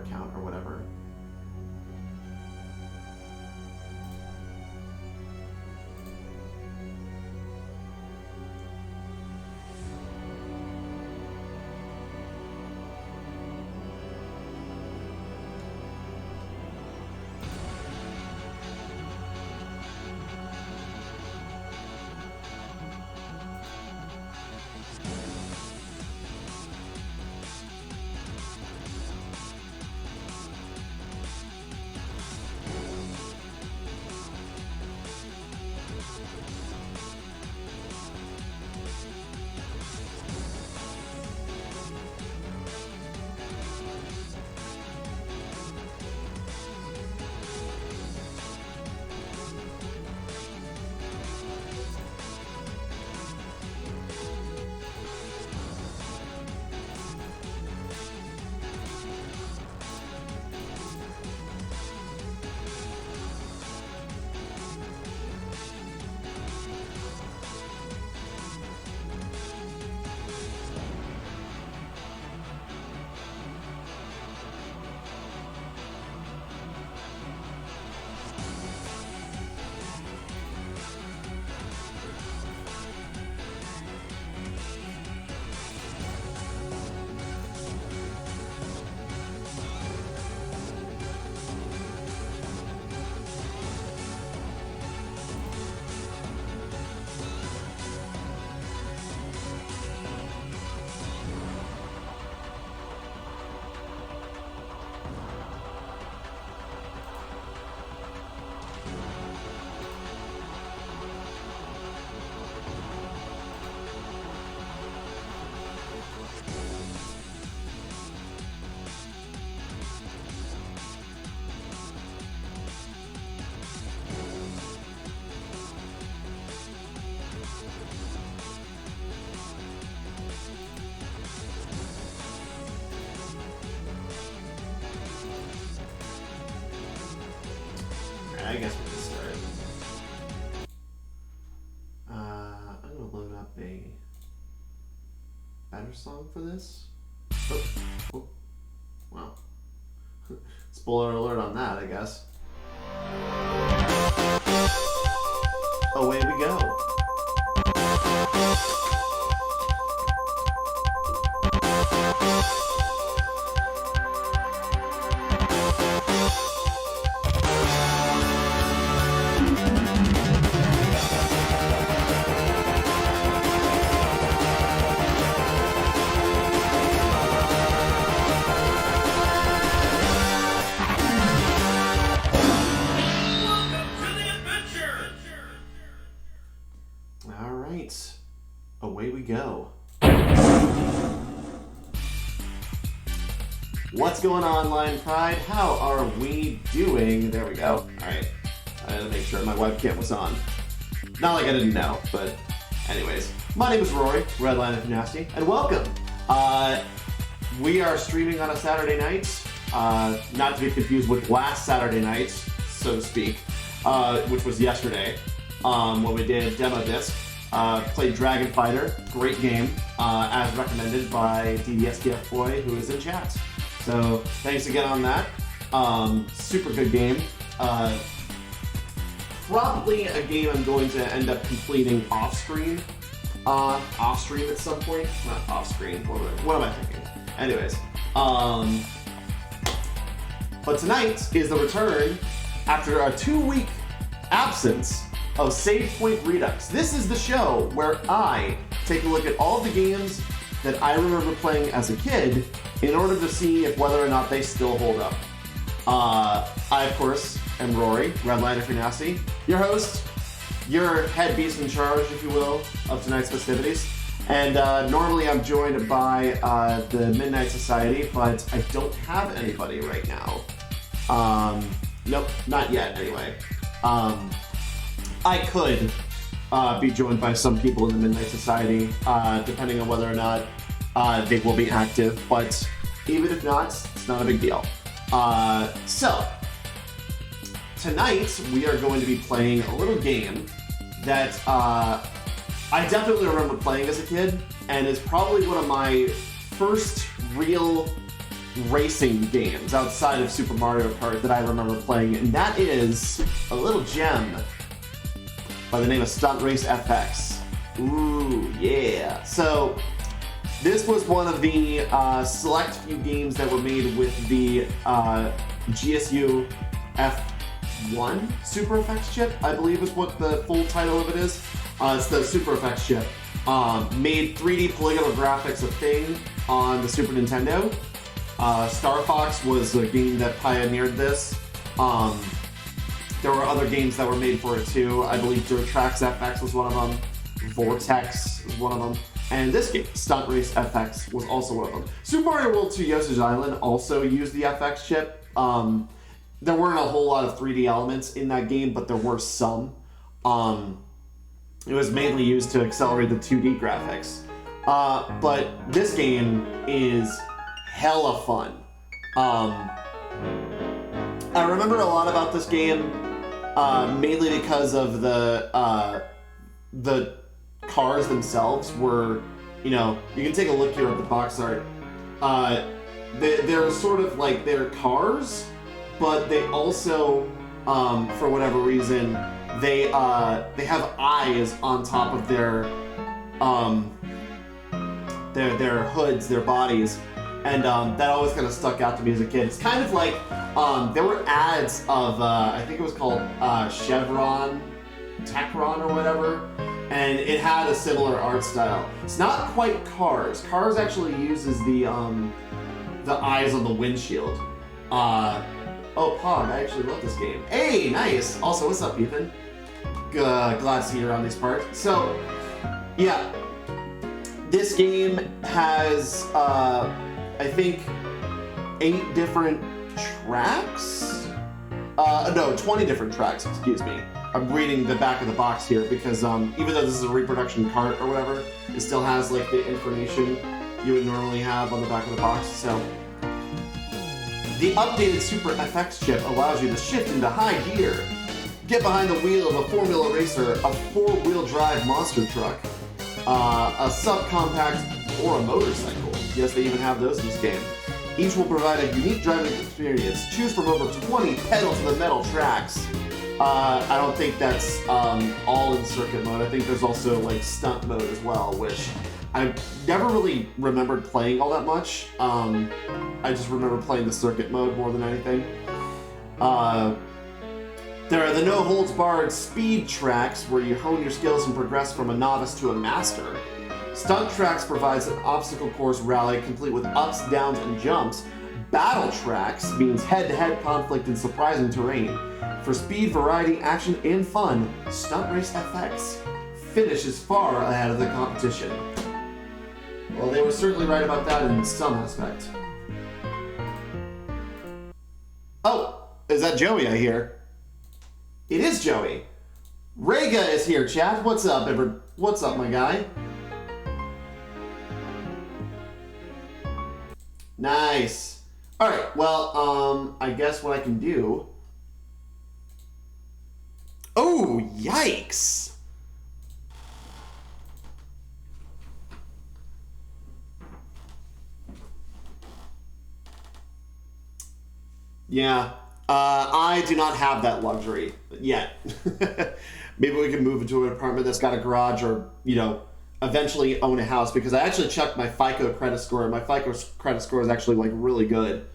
account or whatever. I guess we can start. I'm gonna load up a better song for this. Oh. Wow. Spoiler alert on that, I guess. Away we go. Away we go. What's going on, Lion Pride? How are we doing? There we go. Alright. I had to make sure my webcam was on. Not like I didn't know, but anyways. My name is Rory, Red Lion if you're nasty, and welcome. We are streaming on a Saturday night. Not to be confused with last Saturday night, so to speak, which was yesterday, when we did Demo Disc. Played Dragon Fighter, great game, as recommended by DDSPF Boy, who is in chat. So thanks again on that. Super good game. Probably a game I'm going to end up completing off-screen. Off-stream at some point. Not off-screen, what am I thinking? Anyways. But tonight is the return, after a 2-week absence, of Save Point Redux. This is the show where I take a look at all the games that I remember playing as a kid in order to see if whether or not they still hold up. I, of course, am Rory, Red Lion if you're nasty, your host, your head beast in charge, if you will, of tonight's festivities. And normally I'm joined by the Midnight Society, but I don't have anybody right now. Nope, not yet anyway. I could be joined by some people in the Midnight Society, depending on whether or not they will be active, but even if not, it's not a big deal. So, tonight we are going to be playing a little game that I definitely remember playing as a kid, and is probably one of my first real racing games outside of Super Mario Kart that I remember playing, and that is a little gem by the name of Stunt Race FX. Ooh, yeah. So this was one of the select few games that were made with the GSU F1 Super Effects chip, I believe is what the full title of it is. It's the Super Effects chip. Made 3D polygonal graphics a thing on the Super Nintendo. Star Fox was a game that pioneered this. There were other games that were made for it too. I believe Dirt Tracks FX was one of them. Vortex was one of them. And this game, Stunt Race FX, was also one of them. Super Mario World 2 Yoshi's Island also used the FX chip. There weren't a whole lot of 3D elements in that game, but there were some. It was mainly used to accelerate the 2D graphics. But this game is hella fun. I remember a lot about this game, mainly because of the cars themselves were, you know, you can take a look here at the box art. They're sort of like, they're cars, but they also, for whatever reason, they have eyes on top of their hoods, their bodies, and that always kind of stuck out to me as a kid. It's kind of like there were ads of I think it was called Chevron, Techron or whatever, and it had a similar art style. It's not quite Cars. Cars actually uses the eyes on the windshield. Oh, Pog, I actually love this game. Hey, nice. Also, what's up, Ethan? Glad to see you around these parts. So, yeah, this game has, I think, 8 different tracks? No, 20 different tracks, excuse me. I'm reading the back of the box here because even though this is a reproduction cart or whatever, it still has like the information you would normally have on the back of the box. So, the updated Super FX chip allows you to shift into high gear, get behind the wheel of a Formula Racer, a 4-wheel drive monster truck, a subcompact, or a motorcycle. Yes, they even have those in this game. Each will provide a unique driving experience. Choose from over 20 pedal-to-the-metal tracks. I don't think that's all in circuit mode. I think there's also like stunt mode as well, which I never really remembered playing all that much. I just remember playing the circuit mode more than anything. There are the no-holds-barred speed tracks where you hone your skills and progress from a novice to a master. Stunt tracks provides an obstacle course rally complete with ups, downs, and jumps. Battle tracks means head-to-head conflict in surprising terrain. For speed, variety, action, and fun, Stunt Race FX finishes far ahead of the competition. Well, they were certainly right about that in some aspect. Oh, is that Joey I hear? It is Joey. Rega is here, chat. What's up, what's up, my guy? Nice. All right. Well, I guess what I can do. Oh, yikes! Yeah. I do not have that luxury yet. Maybe we can move into an apartment that's got a garage, or, you know, eventually own a house, because I actually checked my FICO credit score, and my FICO credit score is actually like really good.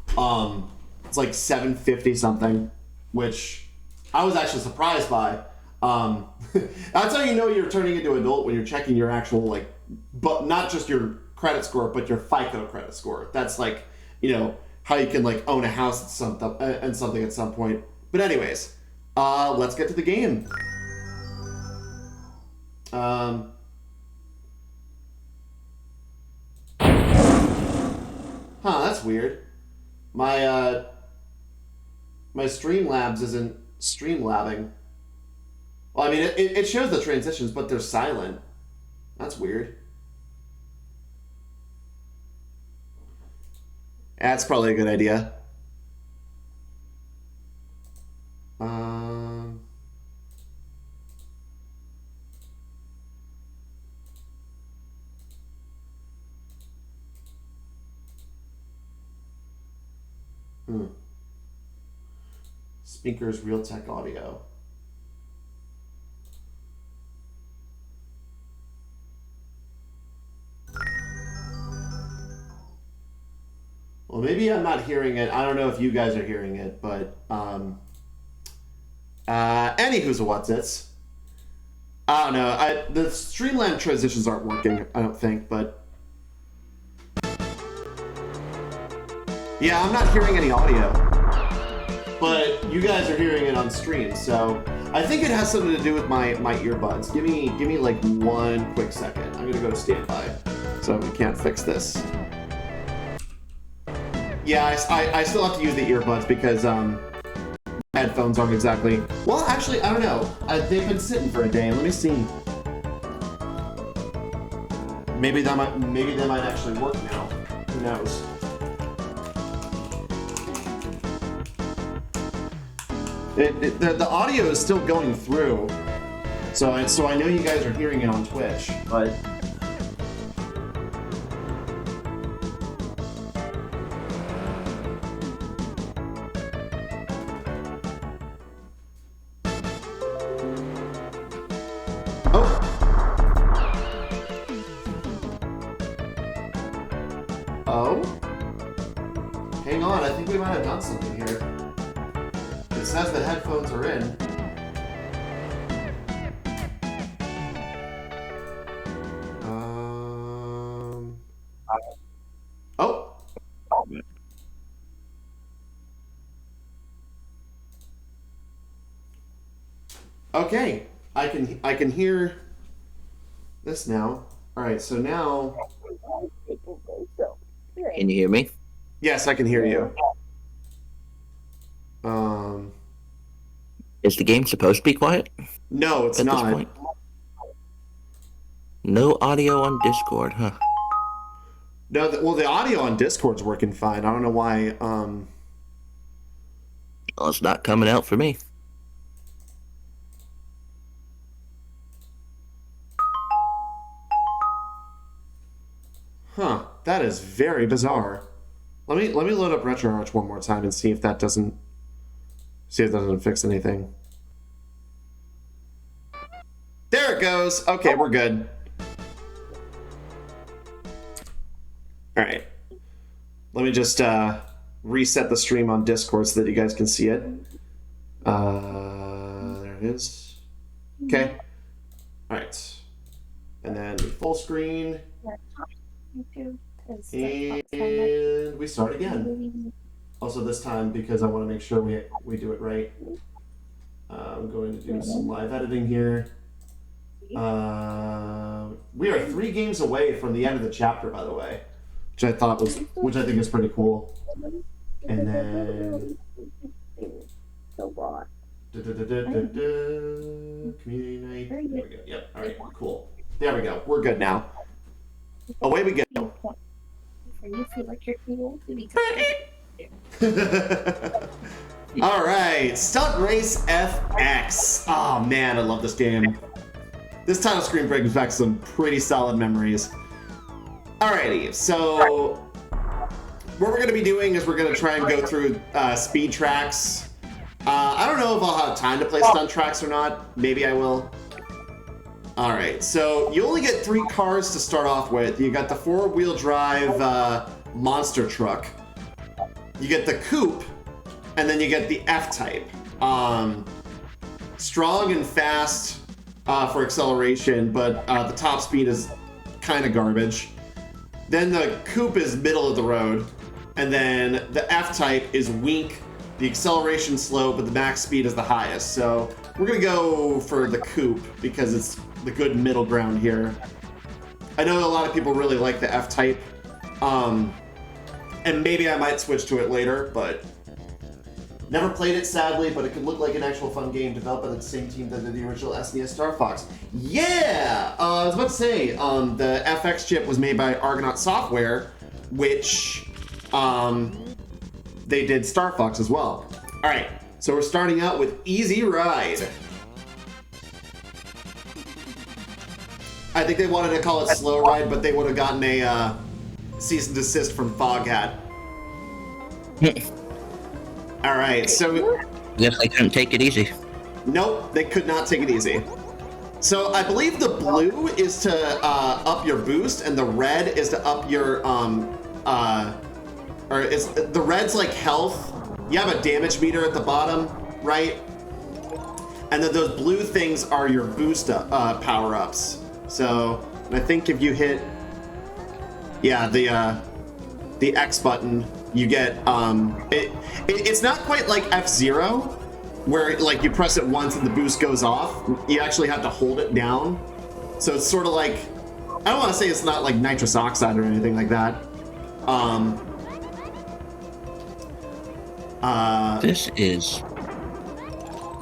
It's like 750 something, which I was actually surprised by. That's how you know you're turning into an adult, when you're checking your actual, like, but not just your credit score, but your FICO credit score. That's like, you know, how you can like own a house and something at some point. But anyways, let's get to the game. Huh, that's weird. My Streamlabs isn't Streamlabbing. Well, I mean, it shows the transitions, but they're silent. That's weird. That's probably a good idea. Speakers, Realtek Audio. Well, maybe I'm not hearing it. I don't know if you guys are hearing it, but anywho's a what's it's. I don't know. The Streamlabs transitions aren't working, I don't think, but yeah, I'm not hearing any audio, but you guys are hearing it on stream, so I think it has something to do with my earbuds. Give me like 1 quick second. I'm gonna go to standby, so we can't fix this. Yeah, I still have to use the earbuds because headphones aren't exactly. Well, actually, I don't know. They've been sitting for a day. Let me see. Maybe they might actually work now. Who knows? The audio is still going through, so I know you guys are hearing it on Twitch, but hang on, I think we might have done something here. It says the headphones are in. Oh. Okay, I can hear this now. All right, so now. Can you hear me? Yes, I can hear you. Is the game supposed to be quiet? No, it's at not. This point? No audio on Discord, huh? No, well, the audio on Discord's working fine. I don't know why. Well, it's not coming out for me. Huh? That is very bizarre. Let me load up RetroArch one more time and see if that doesn't fix anything. There it goes. Okay, we're good. All right. Let me just reset the stream on Discord so that you guys can see it. There it is. Okay. All right. And then full screen. And we start again. Also this time, because I want to make sure we do it right, I'm going to do some live editing here. We are 3 games away from the end of the chapter, by the way, which I think is pretty cool. And then community night. There we go. Yep. All right. Cool. There we go. We're good now. Away we go. You feel like you're too old to be. All right, Stunt Race FX. Oh man, I love this game. This title screen brings back some pretty solid memories. Alrighty, so what we're going to be doing is we're going to try and go through speed tracks. I don't know if I'll have time to play stunt tracks or not. Maybe I will. Alright, so you only get 3 cars to start off with. You got the 4-wheel drive monster truck. You get the coupe, and then you get the F-Type. Strong and fast for acceleration, but the top speed is kind of garbage. Then the coupe is middle of the road, and then the F-Type is weak, the acceleration slow, but the max speed is the highest. So we're gonna go for the coupe because it's the good middle ground here. I know a lot of people really like the F-Type, and maybe I might switch to it later, but never played it sadly, but it could look like an actual fun game developed by the same team that did the original SNES Star Fox. Yeah! I was about to say, the FX chip was made by Argonaut Software, which they did Star Fox as well. All right, so we're starting out with Easy Ride. I think they wanted to call it Slow Ride, but they would have gotten a cease and desist from Foghat. All right, so Guess I couldn't take it easy. Nope, they could not take it easy. So I believe the blue is to up your boost, and the red is to up your or it's the red's like health. You have a damage meter at the bottom, right? And then those blue things are your boost power ups. So I think if you hit, yeah, the X button, you get it's not quite like F-Zero, where like you press it once and the boost goes off. You actually have to hold it down. So it's sort of like, I don't want to say it's not like nitrous oxide or anything like that. This is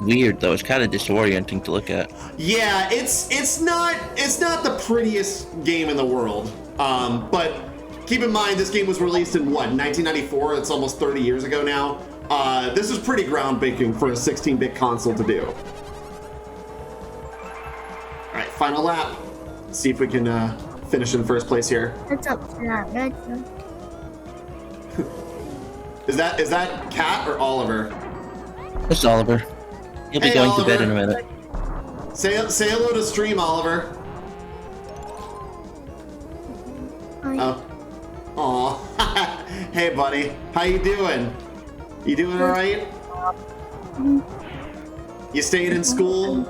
weird though. It's kind of disorienting to look at. Yeah, it's not the prettiest game in the world. But keep in mind, this game was released in what, 1994? It's almost 30 years ago now. This is pretty groundbreaking for a 16-bit console to do. All right, final lap. Let's see if we can finish in first place here. That's up to that red one. Is that Kat or Oliver? It's Oliver. He'll be Hey, going Oliver. to bed in a minute. Say hello to stream, Oliver. Hi. Oh. Aw. Hey, buddy. How you doing? You doing all right? You staying in school?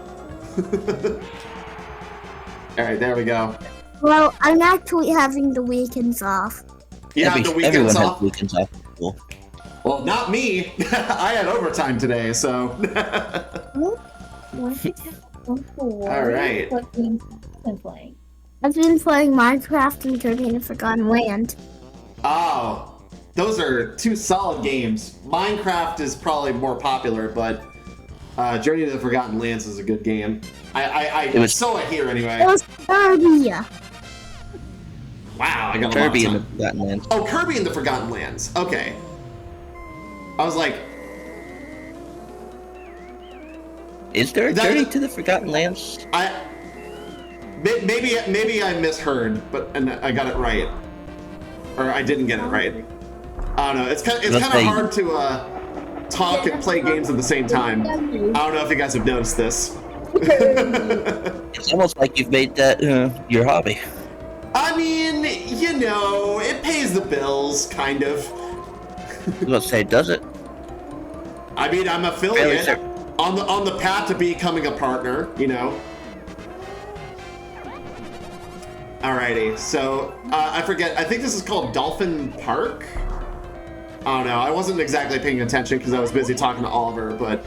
All right, there we go. Well, I'm actually having the weekends off. You have the Everyone weekends has off? weekends off. Cool. Well, not me. I had overtime today, so. All right. What games have you been playing? I've been playing Minecraft and Kirby in the Forgotten Land. Oh, those are two solid games. Minecraft is probably more popular, but Journey to the Forgotten Lands is a good game. So I hear anyway. It was Kirby. Wow, I got Kirby a in lot the of time. Forgotten Lands. Oh, Kirby in the Forgotten Lands. Okay. I was like, Is there a That- Journey to the Forgotten Lands? maybe I misheard, and I got it right, or I didn't get it right. I don't know. It's kind of hard to talk and play games at the same time. I don't know if you guys have noticed this. It's almost like you've made that your hobby. I mean, you know, it pays the bills, kind of. Let's say, does it? I mean, I'm Fairly affiliate certain. on the path to becoming a partner, you know. Alrighty, so I forget. I think this is called Dolphin Park. I don't know. I wasn't exactly paying attention because I was busy talking to Oliver, but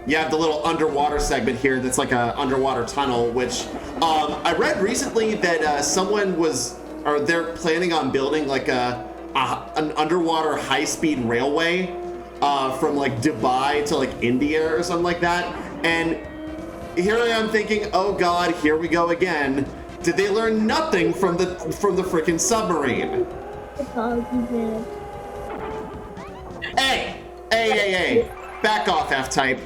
you have the little underwater segment here that's like a underwater tunnel, which I read recently that they're planning on building like an underwater high-speed railway from like Dubai to like India or something like that. And here I am thinking, oh God, here we go again. Did they learn nothing from the freaking submarine? Hey! Back off, F-Type.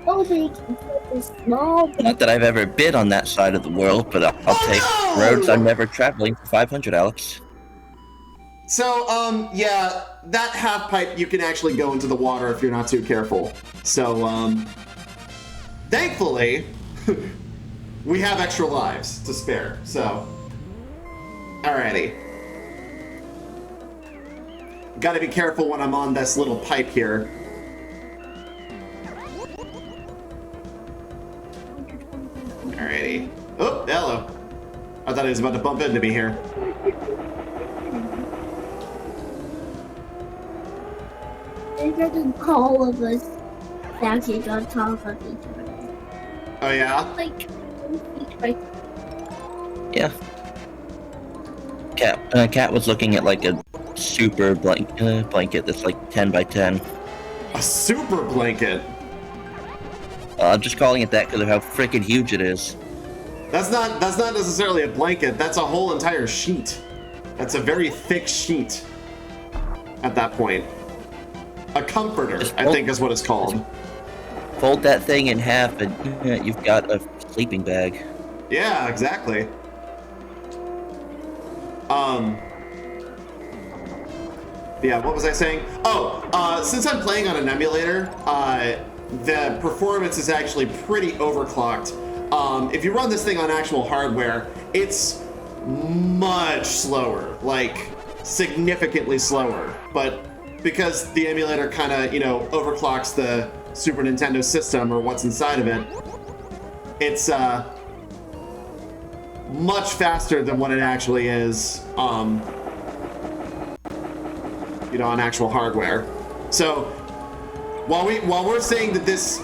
Oh, they can put this small. Not that I've ever been on that side of the world, but I'll take no! roads I'm never traveling for 500, Alex. So, yeah, that half pipe, you can actually go into the water if you're not too careful. So, thankfully, we have extra lives to spare, so. Alrighty. Gotta be careful when I'm on this little pipe here. Alrighty. Oh, hello. I thought he was about to bump into me here. They're getting all of us actually on top of each other. Oh, yeah? Like, right. Yeah. Cat was looking at like a super blanket that's like 10 by 10. A super blanket? I'm just calling it that because of how freaking huge it is. That's not necessarily a blanket. That's a whole entire sheet. That's a very thick sheet at that point. A comforter, I think is what it's called. Fold that thing in half and you've got a sleeping bag. Yeah, exactly. Yeah, what was I saying? Oh, since I'm playing on an emulator, the performance is actually pretty overclocked. If you run this thing on actual hardware, it's much slower, like significantly slower. But because the emulator kind of, overclocks the Super Nintendo system or what's inside of it, it's much faster than what it actually is. On actual hardware. So while we're saying that this,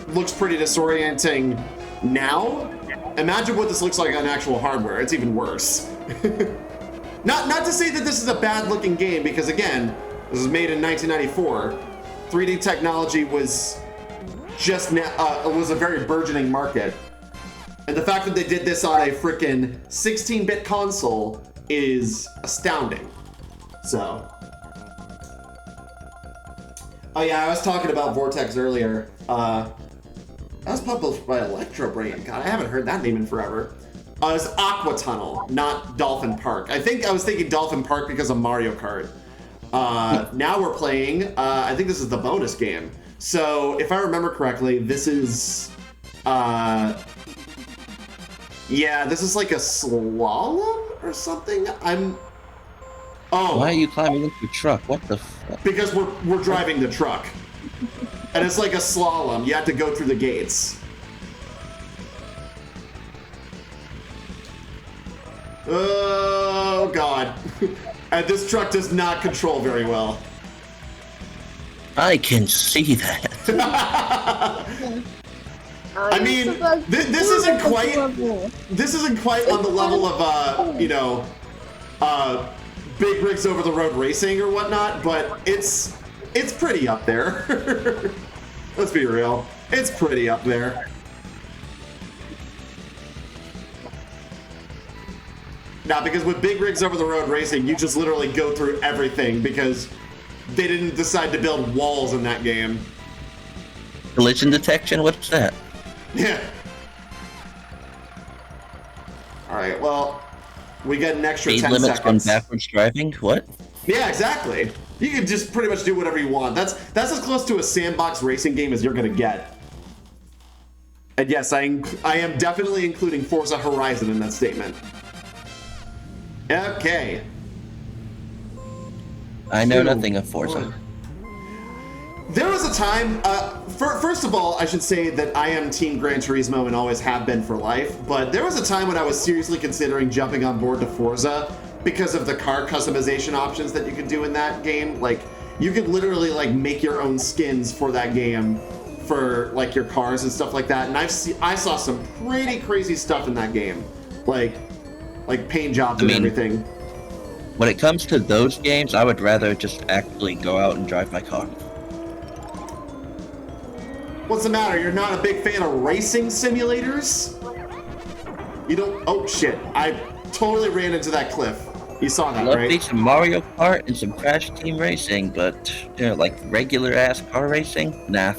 looks pretty disorienting now, imagine what this looks like on actual hardware. It's even worse. Not to say that this is a bad looking game, because again, this was made in 1994. 3D technology was just was a very burgeoning market. And the fact that they did this on a frickin' 16-bit console is astounding. So, oh yeah, I was talking about Vortex earlier. That was published by Electro Brain. God, I haven't heard that name in forever. It's Aqua Tunnel, not Dolphin Park. I was thinking Dolphin Park because of Mario Kart. Now we're playing, I think this is the bonus game. So, if I remember correctly, this is, this is like a slalom or something? Oh. Why are you climbing into a truck? What the fuck? Because we're driving the truck. And it's like a slalom. You have to go through the gates. Oh, God. And this truck does not control very well. I can see that. I mean, this isn't quite on the level of, big rigs over the road racing or whatnot, but it's pretty up there. Let's be real. It's pretty up there. Now, because with big rigs over the road racing, you just literally go through everything because they didn't decide to build walls in that game. Collision detection? What's that? Yeah. Alright, well, we got an extra 10 Speed limits seconds. from backwards driving? What? Yeah, exactly. You can just pretty much do whatever you want. That's as close to a sandbox racing game as you're gonna get. And yes, I am definitely including Forza Horizon in that statement. Okay. I know nothing of Forza. There was a time, first of all, I should say that I am Team Gran Turismo and always have been for life, but there was a time when I was seriously considering jumping on board to Forza because of the car customization options that you could do in that game. Like, you could literally, like, make your own skins for that game for, like, your cars and stuff like that, and I saw some pretty crazy stuff in that game. Like paint jobs and everything. When it comes to those games, I would rather just actually go out and drive my car. What's the matter? You're not a big fan of racing simulators? You don't... Oh, shit. I totally ran into that cliff. You saw that, Love right? me some Mario Kart and some Crash Team Racing, but, like regular-ass car racing? Nah.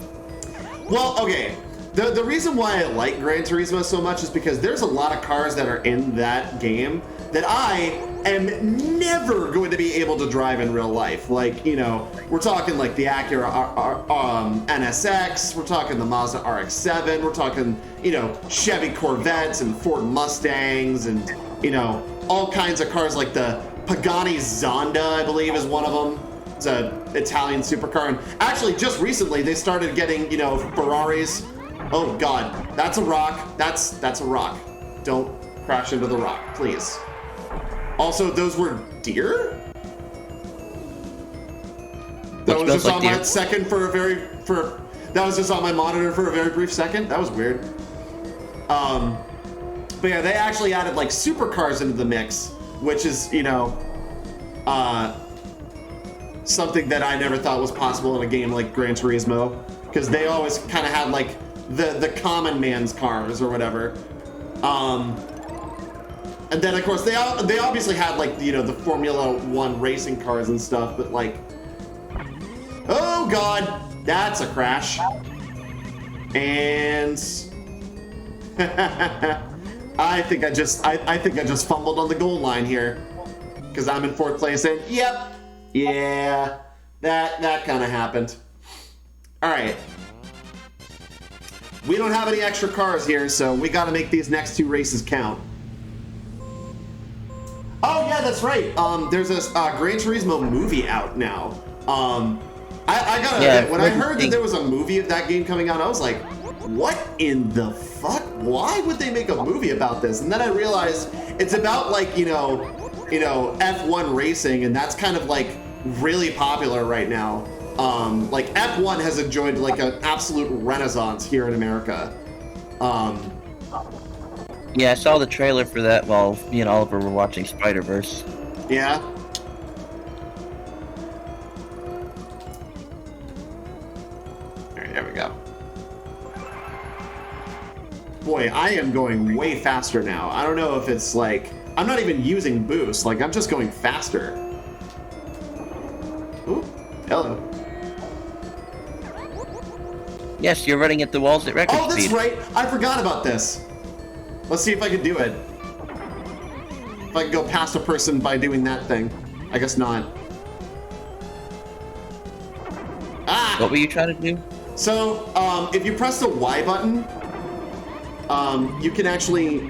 Well, okay. The reason why I like Gran Turismo so much is because there's a lot of cars that are in that game that I am never going to be able to drive in real life. Like, we're talking like the Acura NSX, we're talking the Mazda RX-7, we're talking, Chevy Corvettes and Ford Mustangs and, all kinds of cars like the Pagani Zonda, I believe, is one of them. It's an Italian supercar. And actually, just recently, they started getting, Ferraris. Oh, God. That's a rock. That's a rock. Don't crash into the rock, please. Also, those were deer? That was just on my second that was just on my monitor for a very brief second. That was weird. But yeah, they actually added like supercars into the mix, which is, something that I never thought was possible in a game like Gran Turismo, because they always kind of had like the common man's cars or whatever. And then of course they obviously had like the Formula 1 racing cars and stuff, but like, oh God, that's a crash. And I think I just fumbled on the goal line here. because I'm in 4th place, and yep, yeah, that kind of happened. All right. We don't have any extra cars here, so we got to make these next 2 races count. Oh yeah, that's right. There's a Gran Turismo movie out now. I gotta admit, when I heard that there was a movie of that game coming out, I was like, what in the fuck? Why would they make a movie about this? And then I realized it's about like, you know, F1 racing, and that's kind of like really popular right now. Like F1 has enjoyed like an absolute renaissance here in America. Yeah, I saw the trailer for that while me and Oliver were watching Spider-Verse. Yeah. There we go. Boy, I am going way faster now. I don't know if it's like, I'm not even using boost, like I'm just going faster. Ooh, hello. Yes, you're running at the walls at record speed. Oh, that's right. I forgot about this. Let's see if I can do it. If I can go past a person by doing that thing. I guess not. Ah! What were you trying to do? So, if you press the Y button, you can actually...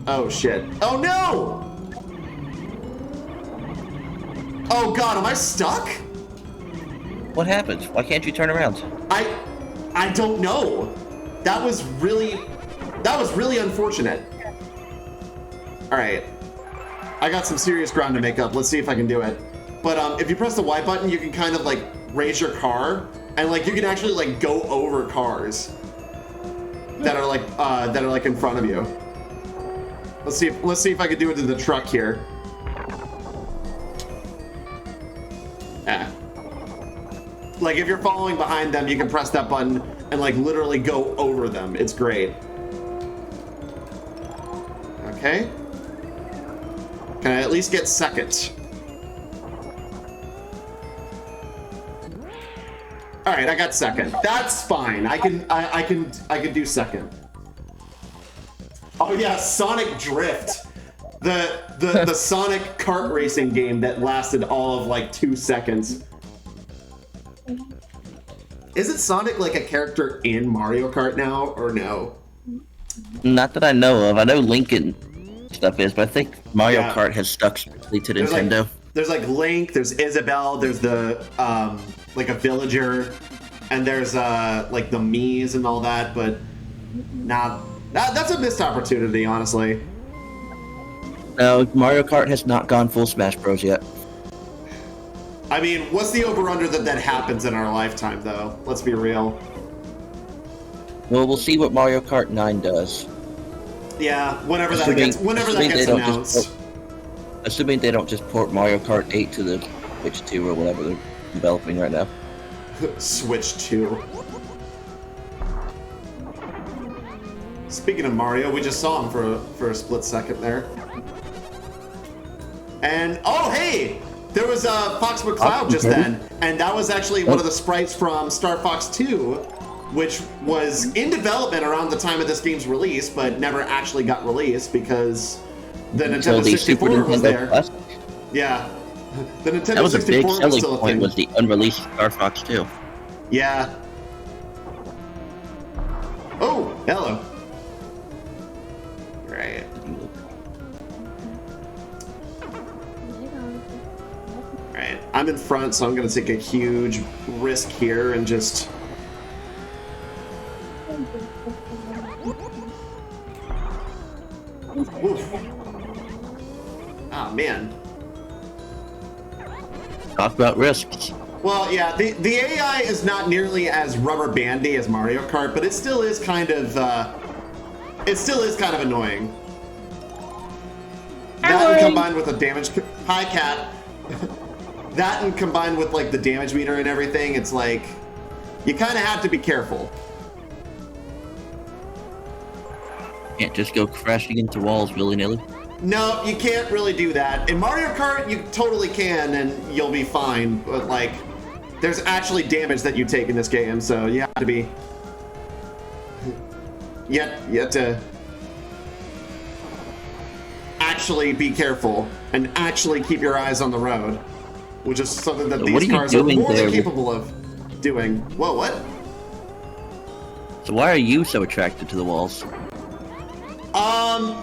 Oh, shit. Oh, no! Oh, God, am I stuck? What happened? Why can't you turn around? I don't know. That was really unfortunate. All right. I got some serious ground to make up. Let's see if I can do it. But if you press the Y button, you can kind of like raise your car, and like you can actually like go over cars that are like in front of you. Let's see if I can do it to the truck here. Ah. Like if you're following behind them, you can press that button and like literally go over them. It's great. Okay. Can I at least get second? All right, I got second. That's fine. I can do second. Oh yeah, Sonic Drift. The Sonic kart racing game that lasted all of like 2 seconds. Isn't Sonic like a character in Mario Kart now, or no? Not that I know of. I know Link and stuff is, but I think Mario Kart has stuck strictly to Nintendo. There's like Link, there's Isabelle, there's the like a villager, and there's like the Miis and all that, but nah, that's a missed opportunity, honestly. No, Mario Kart has not gone full Smash Bros. Yet. I mean, what's the over-under that happens in our lifetime, though? Let's be real. Well, we'll see what Mario Kart 9 does. Yeah, whenever that gets announced. Assuming they don't just port Mario Kart 8 to the Switch 2 or whatever they're developing right now. Switch 2. Speaking of Mario, we just saw him for a split second there. And, oh, hey! There was Fox McCloud just then, and that was actually one of the sprites from Star Fox 2, which was in development around the time of this game's release, but never actually got released because the Nintendo 64 was there. Classic. Yeah, the Nintendo 64 that was a big selling point. Thing. Was the unreleased Star Fox 2? Yeah. Oh, hello. Right. Right. I'm in front, so I'm going to take a huge risk here and just... Oof. Oh, man. Talk about risks. Well, yeah, the AI is not nearly as rubber bandy as Mario Kart, but it still is kind of annoying. That and combined with the damage... Hi, cat. That and combined with like the damage meter and everything, it's like you kind of have to be careful. Can't just go crashing into walls willy-nilly. No, you can't really do that. In Mario Kart, you totally can, and you'll be fine. But like, there's actually damage that you take in this game, so you have to be. You have to actually be careful. and actually keep your eyes on the road, which is something that So what these are you cars are doing more than there? capable of doing. Whoa, what? So why are you so attracted to the walls?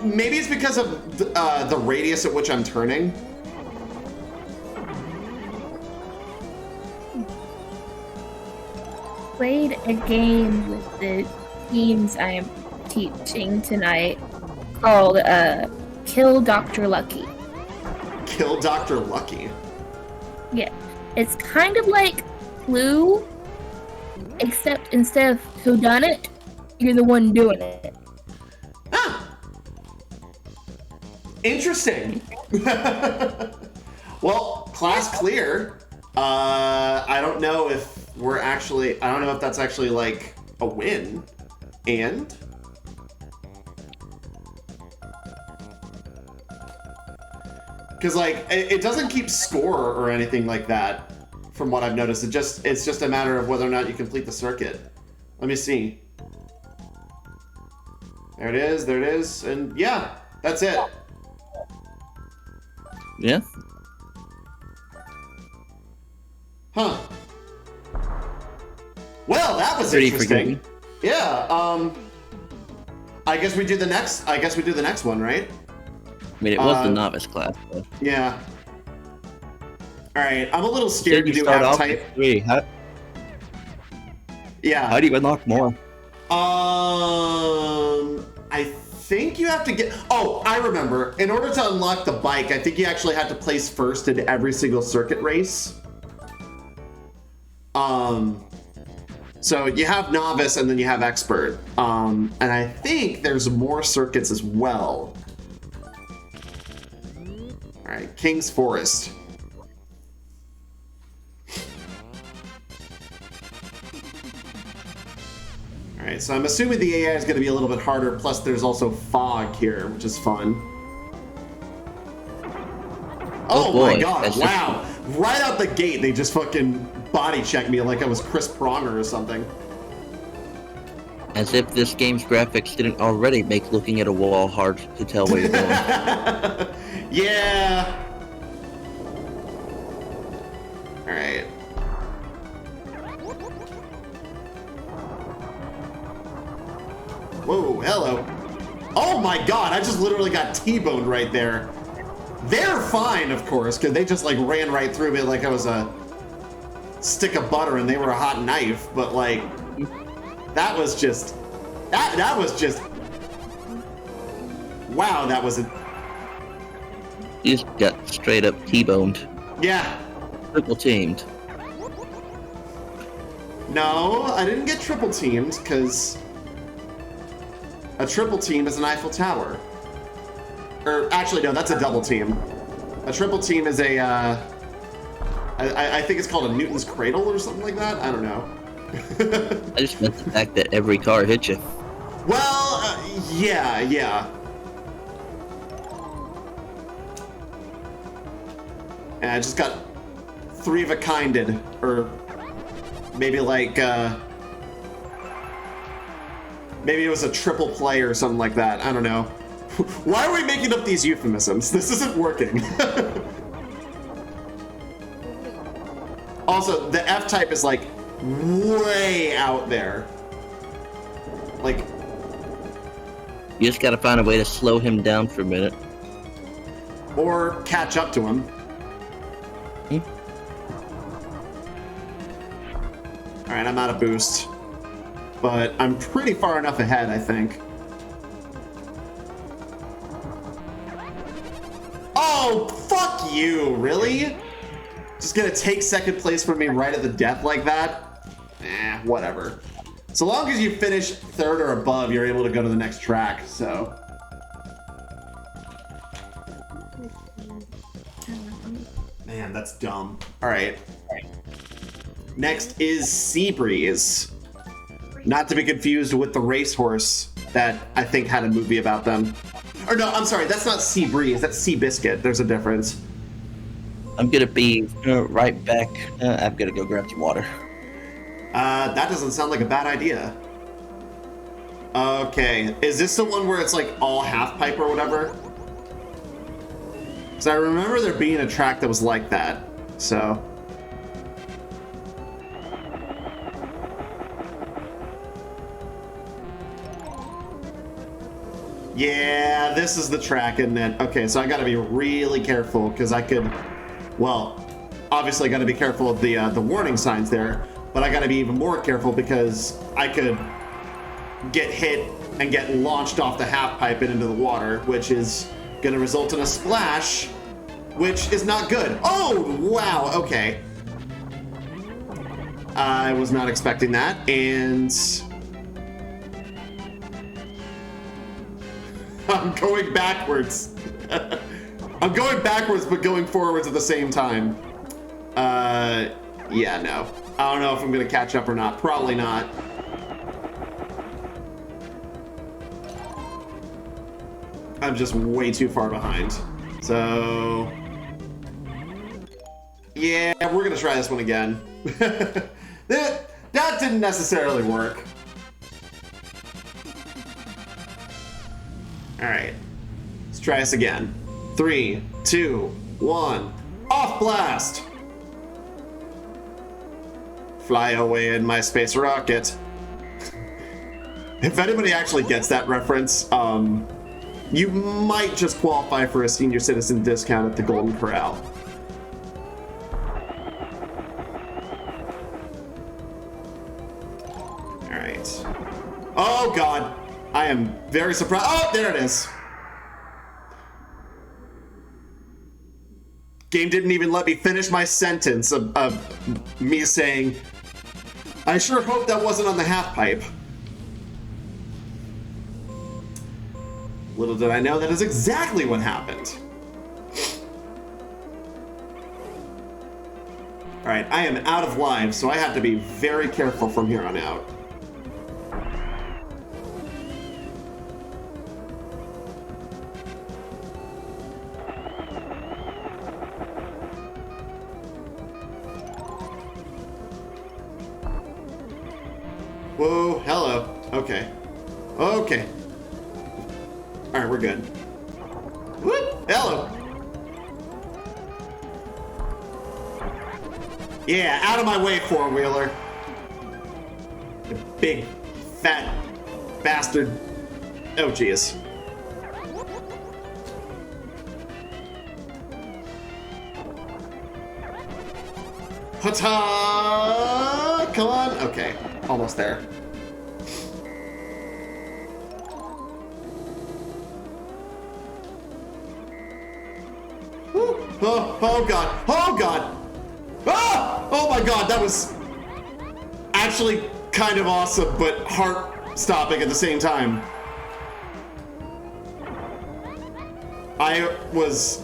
Maybe it's because of the radius at which I'm turning. Played a game with the teams I am teaching tonight called Kill Dr. Lucky. Kill Dr. Lucky. Yeah. It's kind of like Clue, except instead of whodunit, you're the one doing it. Ah! Interesting. Well, class clear. I don't know if we're actually, I don't know if that's actually like a win. And because like it doesn't keep score or anything like that from what I've noticed. It's just a matter of whether or not you complete the circuit. Let me see. There it is, and yeah, that's it. Yeah. Huh. Well, that was Pretty interesting. forgiving. Yeah, I guess we do the next one, right? I mean, it was the novice class. So. Yeah. Alright, I'm a little You scared to said you do start off appetite. with 3. How Yeah. do you unlock more? I think you have to get... Oh, I remember. In order to unlock the bike, I think you actually have to place first in every single circuit race. So you have novice and then you have expert. And I think there's more circuits as well. All right, King's Forest. All right, so I'm assuming the AI is going to be a little bit harder. Plus, there's also fog here, which is fun. Oh boy, my god! that's Wow! Right out the gate, they just fucking body checked me like I was Chris Pronger or something. As if this game's graphics didn't already make looking at a wall hard to tell where you're going. Yeah. All right. Whoa, hello. Oh my god, I just literally got T-boned right there. They're fine, of course, because they just like ran right through me like I was a stick of butter and they were a hot knife, but like, that was just, that was just, wow, that was a... You just got straight up T-boned. Yeah. Triple teamed. No, I didn't get triple teamed, because a triple team is an Eiffel Tower. Or, actually, no, that's a double team. A triple team is a, I think it's called a Newton's Cradle or something like that? I don't know. I just meant the fact that every car hit you. Well, yeah. And I just got 3 of a kinded, or maybe like, maybe it was a triple play or something like that. I don't know. Why are we making up these euphemisms? This isn't working. Also, the F-type is like way out there. Like, You just gotta find a way to slow him down for a minute. or catch up to him. All right, I'm out of boost, but I'm pretty far enough ahead, I think. Oh, fuck you, really? Just gonna take second place from me right at the death like that? Eh, whatever. So long as you finish third or above, you're able to go to the next track, so. Man, that's dumb. All right. Next is Seabreeze. Not to be confused with the racehorse that I think had a movie about them. Or no, I'm sorry, that's not Seabreeze, that's Seabiscuit. There's a difference. I'm gonna be right back. I'm gonna go grab some water. That doesn't sound like a bad idea. Okay, is this the one where it's like all half pipe or whatever? Because I remember there being a track that was like that. So. Yeah, this is the track, isn't it? Okay, so I gotta be really careful because I could, well, obviously I gotta be careful of the warning signs there, but I gotta be even more careful because I could get hit and get launched off the half pipe and into the water, which is gonna result in a splash, which is not good. Oh, wow, okay. I was not expecting that, and I'm going backwards. I'm going backwards, but going forwards at the same time. Yeah, no. I don't know if I'm gonna catch up or not. Probably not. I'm just way too far behind. So, yeah, we're gonna try this one again. That didn't necessarily work. All right, let's try this again. 3, 2, 1, off blast! Fly away in my space rocket. If anybody actually gets that reference, you might just qualify for a senior citizen discount at the Golden Corral. All right. Oh God, I am very surprised. Oh, there it is. Game didn't even let me finish my sentence of me saying, I sure hope that wasn't on the half pipe. Little did I know that is exactly what happened. All right, I am out of lives, so I have to be very careful from here on out. Whoa, hello. Okay. Okay. All right, we're good. Whoop, hello. Yeah, out of my way, four-wheeler. You big, fat bastard. Oh, jeez. Ta-ta! Come on. Okay, almost there. Oh, oh God, oh God. Ah! Oh my God, that was actually kind of awesome, but heart-stopping at the same time. I was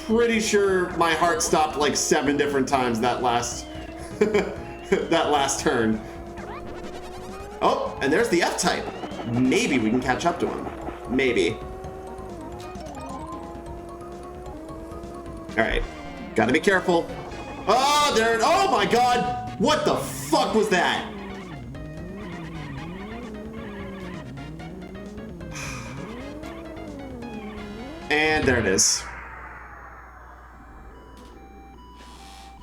pretty sure my heart stopped like 7 different times that last that last turn. Oh, and there's the F-type. Maybe we can catch up to him. Maybe. All right, gotta be careful. Oh, there, oh my God. What the fuck was that? And there it is.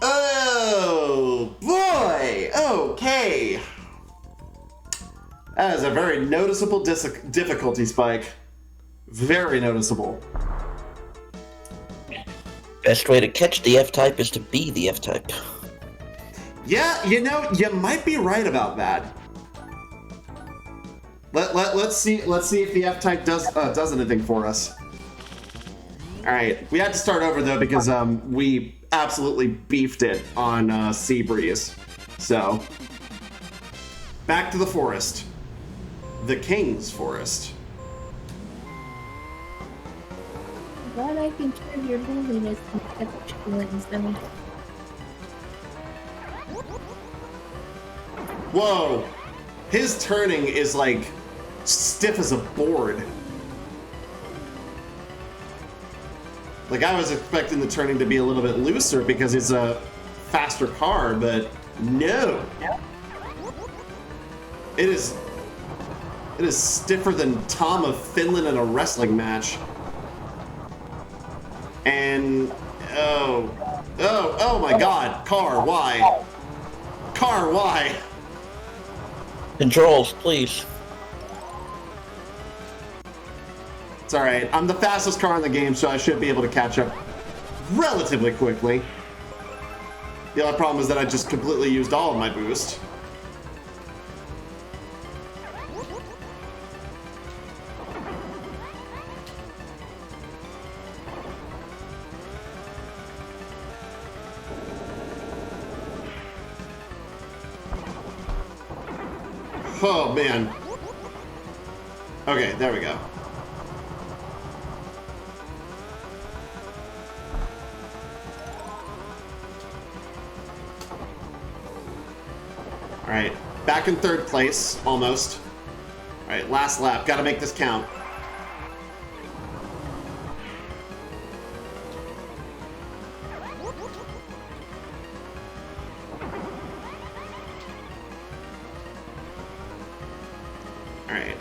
Oh boy, okay. That is a very noticeable difficulty spike. Very noticeable. Best way to catch the F-type is to be the F-type. Yeah, you know, you might be right about that. Let's see if the F-type does anything for us. All right, we had to start over though because we absolutely beefed it on Seabreeze. So back to the forest, the King's Forest. Glad I can turn your holiness and feelings, though. Whoa, his turning is like stiff as a board. Like I was expecting the turning to be a little bit looser because it's a faster car, but no. It is stiffer than Tom of Finland in a wrestling match. And oh my God, car, why? Car, why? Controls, please. It's all right. I'm the fastest car in the game, so I should be able to catch up relatively quickly. The only problem is that I just completely used all of my boost. Oh, man. Okay, there we go. All right, back in third place, almost. All right, last lap. Got to make this count. All right.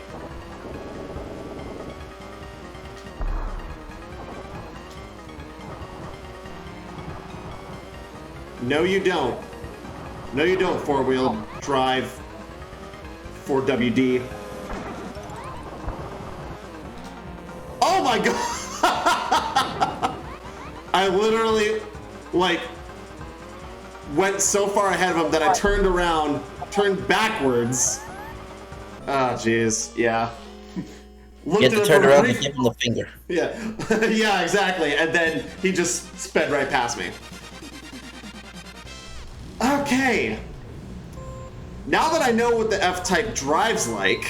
No, you don't. No, you don't, four-wheel drive 4WD. Oh my God! I literally, like, went so far ahead of him that I turned around, turned backwards. Oh, jeez, yeah. You had to turn around and give him the finger. Yeah, yeah, exactly. And then he just sped right past me. Okay. Now that I know what the F-Type drive's like,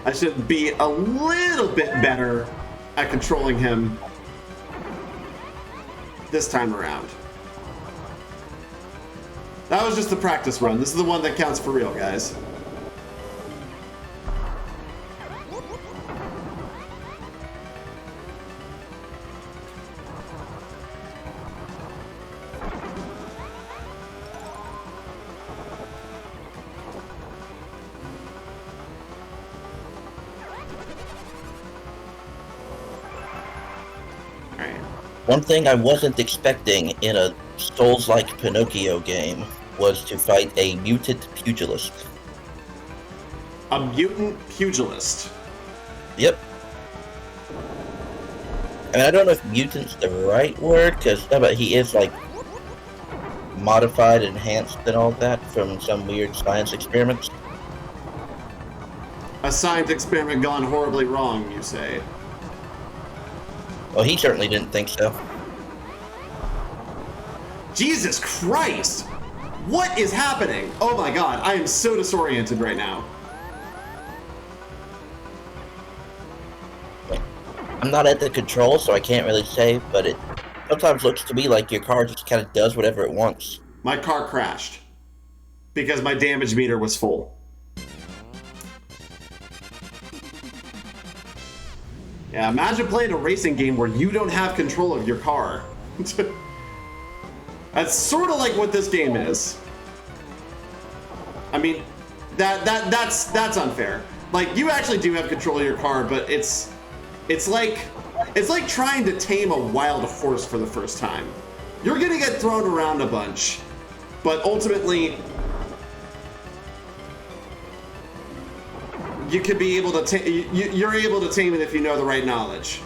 I should be a little bit better at controlling him this time around. That was just the practice run. This is the one that counts for real, guys. One thing I wasn't expecting in a Souls-like Pinocchio game was to fight a mutant pugilist. A mutant pugilist? Yep. I mean, I don't know if mutant's the right word, because he is, like, modified, enhanced, and all that from some weird science experiments. A science experiment gone horribly wrong, you say? Well, he certainly didn't think so. Jesus Christ! What is happening? Oh my God, I am so disoriented right now. I'm not at the controls, so I can't really say, but it sometimes looks to me like your car just kind of does whatever it wants. My car crashed because my damage meter was full. Yeah, imagine playing a racing game where you don't have control of your car. That's sort of like what this game is. I mean, that's unfair. Like, you actually do have control of your car, but it's like trying to tame a wild horse for the first time. You're gonna get thrown around a bunch, but ultimately, you could be able to you're able to tame it if you know the right knowledge.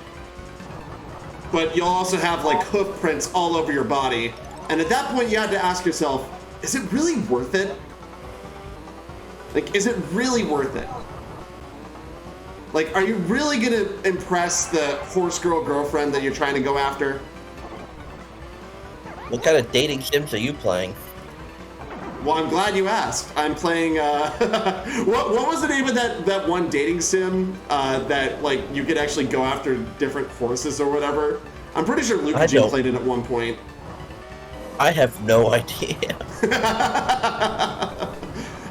But you'll also have like hoof prints all over your body, and at that point you have to ask yourself, is it really worth it? Like, is it really worth it? Like, are you really gonna impress the horse girl girlfriend that you're trying to go after? What kind of dating sims are you playing? Well, I'm glad you asked. I'm playing, what was the name of that one dating sim that, like, you could actually go after different horses or whatever? I'm pretty sure Luca G played it at one point. I have no idea.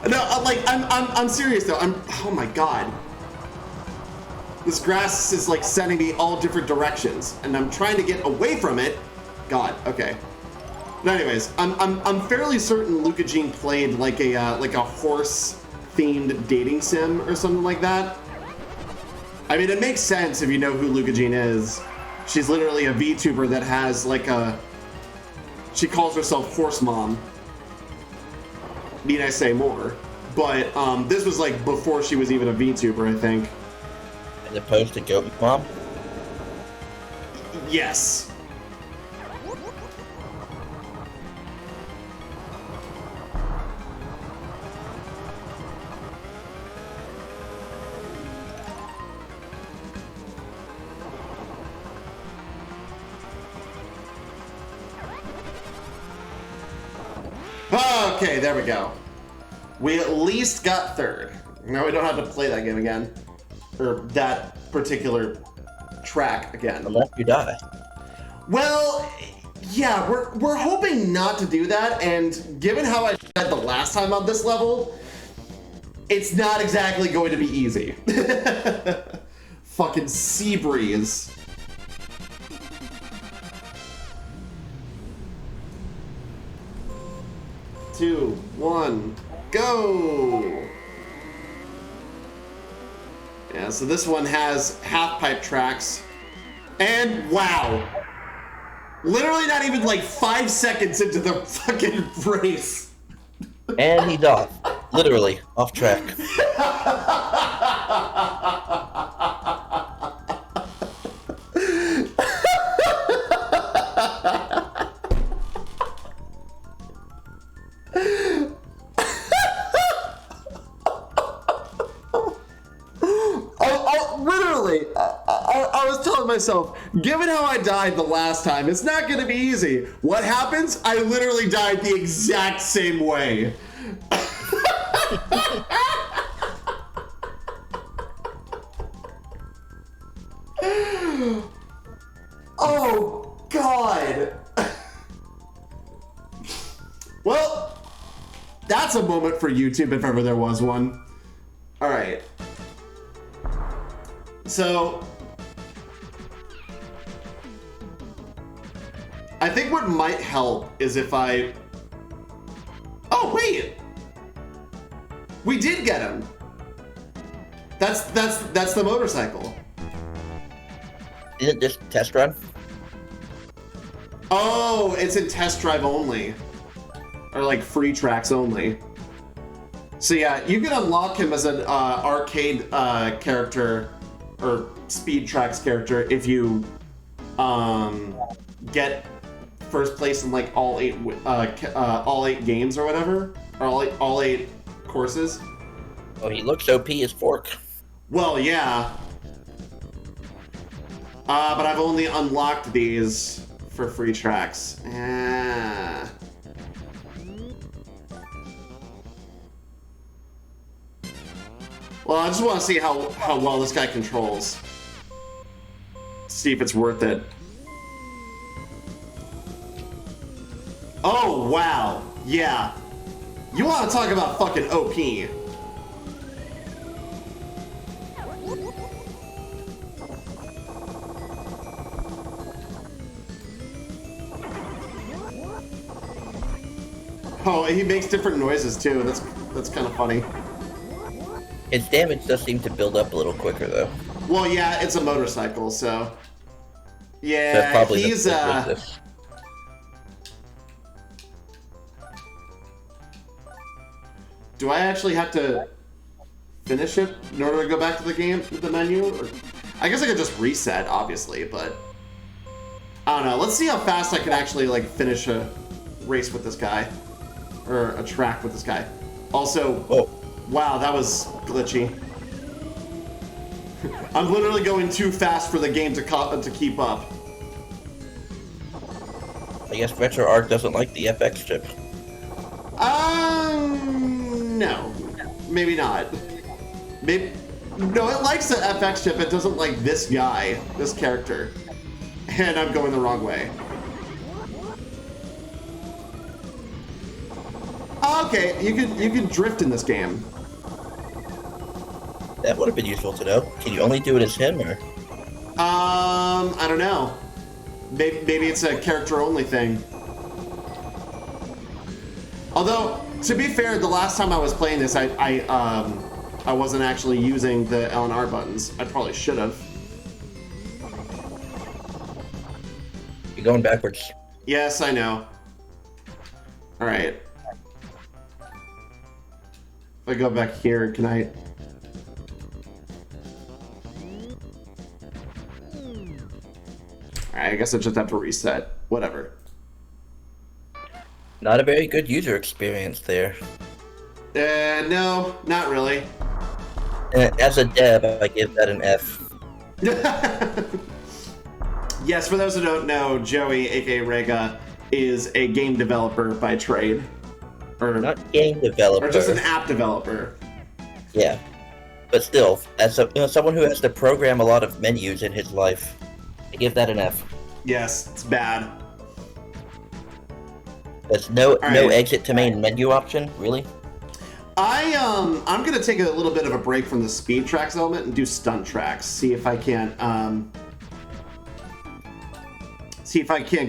No, like, I'm serious though. Oh my God. This grass is like sending me all different directions, and I'm trying to get away from it. God, okay. But anyways, I'm fairly certain Luca Jean played like a horse-themed dating sim or something like that. I mean, it makes sense if you know who Luca Jean is. She's literally a VTuber that has like a... She calls herself Horse Mom. Need I say more? But this was like before she was even a VTuber, I think. As opposed to Goat Mom? Yes. Okay, there we go. We at least got third. Now we don't have to play that game again. Or that particular track again. Unless you die. Well, yeah, we're hoping not to do that, and given how I died the last time on this level, it's not exactly going to be easy. Fucking sea breeze. Two, one, go! Yeah, so this one has half-pipe tracks. And wow! Literally not even like 5 seconds into the fucking race. And he's off. Literally, off track. Literally, I was telling myself, given how I died the last time, it's not gonna be easy. What happens? I literally died the exact same way. Oh, God. Well, that's a moment for YouTube if ever there was one. All right. So, I think what might help is if I... Oh, wait! We did get him! That's the motorcycle. Isn't this test run? Oh, it's in test drive only. Or like free tracks only. So yeah, you can unlock him as an arcade character or speed tracks character if you get first place in like all eight games or whatever, or all eight courses. Oh, he looks OP as Fork. Well, yeah. But I've only unlocked these for free tracks. Well, I just want to see how well this guy controls. See if it's worth it. Oh, wow. Yeah. You want to talk about fucking OP. Oh, he makes different noises too. That's kind of funny. His damage does seem to build up a little quicker, though. Well, yeah, it's a motorcycle, so... So Yeah, probably he's, Do I actually have to finish it in order to go back to the game, the menu? Or... I guess I could just reset, obviously, but... I don't know. Let's see how fast I can actually, like, finish a race with this guy. Or a track with this guy. Also... Oh. Wow, that was glitchy. I'm literally going too fast for the game to keep up. I guess RetroArch doesn't like the FX chip. No. Maybe not. Maybe... No, it likes the FX chip, it doesn't like this guy, this character. And I'm going the wrong way. Okay, you can drift in this game. That would have been useful to know. Can you only do it as him, or? I don't know. Maybe it's a character-only thing. Although, to be fair, the last time I was playing this, I I wasn't actually using the L and R buttons. I probably should have. You're going backwards. Yes, I know. All right. If I go back here, can I? All right, I guess I just have to reset. Whatever. Not a very good user experience there. No, not really. As a dev, I give that an F. Yes, for those who don't know, Joey, aka Rega, is a game developer by trade. Or Not game developer. Or just an app developer. Yeah. But still, as someone who has to program a lot of menus in his life, I give that an F. Yes, it's bad. There's no right. exit to main menu option, really? I'm gonna take a little bit of a break from the speed tracks element and do stunt tracks. See if I can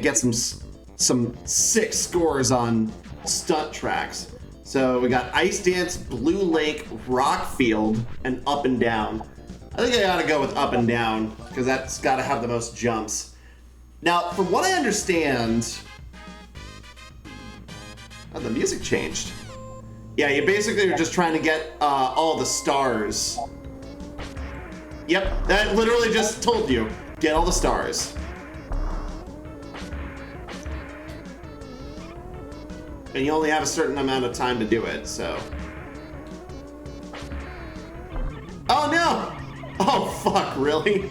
get some sick scores on stunt tracks. So we got Ice Dance, Blue Lake, Rockfield, and Up and Down. I think I gotta go with Up and Down because that's gotta have the most jumps. Now, from what I understand, oh, the music changed. Yeah, you basically are just trying to get all the stars. Yep, that literally just told you. Get all the stars. And you only have a certain amount of time to do it, so. Oh no! Oh fuck, really?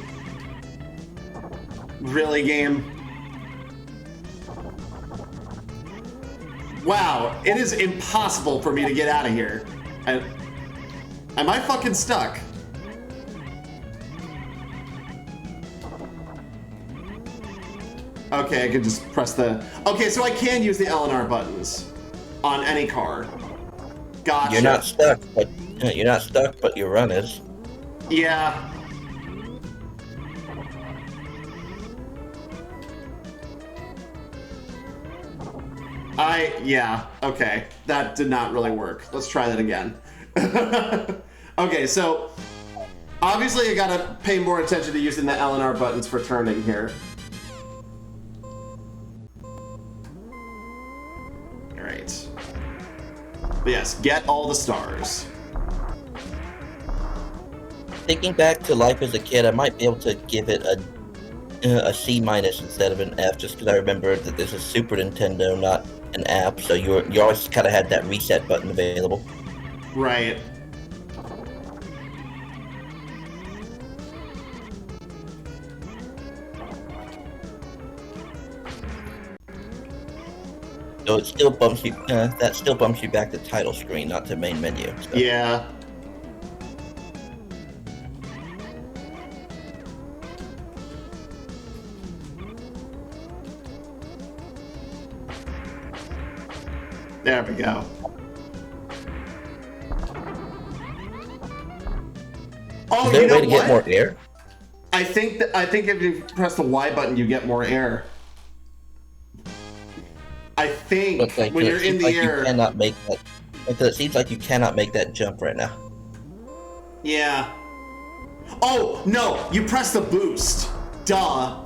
Really, game? Wow, it is impossible for me to get out of here. Am I fucking stuck? Okay, I can just press the... Okay, so I can use the L and R buttons on any car. Gotcha. You're not stuck, but your run is. Yeah. Yeah, okay. That did not really work. Let's try that again. Okay, so obviously I gotta pay more attention to using the L and R buttons for turning here. Alright. But yes, get all the stars. Thinking back to life as a kid, I might be able to give it a C- instead of an F, just because I remember that this is Super Nintendo, not an app, so you always kind of had that reset button available. Right. So it still bumps you. That still bumps you back to title screen, not to main menu. So. Yeah. There we go. Oh, is there you a know way to what? get more air? I think if you press the Y button, you get more air. I think Like, when you're in the air. You cannot make that. Because it seems like you cannot make that jump right now. Yeah. Oh no! You press the boost. Duh.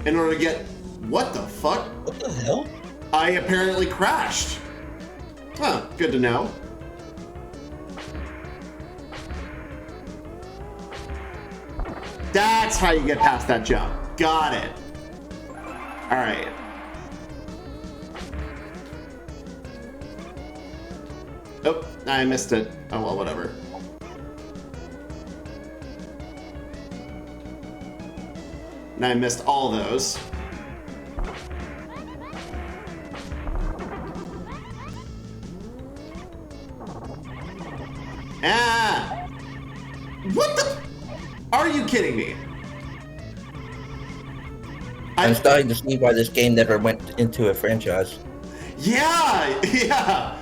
In order to get. What the fuck? What the hell? I apparently crashed. Huh, good to know. That's how you get past that jump. Got it. Alright. Oh, I missed it. Oh well, whatever. And I missed all those. Ah! What the? Are you kidding me? I'm starting to see why this game never went into a franchise. Yeah, yeah.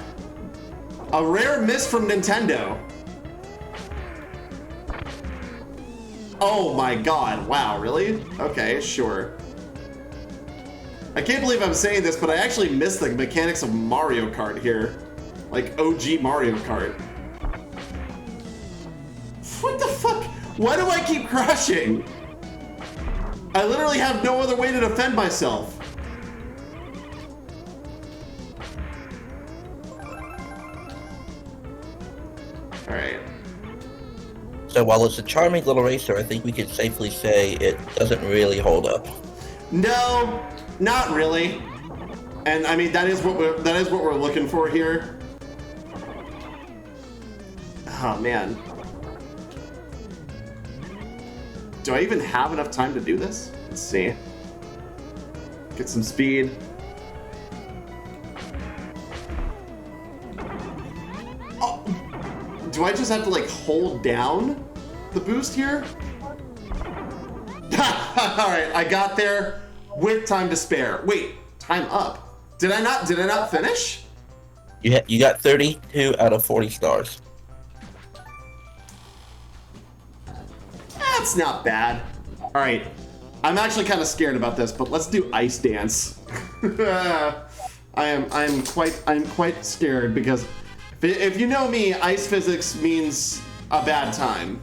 A rare miss from Nintendo. Oh my god, wow, really? Okay, sure. I can't believe I'm saying this, but I actually miss the mechanics of Mario Kart here. Like OG Mario Kart. Why do I keep crashing? I literally have no other way to defend myself. Alright. So while it's a charming little racer, I think we could safely say it doesn't really hold up. No, not really. And I mean that is what we're looking for here. Oh man. Do I even have enough time to do this? Let's see. Get some speed. Oh, do I just have to like hold down the boost here? Alright, I got there with time to spare. Wait, time up. Did I not finish? You got 32 out of 40 stars. That's not bad. Alright. I'm actually kind of scared about this, but let's do ice dance. I'm quite scared because if you know me, ice physics means a bad time.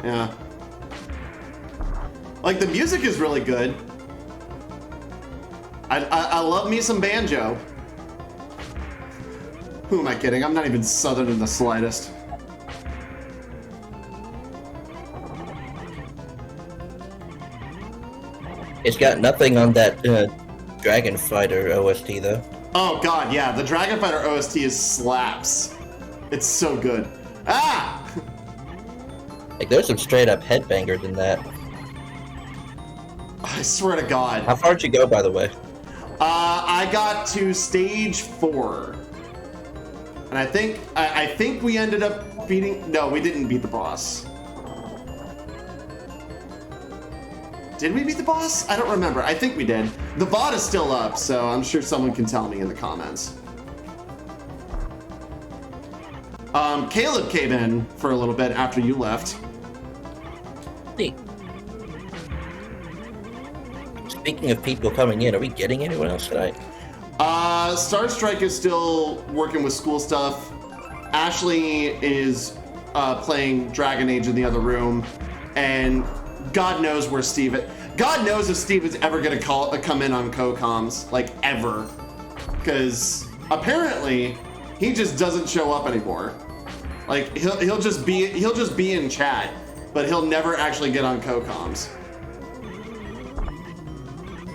Yeah. Like the music is really good. I love me some banjo. Who am I kidding? I'm not even southern in the slightest. It's got nothing on that Dragon Fighter OST though. Oh god, yeah, the Dragon Fighter OST is slaps. It's so good. Ah! Like there's some straight up headbangers in that. I swear to god. How far did you go, by the way? I got to stage 4. And I think we ended up beating... No, we didn't beat the boss. Did we beat the boss? I don't remember. I think we did. The VOD is still up, so I'm sure someone can tell me in the comments. Caleb came in for a little bit after you left. Neat. Speaking of people coming in, are we getting anyone else tonight? Star Strike is still working with school stuff. Ashley is playing Dragon Age in the other room, and God knows where Steve is. God knows if Steve is ever gonna come in on co-coms, like ever, because apparently he just doesn't show up anymore. Like he'll just be in chat, but he'll never actually get on co-coms.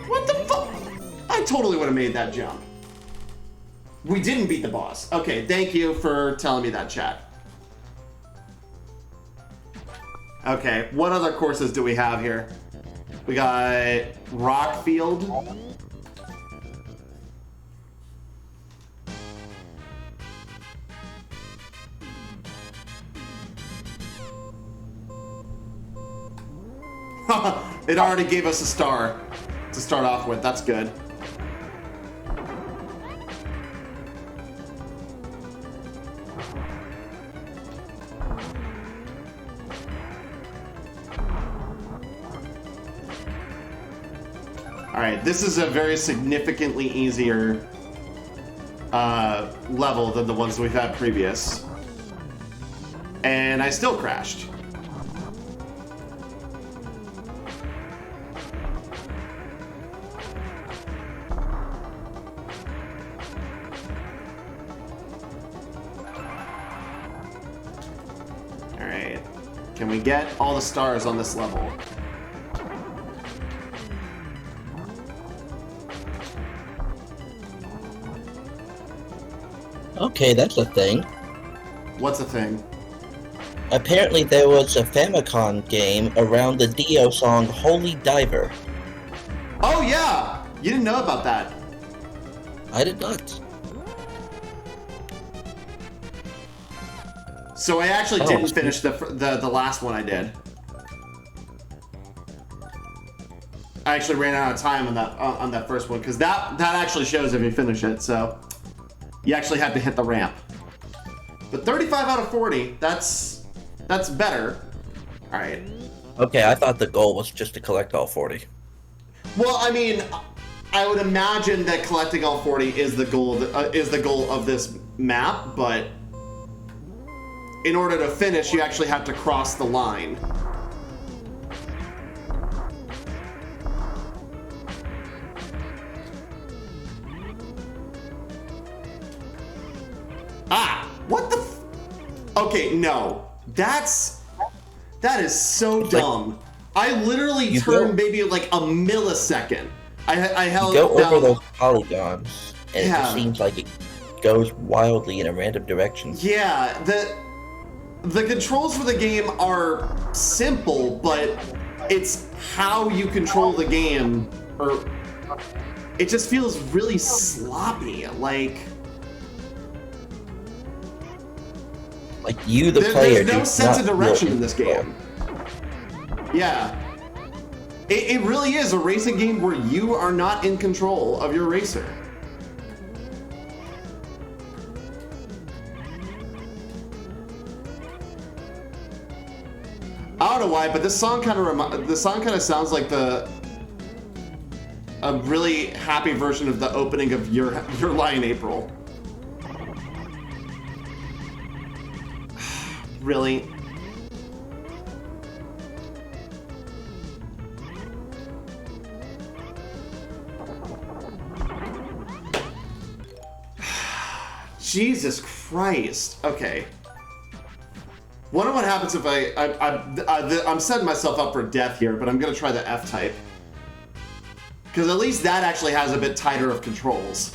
What the fuck? I totally would have made that jump. We didn't beat the boss. Okay, thank you for telling me that, chat. Okay, what other courses do we have here? We got Rockfield. It already gave us a star to start off with. That's good. Alright, this is a very significantly easier level than the ones we've had previous. And I still crashed. Alright, can we get all the stars on this level? Okay, that's a thing. What's a thing? Apparently there was a Famicom game around the Dio song Holy Diver. Oh yeah! You didn't know about that. I did not. So I actually didn't finish the last one I did. I actually ran out of time on that first one because that actually shows if you finish it. So you actually have to hit the ramp. But 35 out of 40, that's better. All right. Okay, I thought the goal was just to collect all 40. Well, I mean, I would imagine that collecting all 40 is the goal of this map, but in order to finish, you actually have to cross the line. Ah, what the okay, no. That is so dumb. I literally turned maybe like a millisecond. I held you go down. over those polygons, and Yeah. it just seems like it goes wildly in a random direction. Yeah, the controls for the game are simple, but it's how you control the game, or it just feels really sloppy. Like you, the player, there's no sense of not direction feel in this control. game. Yeah. It really is a racing game where you are not in control of your racer. I don't know why, but this song kind of sounds like a really happy version of the opening of Your Lie in April. Really? Jesus Christ. Okay. Wonder what happens if I'm setting myself up for death here, but I'm gonna try the F type. Because at least that actually has a bit tighter of controls.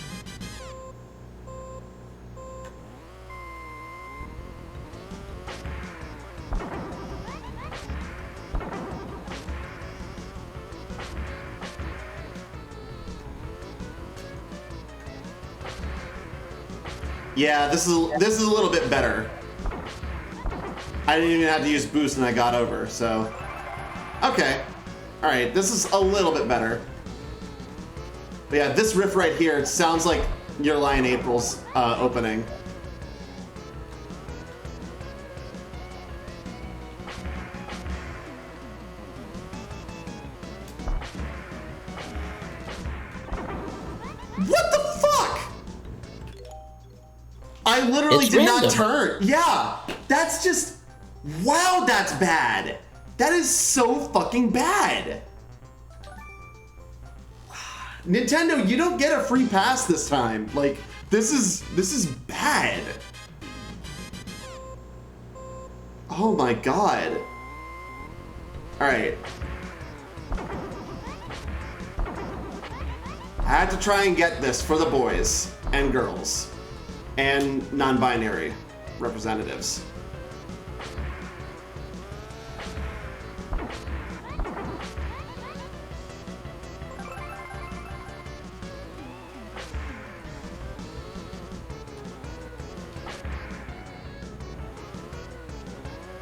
Yeah, this is a little bit better. I didn't even have to use boost and I got over, so. Okay. Alright, this is a little bit better. But yeah, this riff right here sounds like Your Lie in April's opening. What the fuck? I literally did not turn. Yeah, that's just, wow, that's bad. That is so fucking bad. Nintendo, you don't get a free pass this time. Like, this is bad. Oh my god. All right. I had to try and get this for the boys and girls and non-binary representatives.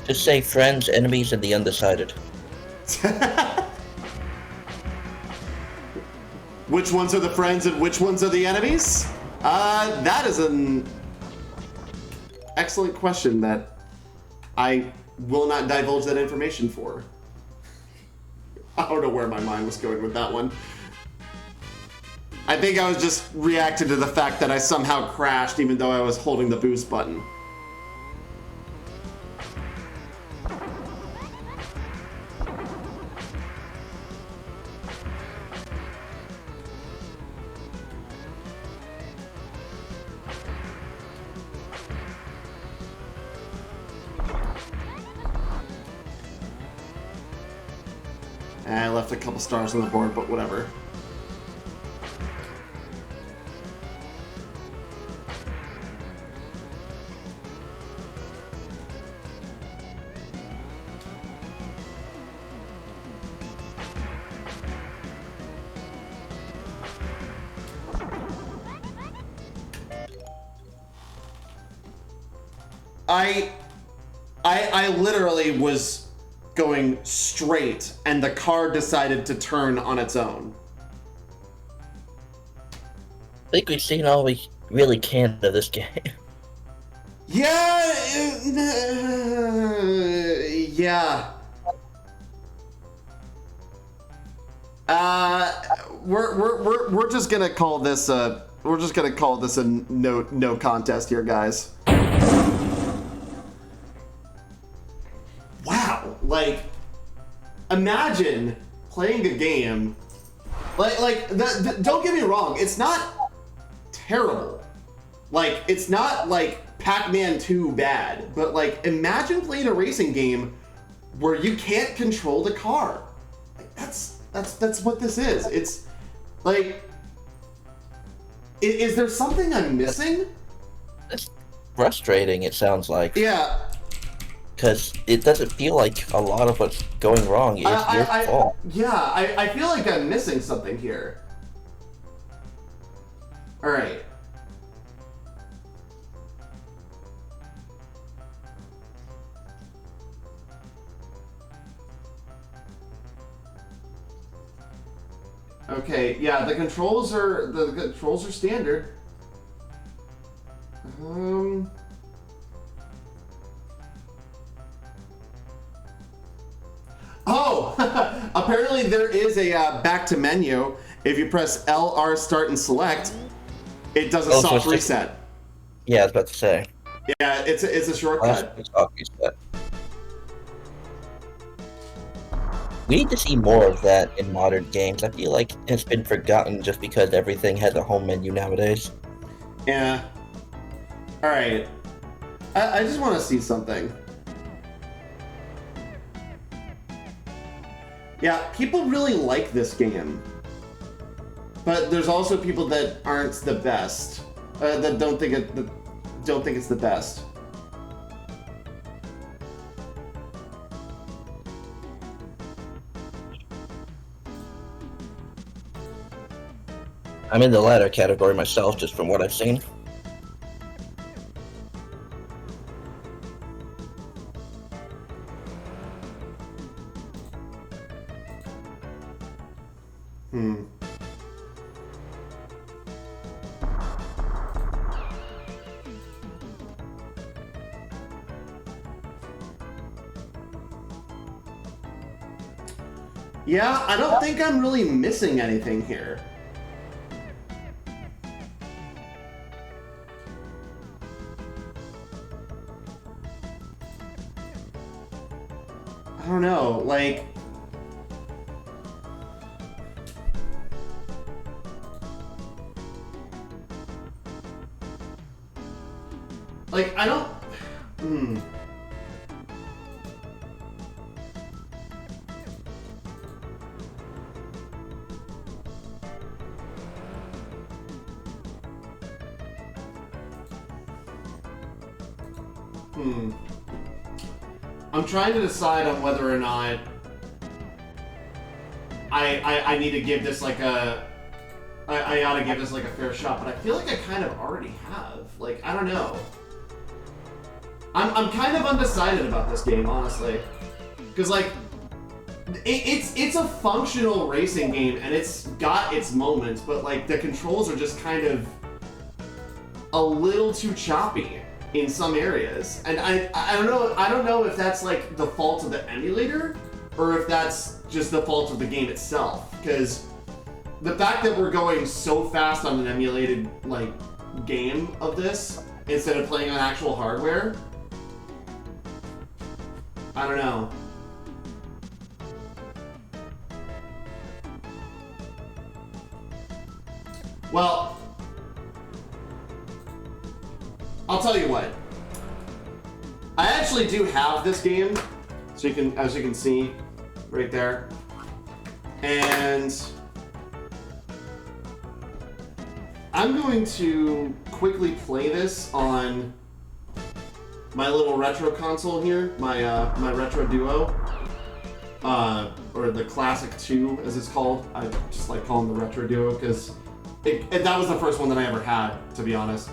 Just say friends, enemies, and the undecided. Which ones are the friends and which ones are the enemies? That is an excellent question that I will not divulge that information for. I don't know where my mind was going with that one. I think I was just reacting to the fact that I somehow crashed even though I was holding the boost button. I left a couple stars on the board, but whatever. I literally was going straight and the car decided to turn on its own. I think we've seen all we really can of this game. Yeah, yeah. we're just gonna call this a no contest here, guys. Wow, like imagine playing a game don't get me wrong, it's not terrible. Like it's not like Pac-Man 2 bad, but like imagine playing a racing game where you can't control the car. Like that's what this is. It's like is there something I'm missing? It's frustrating, it sounds like. Yeah. Because it doesn't feel like a lot of what's going wrong is your fault. Yeah, I feel like I'm missing something here. Alright. Okay, yeah, the controls are standard. Oh, apparently there is a back to menu. If you press LR start and select, it does a soft reset. Yeah, I was about to say. Yeah, it's a shortcut. Soft reset. We need to see more of that in modern games. I feel like it's been forgotten just because everything has a home menu nowadays. Yeah. Alright. I just want to see something. Yeah, people really like this game. But there's also people that aren't the best. That don't think it's the best. I'm in the latter category myself, just from what I've seen. Yeah, I don't think I'm really missing anything here. I don't know, like... Like, I don't... I'm trying to decide on whether or not I need to give this like a... I ought to give this like a fair shot, but I feel like I kind of already have. Like, I don't know. I'm kind of undecided about this game, honestly. Because, like, it's a functional racing game, and it's got its moments, but, like, the controls are just kind of a little too choppy in some areas. And I don't know if that's, like, the fault of the emulator, or if that's just the fault of the game itself. Because the fact that we're going so fast on an emulated, like, game of this, instead of playing on actual hardware, I don't know. Well, I'll tell you what. I actually do have this game, so you can, as you can see, right there, and I'm going to quickly play this on my little retro console here, my retro duo, or the classic 2 as it's called. I just like calling the retro duo because that was the first one that I ever had, to be honest.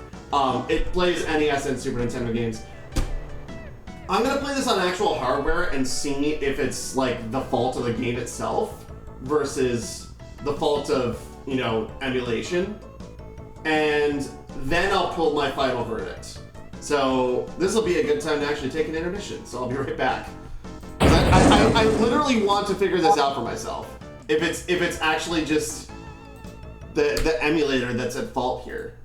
It plays NES and Super Nintendo games. I'm gonna play this on actual hardware and see if it's like the fault of the game itself versus the fault of, you know, emulation, and then I'll pull my final verdict. So this will be a good time to actually take an intermission, so I'll be right back. I literally want to figure this out for myself. If it's actually just the emulator that's at fault here.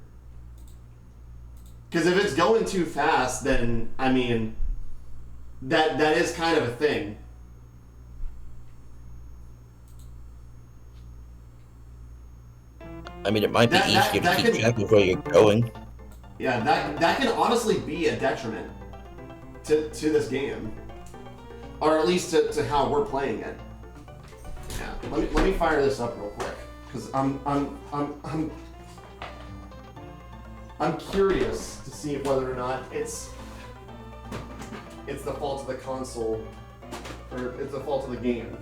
Because if it's going too fast, then I mean, that is kind of a thing. I mean, it might be easier to keep track of where you're going. Yeah, that can honestly be a detriment to this game, or at least to how we're playing it. Yeah, let me fire this up real quick because I'm curious to see whether or not it's the fault of the console or it's the fault of the game.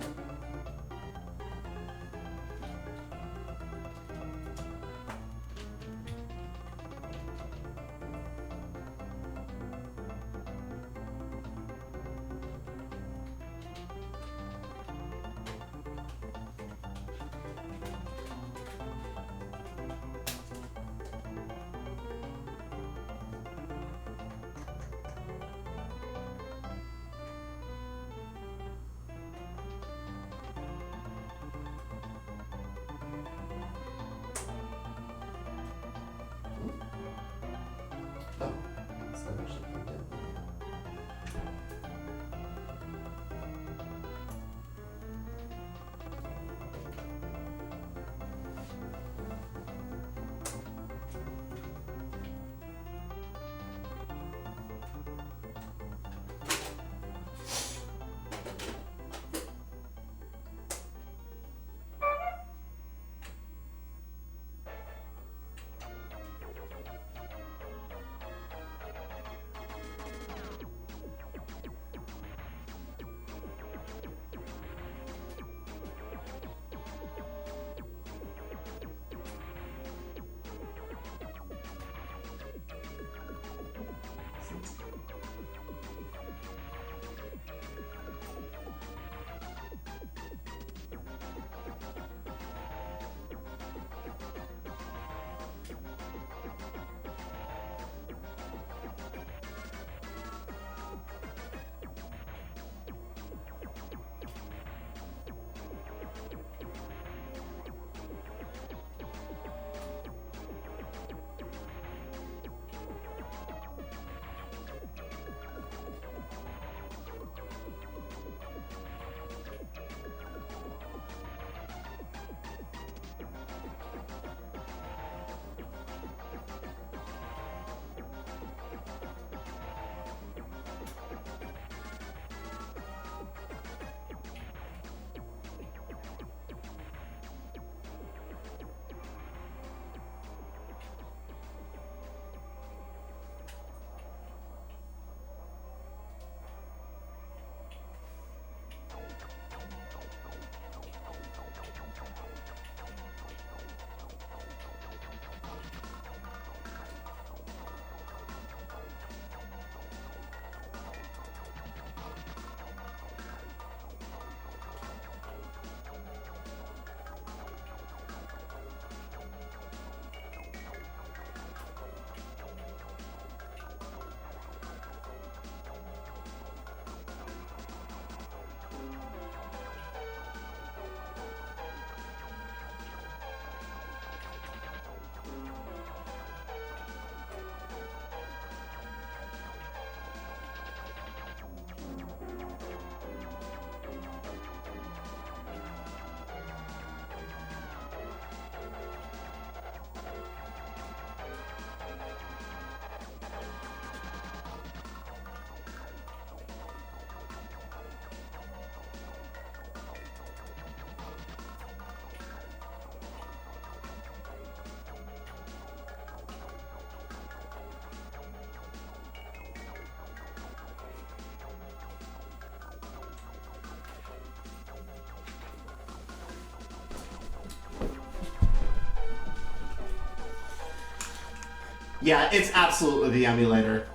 Yeah, it's absolutely the emulator.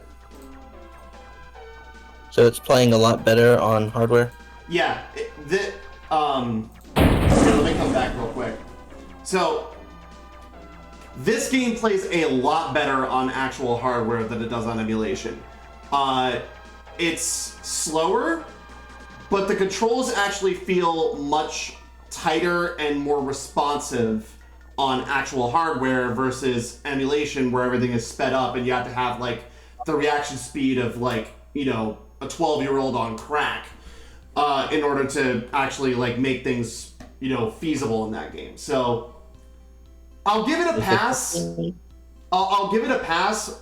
So it's playing a lot better on hardware? Yeah, here, let me come back real quick. So, this game plays a lot better on actual hardware than it does on emulation. It's slower, but the controls actually feel much tighter and more responsive on actual hardware versus emulation where everything is sped up and you have to have like the reaction speed of like, you know, a 12-year-old on crack in order to actually like make things, you know, feasible in that game. So I'll give it a pass. I'll give it a pass,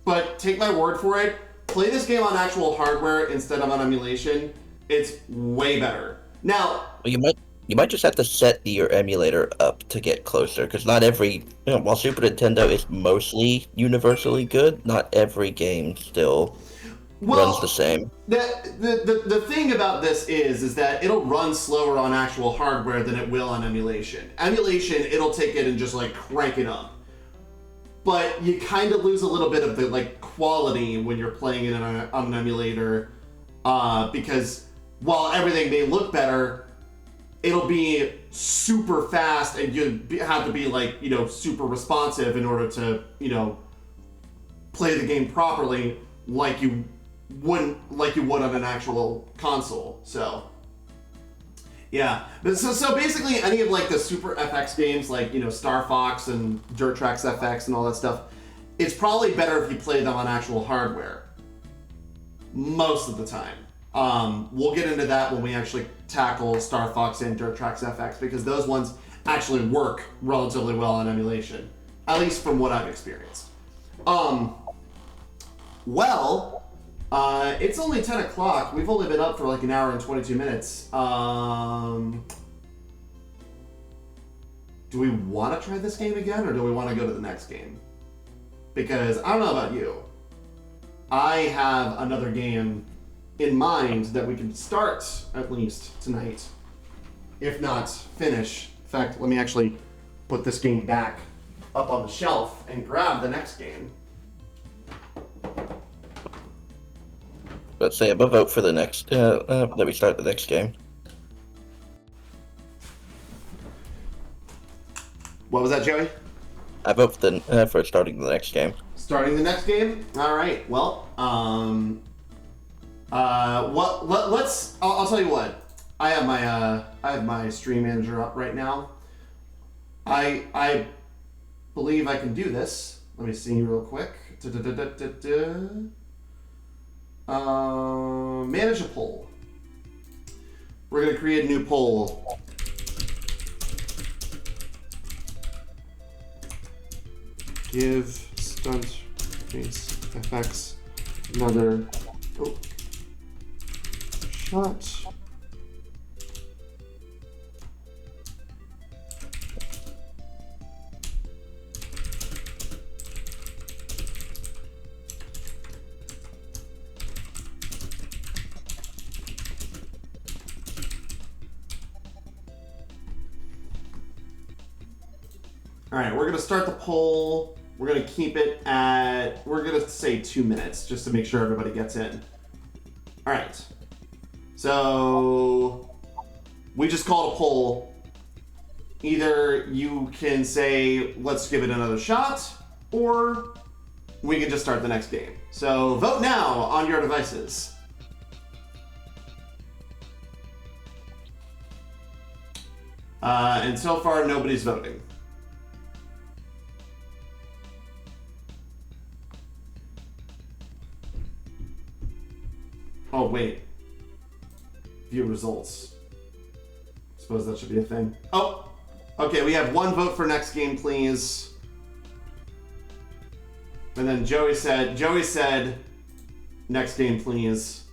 but take my word for it. Play this game on actual hardware instead of on emulation. It's way better. Now, well, you might just have to set your emulator up to get closer, because not every, you know, while Super Nintendo is mostly universally good, not every game still runs the same. The thing about this is that it'll run slower on actual hardware than it will on emulation. Emulation, it'll take it and just like crank it up. But you kind of lose a little bit of the like quality when you're playing it on an emulator, because while everything may look better, it'll be super fast, and you have to be like, you know, super responsive in order to, you know, play the game properly like you would on an actual console. So yeah, so basically any of like the Super FX games, like, you know, Star Fox and Dirt Tracks FX and all that stuff, it's probably better if you play them on actual hardware most of the time. We'll get into that when we actually tackle Star Fox and Dirt Tracks FX, because those ones actually work relatively well on emulation, at least from what I've experienced. It's only 10 o'clock. We've only been up for like an hour and 22 minutes. Do we want to try this game again, or do we want to go to the next game? Because I don't know about you. I have another game in mind that we can start at least tonight, if not finish. In fact, let me actually put this game back up on the shelf and grab the next game. Let's say I'm a vote for the next, that we start the next game. What was that, Joey? I vote for starting the next game. Starting the next game? All right. Well, I'll tell you what. I have my stream manager up right now. I believe I can do this. Let me see real quick. Manage a poll. We're gonna create a new poll. Give Stunt Race FX another shot. All right, we're gonna start the poll. We're gonna keep it at, we're gonna say 2 minutes just to make sure everybody gets in. All right, so we just called a poll. Either you can say, let's give it another shot, or we can just start the next game. So vote now on your devices. And so far, nobody's voting. Oh, wait. View results. Suppose that should be a thing. Oh, okay, we have one vote for next game, please. And then Joey said, next game, please.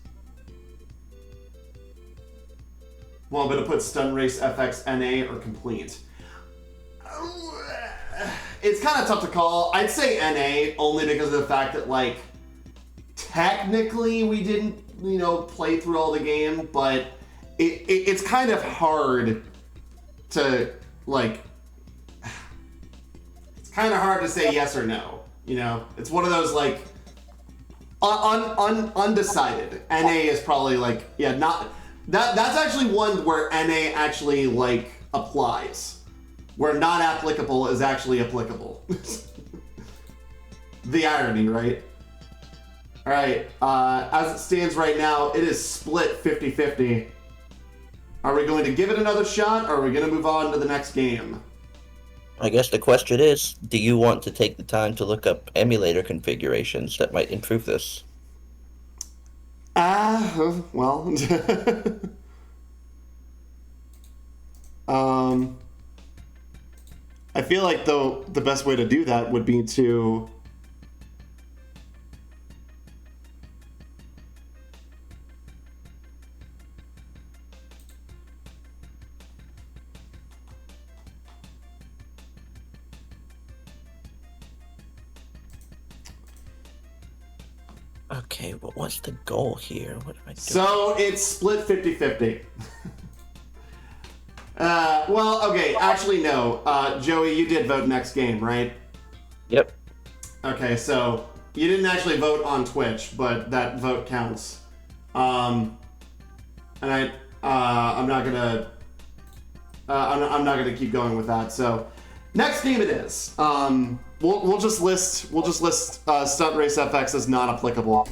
Well, I'm gonna put Stunt Race FX NA or complete. It's kind of tough to call. I'd say NA only because of the fact that, like, technically we didn't, you know, play through all the game, but it's kind of hard to, like, it's kind of hard to say yes or no, you know? It's one of those, like, undecided. NA is probably, like, yeah, not, that's actually one where NA actually, like, applies. Where not applicable is actually applicable. The irony, right? All right, as it stands right now, it is split 50-50. Are we going to give it another shot, or are we going to move on to the next game? I guess the question is, do you want to take the time to look up emulator configurations that might improve this? Well. I feel like, though, the best way to do that would be to... Okay, but what's the goal here? What am I doing? So it's split 50-50. Well, okay, actually, no. Joey, you did vote next game, right? Yep. Okay, so you didn't actually vote on Twitch, but that vote counts. And I'm not gonna keep going with that. So next game it is. We'll just list Stunt Race FX as not applicable.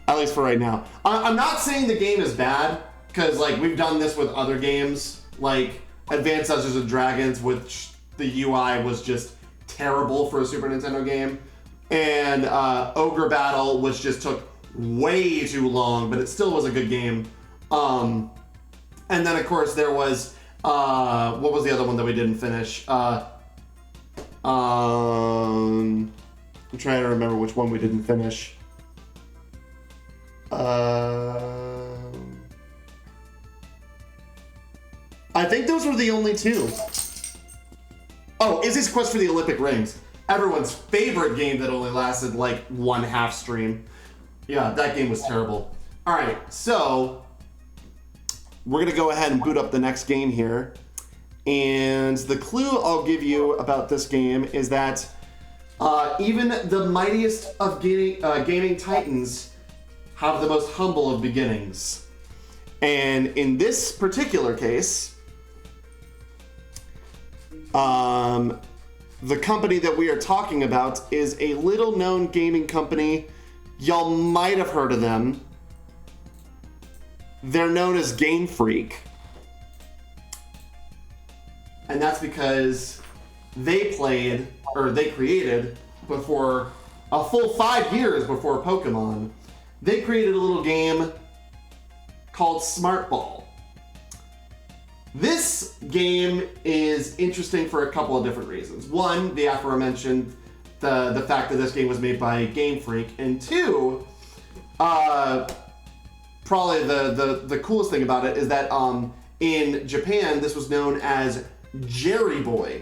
At least for right now. I'm not saying the game is bad, because like we've done this with other games, like Advanced Dungeons and Dragons, which the UI was just terrible for a Super Nintendo game, and Ogre Battle, which just took way too long, but it still was a good game. And then of course there was what was the other one that we didn't finish? I'm trying to remember which one we didn't finish. I think those were the only two. Oh, Izzy's Quest for the Olympic Rings. Everyone's favorite game that only lasted like one half stream. Yeah, that game was terrible. All right, so we're gonna go ahead and boot up the next game here. And the clue I'll give you about this game is that even the mightiest of gaming titans have the most humble of beginnings. And in this particular case, the company that we are talking about is a little known gaming company. Y'all might have heard of them. They're known as Game Freak. And that's because they created before a full 5 years before Pokemon, they created a little game called Smart Ball. This game is interesting for a couple of different reasons. One, the aforementioned, the fact that this game was made by Game Freak, and two, probably the coolest thing about it is that in Japan this was known as Jerry Boy,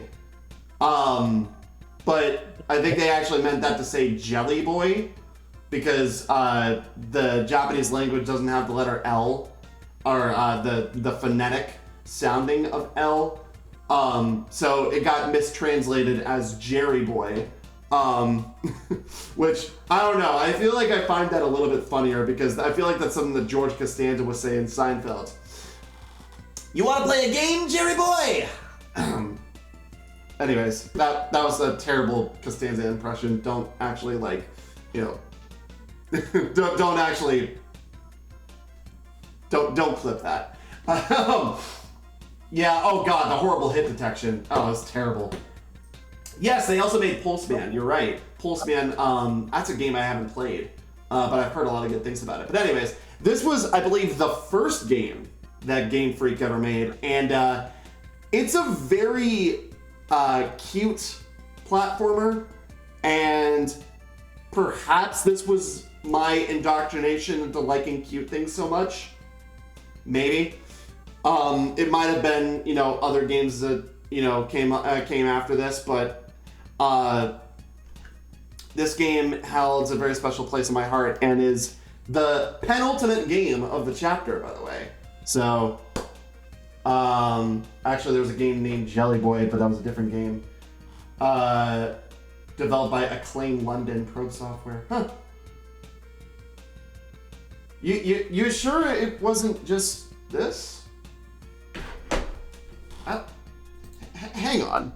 but I think they actually meant that to say Jelly Boy, because the Japanese language doesn't have the letter L, or the phonetic sounding of L, so it got mistranslated as Jerry Boy, which, I don't know, I feel like I find that a little bit funnier, because I feel like that's something that George Costanza was saying in Seinfeld. You want to play a game, Jerry Boy? Anyways, that was a terrible Costanza impression. Don't actually, like, you know, don't actually, don't clip that. Yeah, oh god, the horrible hit detection. Oh, it's terrible. Yes, they also made Pulseman, you're right. Pulseman, that's a game I haven't played, but I've heard a lot of good things about it. But anyways, this was, I believe, the first game that Game Freak ever made, and it's a very cute platformer, and perhaps this was my indoctrination into liking cute things so much. Maybe. It might have been, you know, other games that, you know, came after this, but this game holds a very special place in my heart and is the penultimate game of the chapter, by the way. So, actually there was a game named Jelly Boy, but that was a different game. Developed by Acclaim London Probe Software. Huh. You sure it wasn't just this? Hang on.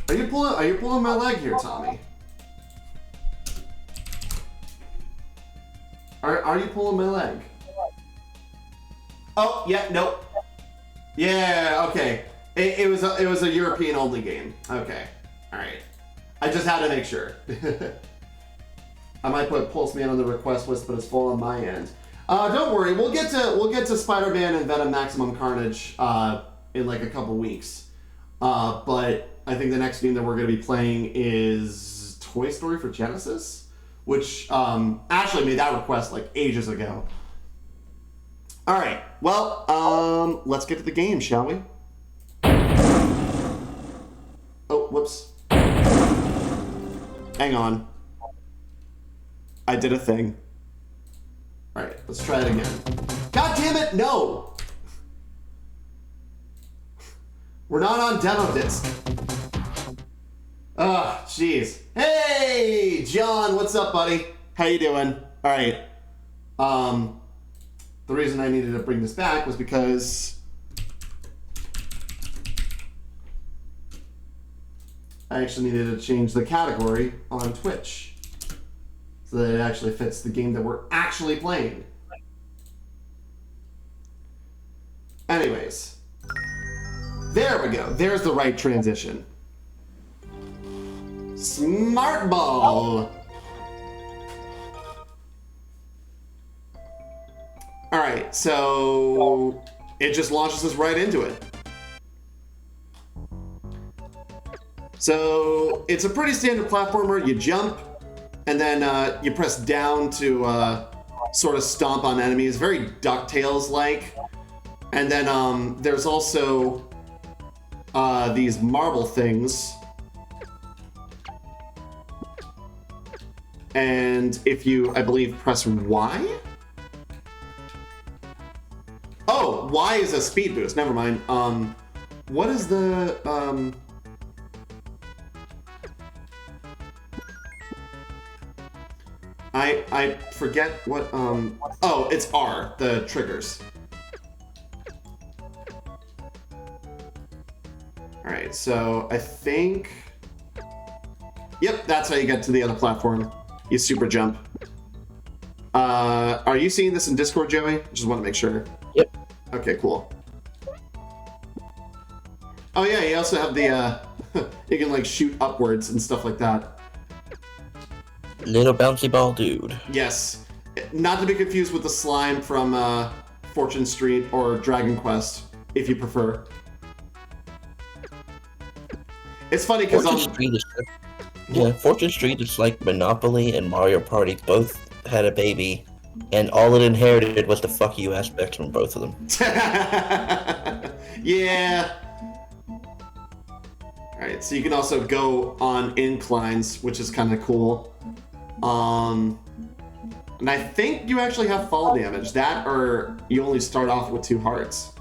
Are you pulling my leg here, Tommy? Are you pulling my leg? Oh, yeah, nope. Yeah, okay. It was a European only game. Okay, all right. I just had to make sure. I might put Pulseman on the request list, but it's full on my end. Don't worry, we'll get to Spider-Man and Venom Maximum Carnage in like a couple weeks. But I think the next game that we're going to be playing is Toy Story for Genesis, which Ashley made that request like ages ago. All right, well, let's get to the game, shall we? Oh, whoops. Hang on. I did a thing. All right, let's try it again. God damn it, no! We're not on demo disc. Oh, jeez. Hey, John, what's up, buddy? How you doing? All right. The reason I needed to bring this back was because I actually needed to change the category on Twitch so that it actually fits the game that we're actually playing. Anyways, there we go. There's the right transition. Smart Ball. All right, so it just launches us right into it. So it's a pretty standard platformer. You jump, and then you press down to sort of stomp on enemies. Very DuckTales-like. And then there's also these marble things. And if you, I believe, press Y? Oh, Y is a speed boost. Never mind. What is the... I forget what, oh, it's R, the triggers. Alright, so I think... Yep, that's how you get to the other platform. You super jump. Are you seeing this in Discord, Joey? Just want to make sure. Yep. Okay, cool. Oh yeah, you also have the, you can like shoot upwards and stuff like that. Little bouncy ball dude. Yes. Not to be confused with the slime from Fortune Street or Dragon Quest, if you prefer. It's funny because Fortune Street is like Monopoly and Mario Party both had a baby, and all it inherited was the fuck you aspects from both of them. Yeah. Alright, so you can also go on inclines, which is kind of cool. And I think you actually have fall damage. That, or you only start off with 2 hearts.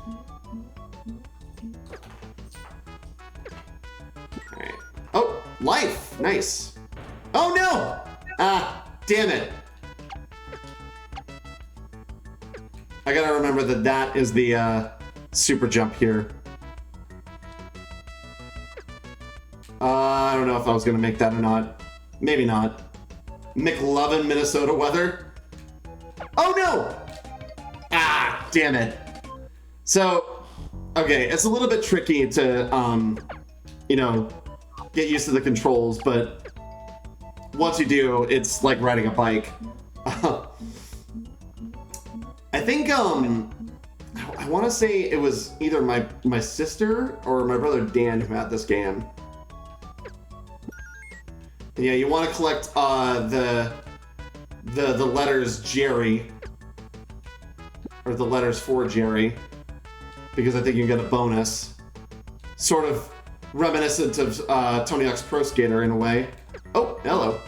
Alright. Oh, life! Nice. Oh no! Ah, damn it. I gotta remember that that is the super jump here. I don't know if I was gonna make that or not. Maybe not. McLovin, Minnesota weather. Oh no! Ah, damn it. So, okay, it's a little bit tricky to, you know, get used to the controls, but once you do, it's like riding a bike. I think, I want to say it was either my sister or my brother Dan who had this game. Yeah, you want to collect the letters Jerry, or the letters for Jerry, because I think you can get a bonus. Sort of reminiscent of Tony Hawk's Pro Skater in a way. Oh, hello.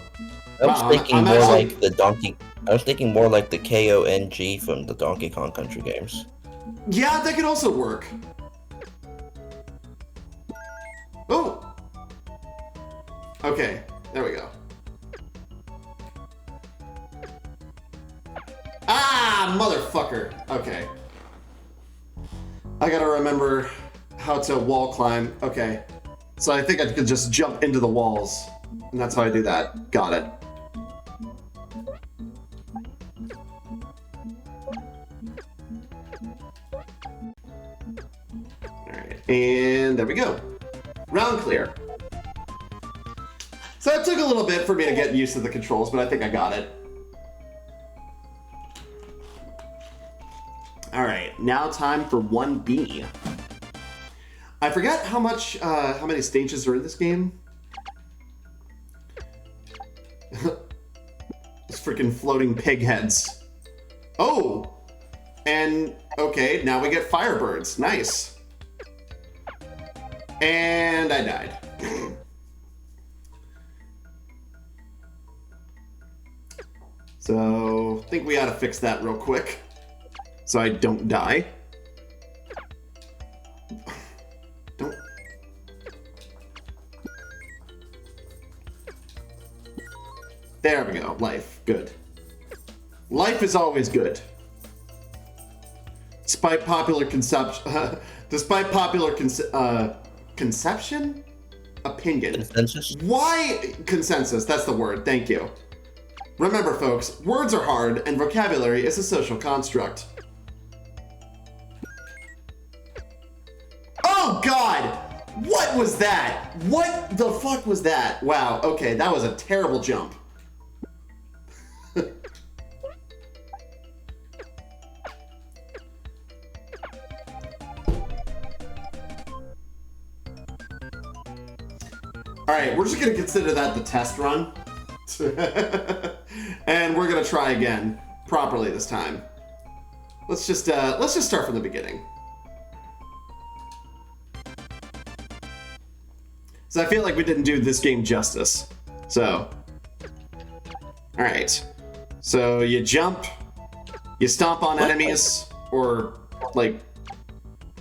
I was thinking more like the Donkey. I was thinking more like the KONG from the Donkey Kong Country games. Yeah, that could also work. Oh. Okay. There we go. Ah, motherfucker. Okay. I gotta remember how to wall climb. Okay. So I think I could just jump into the walls. And that's how I do that. Got it. Alright. And there we go. Round clear. So it took a little bit for me to get used to the controls, but I think I got it. All right, now time for 1B. I forgot how many stages are in this game. These freaking floating pig heads. Oh, and okay, now we get Firebirds. Nice. And I died. So I think we ought to fix that real quick so I don't die. Don't. There we go. Life. Good. Life is always good. Despite popular conception. Despite popular conception? Opinion. Consensus? Why? Consensus. That's the word. Thank you. Remember, folks, words are hard, and vocabulary is a social construct. Oh, God! What was that? What the fuck was that? Wow, okay, that was a terrible jump. Alright, we're just gonna consider that the test run. And we're gonna try again properly this time. Let's just start from the beginning. So I feel like we didn't do this game justice. So, all right. So you jump, you stomp on enemies, or like,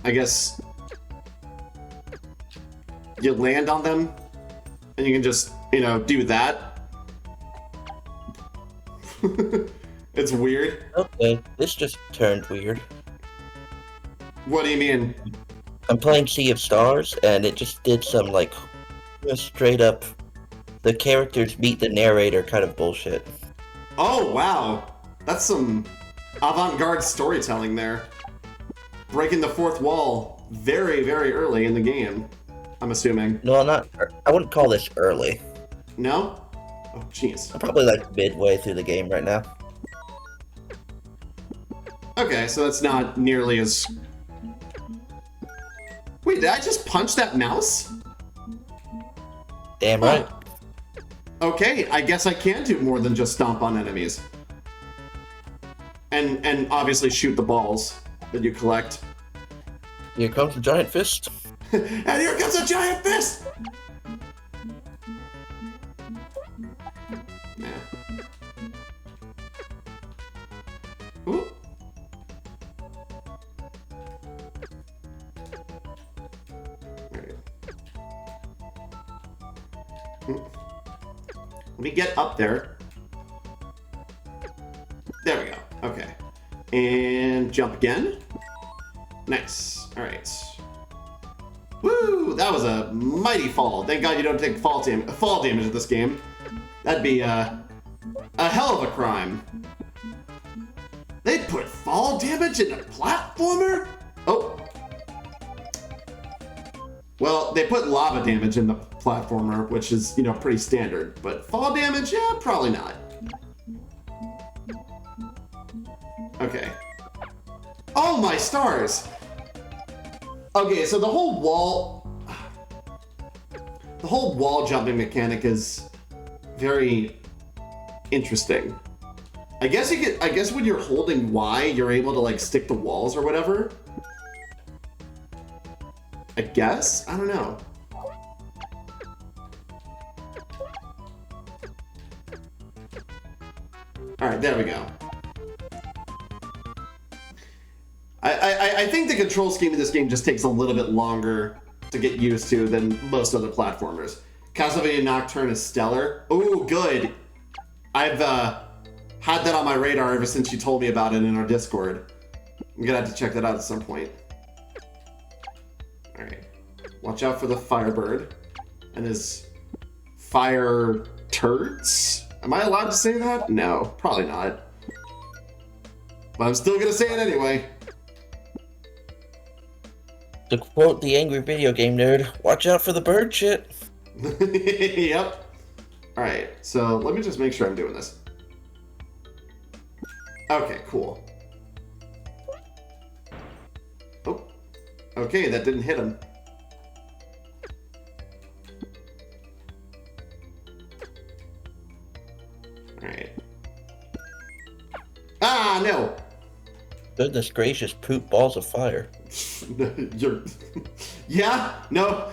I guess you land on them, and you can just, you know, do that. It's weird. Okay, this just turned weird. What do you mean? I'm playing Sea of Stars, and it just did some, like, straight up, the characters beat the narrator kind of bullshit. Oh, wow. That's some avant-garde storytelling there. Breaking the fourth wall very, very early in the game, I'm assuming. No, I wouldn't call this early. No? Oh, jeez. I'm probably like midway through the game right now. Okay, so that's not nearly as... Wait, did I just punch that mouse? Damn right. Okay, I guess I can do more than just stomp on enemies. And obviously shoot the balls that you collect. Here comes the giant fist. And here comes a giant fist! Nah. Ooh. Alright. Let me get up there. There we go. Okay. And jump again. Nice. Alright. Woo! That was a mighty fall. Thank God you don't take fall damage in this game. That'd be a hell of a crime. They put fall damage in a platformer? Oh. Well, they put lava damage in the platformer, which is, you know, pretty standard. But fall damage, yeah, probably not. Okay. Oh my stars! Okay, so the whole wall jumping mechanic is very interesting. I guess when you're holding Y, you're able to like stick to walls or whatever. I guess? I don't know. Alright, there we go. I think the control scheme in this game just takes a little bit longer to get used to than most other platformers. Castlevania Nocturne is stellar. Ooh, good. I've had that on my radar ever since you told me about it in our Discord. I'm gonna have to check that out at some point. Alright. Watch out for the Firebird and his fire turds. Am I allowed to say that? No, probably not. But I'm still gonna say it anyway. To quote the angry video game nerd, watch out for the bird shit. Yep. Alright, so let me just make sure I'm doing this. Okay, cool. Oh. Okay, that didn't hit him. Alright. Ah, no! Goodness gracious, poop balls of fire. You're... Yeah, no,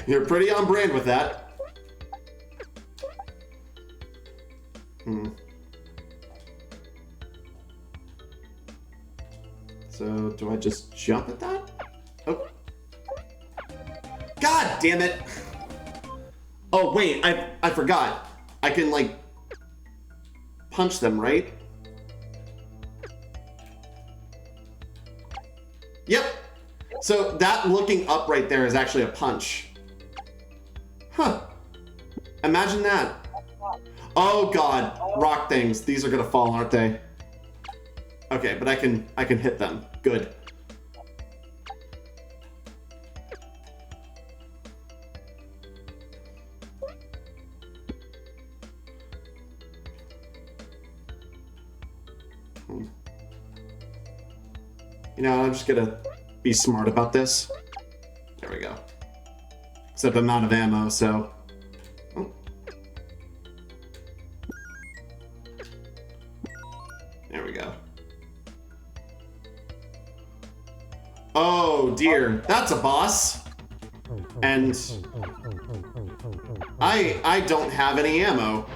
you're pretty on brand with that. So, do I just jump at that? Oh. God damn it! Oh, wait, I forgot. I can, like, punch them, right? Yep. So that looking up right there is actually a punch. Huh. Imagine that. Oh god, rock things. These are gonna fall, aren't they? Okay, but I can hit them. Good. You know, I'm just gonna be smart about this. There we go. Except I'm out of ammo, so... Oh. There we go. Oh dear, that's a boss. And I don't have any ammo.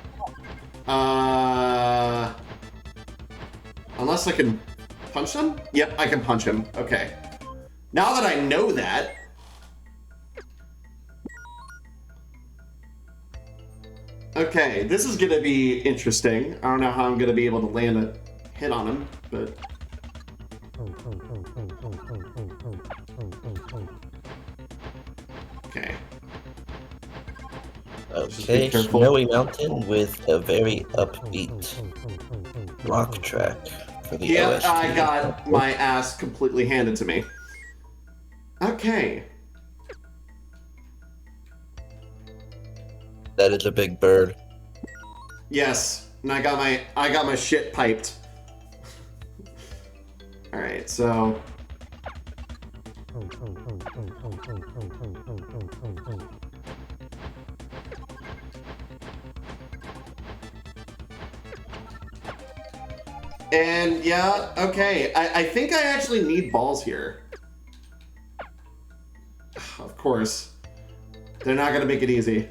Unless I can punch him? Yep, I can punch him. Okay. Now that I know that... Okay, this is gonna be interesting. I don't know how I'm gonna be able to land a hit on him, but... Okay. Okay, snowy mountain with a very upbeat rock track for the Yep, OST. I got my ass completely handed to me. Okay. That is a big bird. Yes, and I got my shit piped. All right, so and yeah, okay. I think I actually need balls here. Of course. They're not gonna make it easy.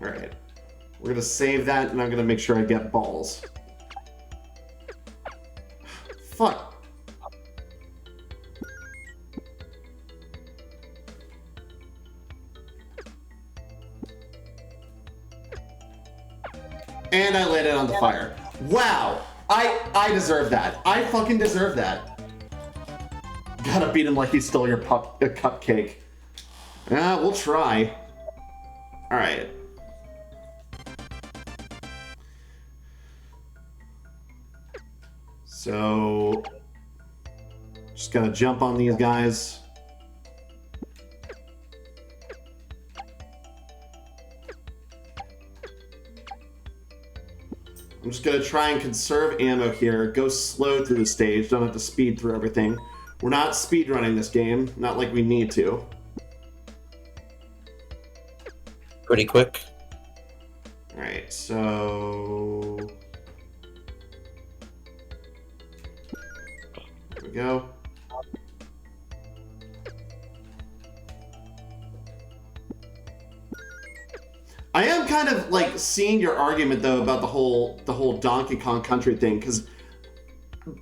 Alright. We're gonna save that and I'm gonna make sure I get balls. Fuck. And I landed on the fire. Wow! I deserve that. I fucking deserve that. Gotta beat him like he stole your cupcake. We'll try. Alright. So... just gotta jump on these guys. I'm just gonna try and conserve ammo here, go slow through the stage, don't have to speed through everything. We're not speed running this game, not like we need to. Pretty quick. Alright, so... there we go. I am kind of like seeing your argument though about the whole Donkey Kong Country thing, because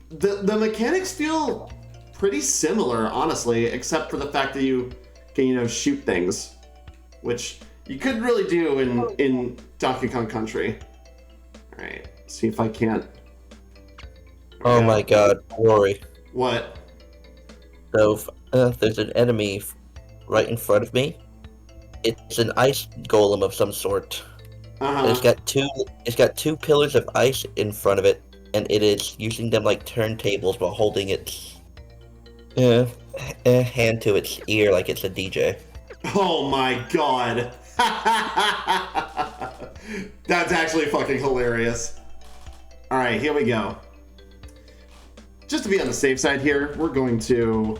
the mechanics feel pretty similar, honestly, except for the fact that you can, you know, shoot things, which you couldn't really do in Donkey Kong Country. All right, see if I can't. Oh my god, Rory. What? So, there's an enemy right in front of me. It's an ice golem of some sort. And it's got two pillars of ice in front of it, and it is using them like turntables while holding its hand to its ear like it's a DJ. Oh my god. That's actually fucking hilarious. Alright, here we go. Just to be on the safe side here, we're going to...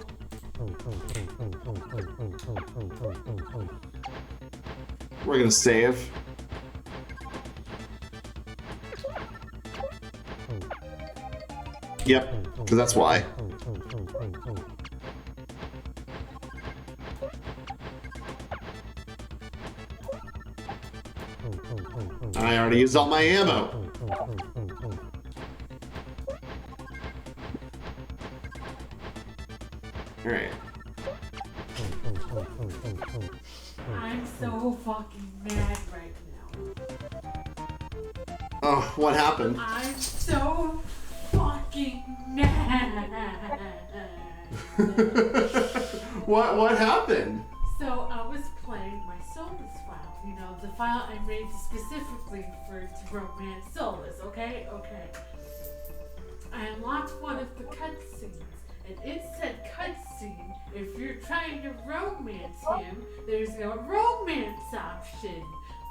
We're gonna save. Yep, because that's why. I already used all my ammo. Alright. I'm so fucking mad right now. Oh, what happened? I'm so fucking mad. What happened? So I was playing my Solus file, you know, the file I made specifically to romance Solus, okay? Okay. I unlocked one of the cutscenes, and it said cutscene. If you're trying to romance him, there's a romance option.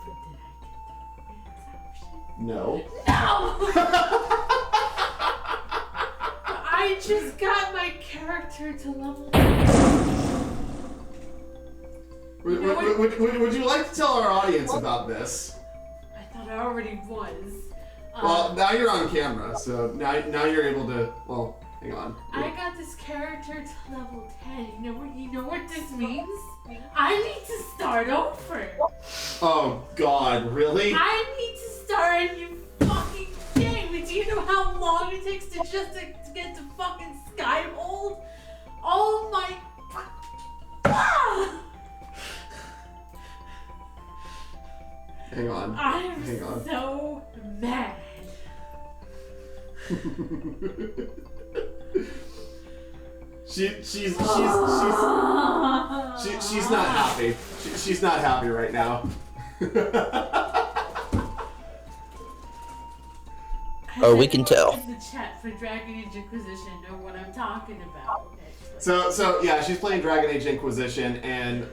But did I get the romance option? No. No! I just got my character to level 10. Would you like to tell our audience about this? I thought I already was. Well, now you're on camera, so now you're able to. Well, hang on. I got this character to level 10. You know what this means? I need to start over. Oh God, really? I need to start a new fucking game. Do you know how long it takes to get to fucking Skyhold? Oh my. Ah! Hang on. I'm Hang on. so mad. She's not happy. She's not happy right now. Oh, we can tell. In the chat for Dragon Age Inquisition know what I'm talking about. Okay. So yeah, she's playing Dragon Age Inquisition, and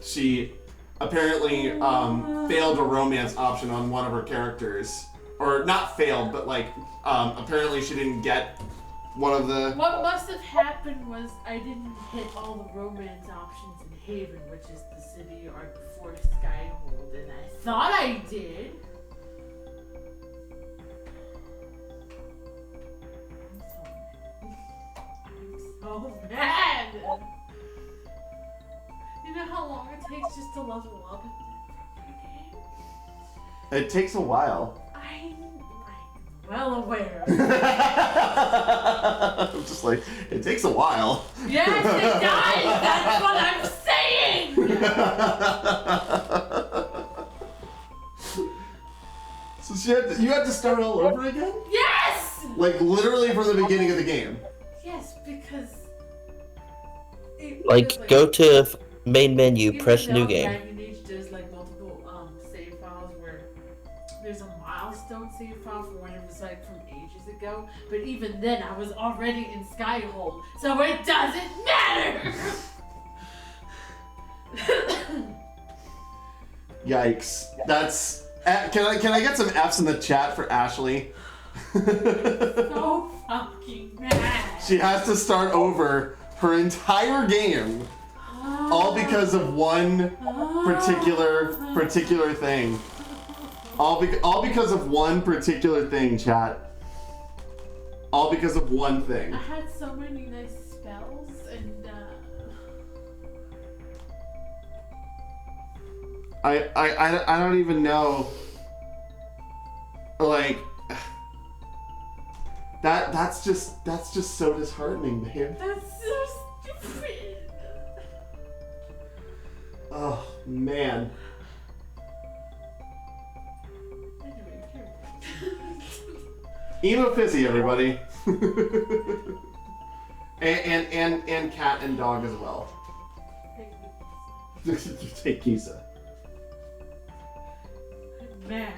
she apparently failed a romance option on one of her characters, or not failed, but like apparently she didn't get one of the. What must have happened was I didn't hit all the romance options in Haven, which is the city right before Skyhold, and I thought I did. I'm so mad. You know how long it takes just to level up in that game? It takes a while. I'm well aware. I'm just like, it takes a while. Yes, it does! That's what I'm saying! So you had to start all over again? Yes! Like literally from the beginning of the game. Yes, because... Like, go to main menu, press new game. Dragon Age does like multiple save files where there's a milestone save file for when it was like from ages ago, but even then I was already in Skyhold, so it doesn't matter! Yikes. That's. Can I get some F's in the chat for Ashley? So fucking mad. She has to start over her entire game, all because of one particular thing. All because of one particular thing, chat. All because of one thing. I had so many nice spells and I don't even know. Like that's just so disheartening, babe. that's so stupid. Oh man. Anyway, Emo Fizzy, everybody. And cat and dog as well. You take Kisa. I'm mad.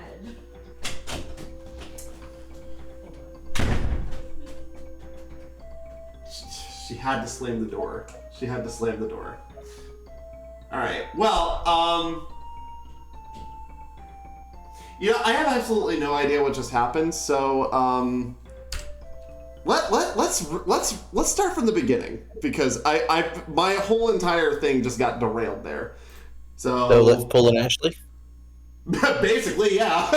She had to slam the door. She had to slam the door. Alright, well, you know, I have absolutely no idea what just happened, so, let's start from the beginning, because my whole entire thing just got derailed there. So let's pull an Ashley? Basically, yeah.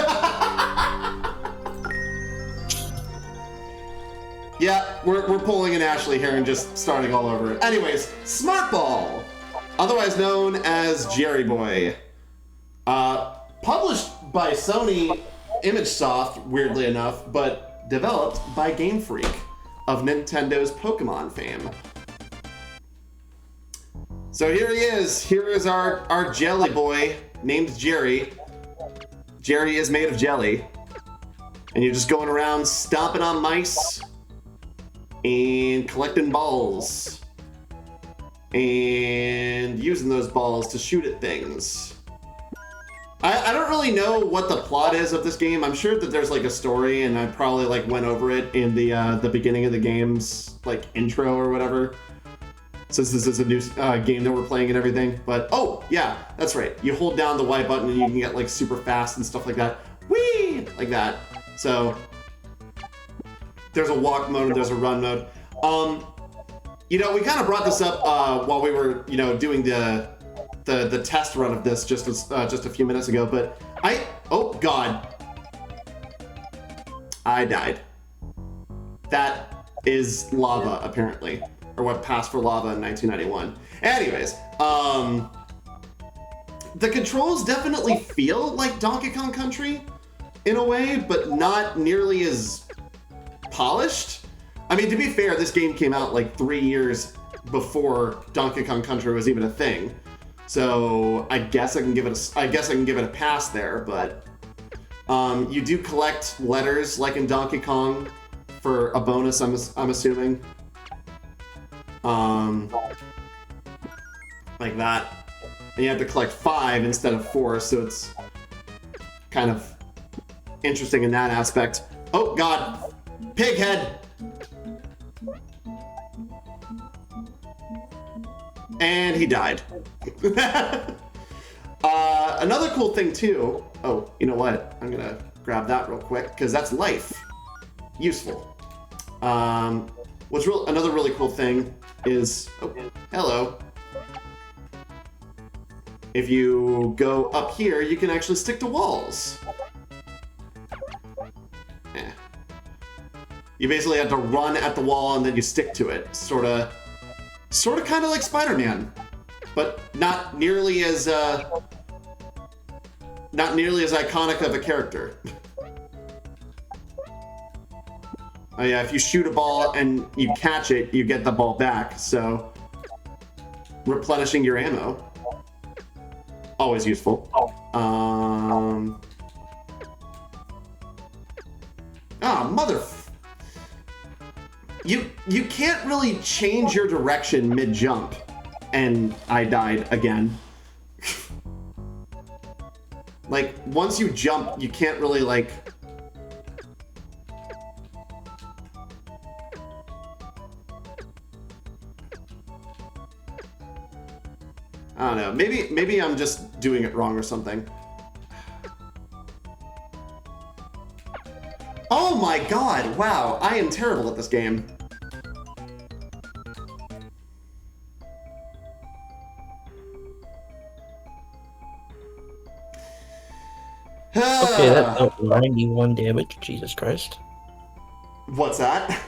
Yeah, we're pulling an Ashley here and just starting all over. Anyways, Smart Ball, otherwise known as Jerry Boy. Published by Sony ImageSoft, weirdly enough, but developed by Game Freak of Nintendo's Pokemon fame. So here he is. Here is our Jelly Boy named Jerry. Jerry is made of jelly. And you're just going around stomping on mice and collecting balls and using those balls to shoot at things. I don't really know what the plot is of this game. I'm sure that there's like a story, and I probably like went over it in the beginning of the game's like intro or whatever, since this is a new game that we're playing and everything. But oh yeah, that's right. You hold down the Y button and you can get like super fast and stuff like that. Whee! Like that. So there's a walk mode and there's a run mode. You know, we kind of brought this up while we were, you know, doing the test run of this just a few minutes ago, but oh god, I died. That is lava, apparently, or what passed for lava in 1991. Anyways, the controls definitely feel like Donkey Kong Country in a way, but not nearly as polished. I mean, to be fair, this game came out like 3 years before Donkey Kong Country was even a thing. So I guess I can give it a pass there, but you do collect letters like in Donkey Kong for a bonus, I'm assuming. Like that. And you have to collect 5 instead of 4, so it's kind of interesting in that aspect. Oh god, pig head. And he died. Another cool thing too. Oh, you know what? I'm gonna grab that real quick because that's life. Useful. Another really cool thing is, oh, hello. If you go up here, you can actually stick to walls. You basically have to run at the wall and then you stick to it. Sort of kind of like Spider-Man, but not nearly as iconic of a character. Oh yeah, if you shoot a ball and you catch it, you get the ball back. So replenishing your ammo, always useful. Mother. You can't really change your direction mid-jump. And I died again. Like, once you jump, you can't really, like... I don't know. Maybe I'm just doing it wrong or something. Oh my god! Wow, I am terrible at this game. Okay, that dealt 91 damage. Jesus Christ. What's that?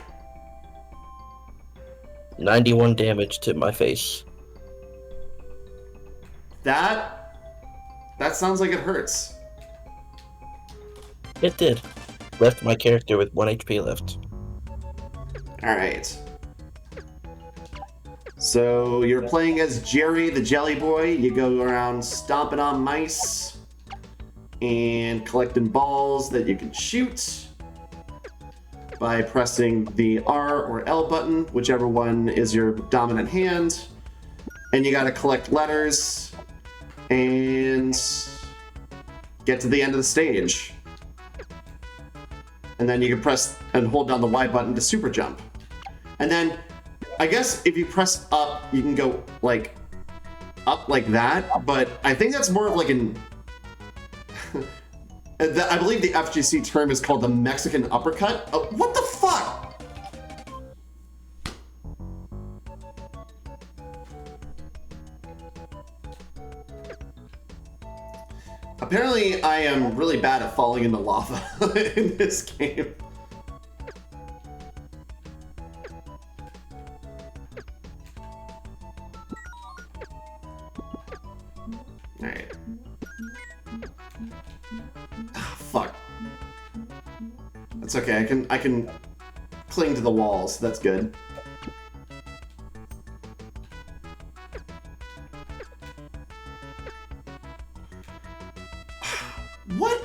91 damage to my face. That sounds like it hurts. It did. Left my character with 1 HP left. Alright. So you're playing as Jerry the Jelly Boy. You go around stomping on mice and collecting balls that you can shoot. by pressing the R or L button, whichever one is your dominant hand. And you gotta collect letters and get to the end of the stage. And then you can press and hold down the Y button to super jump. And then, I guess if you press up, you can go like up like that, but I think that's more of like an I believe the FGC term is called the Mexican uppercut. Oh, what the fuck? Apparently, I am really bad at falling into lava in this game. Alright. Ah, fuck. That's okay. I can cling to the walls. That's good. What?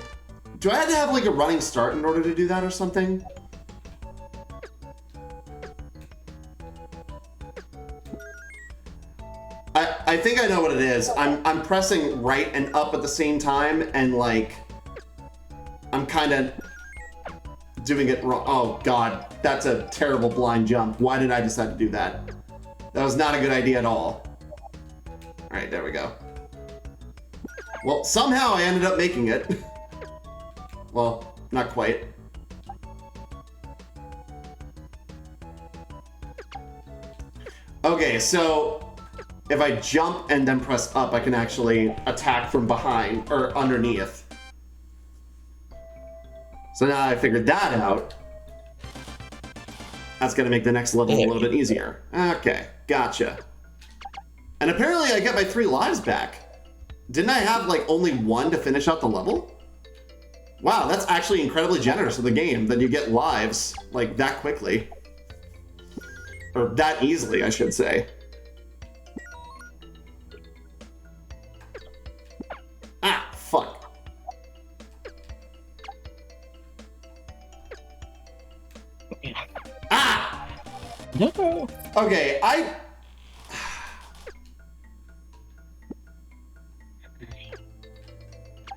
Do I have to have like a running start in order to do that or something? I think I know what it is. I'm pressing right and up at the same time, and like I'm kind of doing it wrong. Oh god, that's a terrible blind jump. Why did I decide to do that? That was not a good idea at all. All right, there we go. Well, somehow I ended up making it. Well, not quite. Okay, so if I jump and then press up, I can actually attack from behind or underneath. So now I figured that out. That's gonna make the next level a little bit easier. Okay, gotcha. And apparently I get my 3 lives back. Didn't I have like only 1 to finish out the level? Wow, that's actually incredibly generous of the game that you get lives like that quickly. Or that easily, I should say. Ah, fuck. Ah! No. Okay,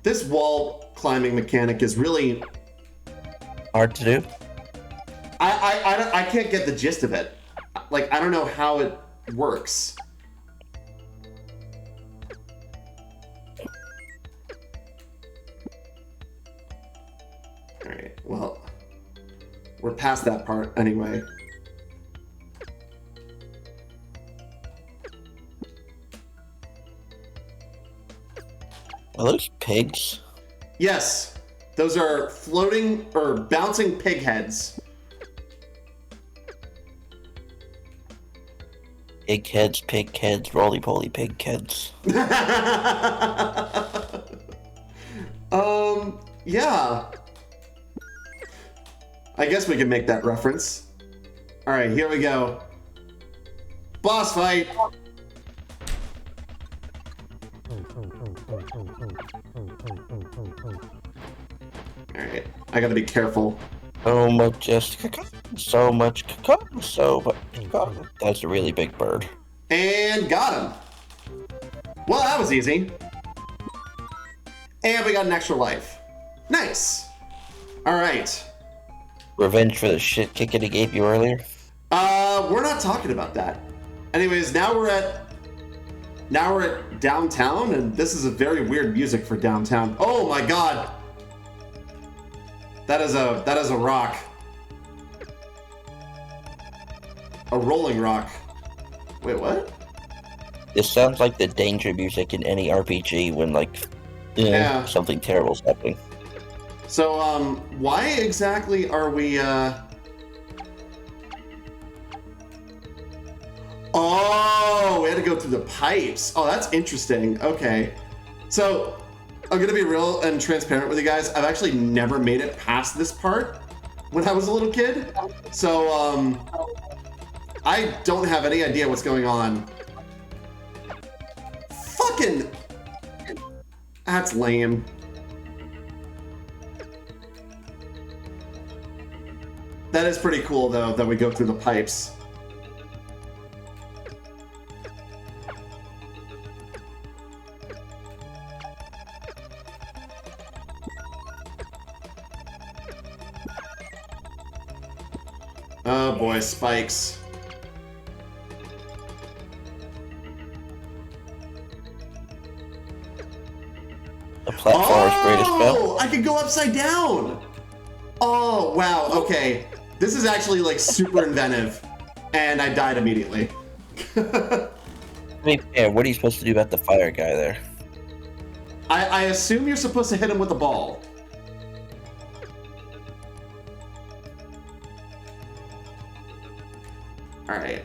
This wall climbing mechanic is really Hard to do. I can't get the gist of it. Like, I don't know how it works. Alright, well, we're past that part anyway. Are those pigs? Yes, those are floating or bouncing pig heads. Pig heads, roly-poly pig heads. Yeah. I guess we can make that reference. All right, here we go. Boss fight. All right, I gotta be careful. So much cacao, so much cacao, so much cacao. That's a really big bird. And got him. Well, that was easy. And we got an extra life. Nice. All right. Revenge for the shit kicking he gave you earlier? We're not talking about that. Anyways, now we're at downtown, and this is a very weird music for downtown. Oh my god. That is a rock. A rolling rock. Wait, what? This sounds like the danger music in any RPG when, like, Yeah. something terrible's happening. So, why exactly are we, Oh, we had to go through the pipes. Oh, that's interesting. Okay. So, I'm gonna be real and transparent with you guys. I've actually never made it past this part when I was a little kid. So, I don't have any idea what's going on. Fucking... That's lame. That is pretty cool, though, that we go through the pipes. Oh boy, spikes. The platformer's greatest spell. Oh, I could go upside down. Oh, wow, okay. This is actually like super inventive. And I died immediately. To be fair, what are you supposed to do about the fire guy there? I assume you're supposed to hit him with a ball. Alright.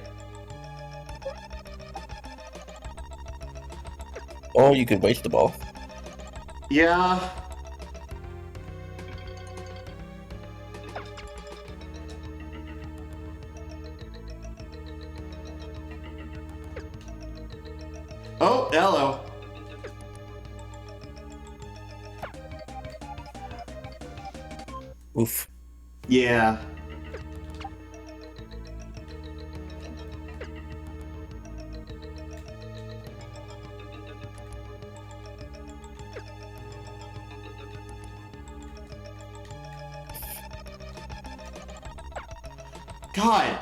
Or you could waste the ball. Yeah. Oh, hello. Oof. Yeah. God.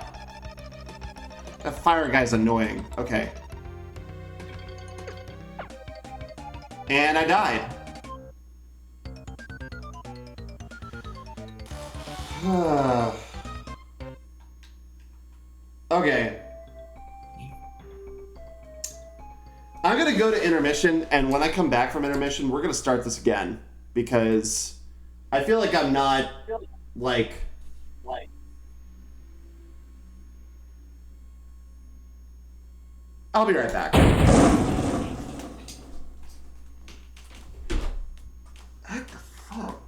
That fire guy's annoying. Okay. And I died. Okay. I'm gonna go to intermission, and when I come back from intermission, we're gonna start this again. Because I feel like I'm not, like... I'll be right back. What the fuck?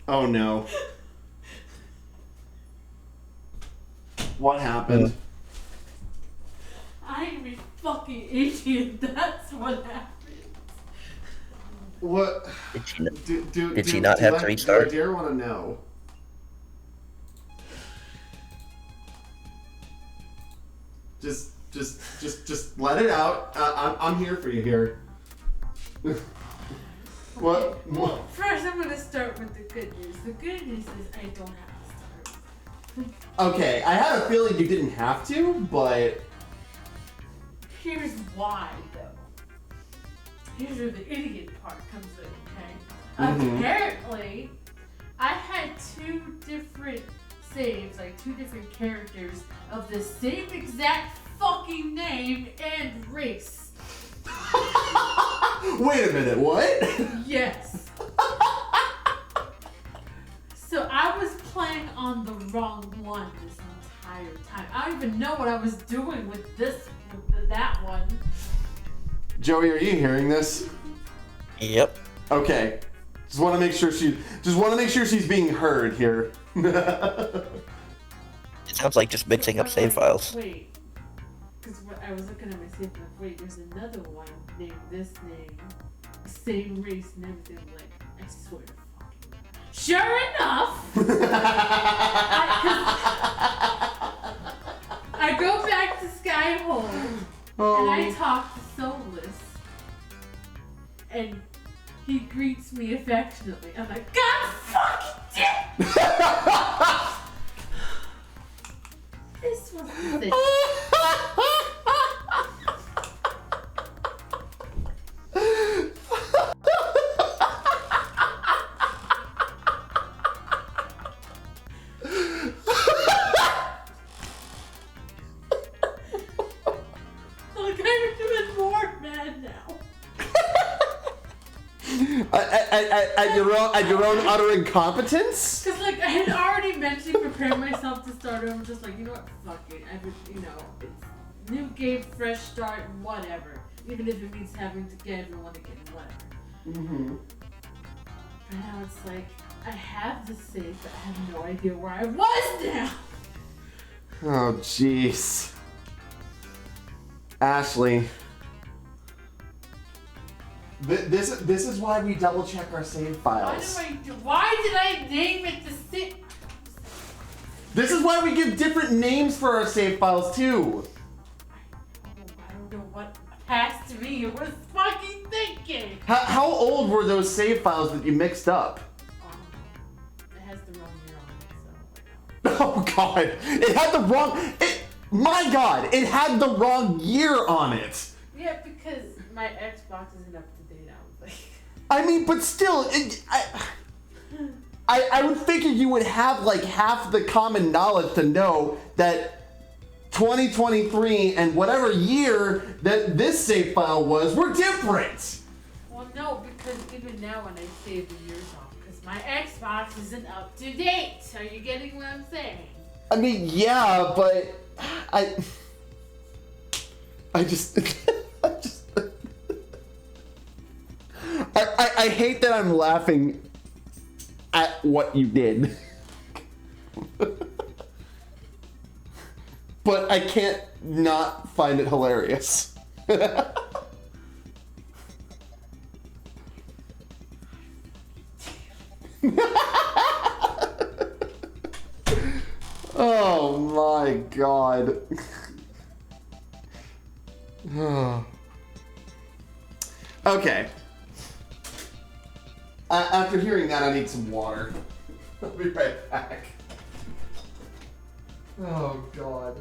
Oh no. What happened? I'm a fucking idiot. That's what happened. What? Did she not have to restart? I dare want to know. Just let it out. I'm here for you here. What? Well, first I'm gonna start with the good news. The good news is I don't have to start. Okay, I had a feeling you didn't have to, but... Here's why, though. Here's where the idiot part comes in, okay? Mhm. Apparently, I had two different saves, like two different characters of the same exact fucking name and race. Wait a minute, what? Yes. So I was playing on the wrong one this entire time. I don't even know what I was doing with that one. Joey, are you hearing this? Yep. Okay. Just want to make sure she's being heard here. It sounds like just mixing up save files. Wait. Because I was looking at my save file. Wait, there's another one named this name. Same race and everything. I'm like, I swear to fucking God. Sure enough! I I go back to Skyhold and I talk to Soulless, and he greets me affectionately. I'm like, God fucking damn! This was the thing. Like, I'm even more mad now. At your own utter incompetence? Cause like I had already mentally prepared myself to start over, just like, you know what, fuck it. I would, you know, it's new game, fresh start, whatever. Even if it means having to get everyone again, whatever. Mm-hmm. But now it's like, I have the save, but I have no idea where I was now. Oh, jeez. Ashley. This is why we double check our save files. Why did I name it the save? This is why we give different names for our save files too. I don't know what Pastor was fucking thinking. How old were those save files that you mixed up? It has the wrong year on it, so Oh God! It had the wrong. My God! It had the wrong year on it. yeah, because my Xbox isn't up to date. I was like, I mean, but still, I would figure you would have like half the common knowledge to know that 2023 and whatever year that this save file was were different. well, no, because even now when I save the years off, because my Xbox isn't up to date. Are you getting what I'm saying? I mean, yeah, but I just, I hate that I'm laughing at what you did. But I can't not find it hilarious. Oh my God. Okay. After hearing that, I need some water. I'll be right back. Oh God.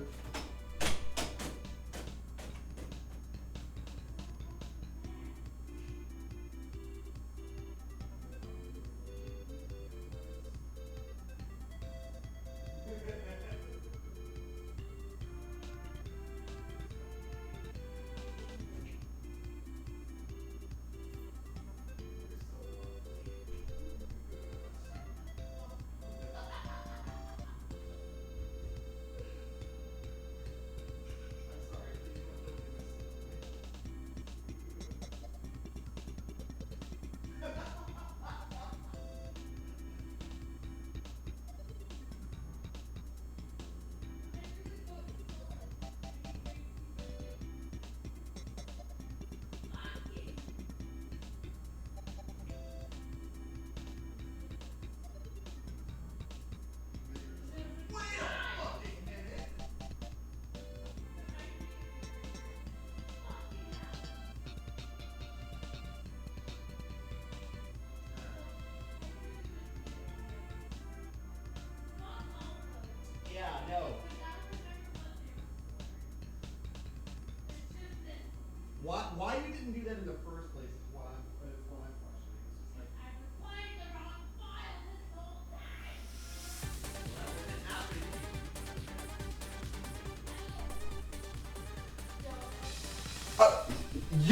Why you didn't do that in the first place is what I'm questioning. It's just like, I was playing the wrong file this whole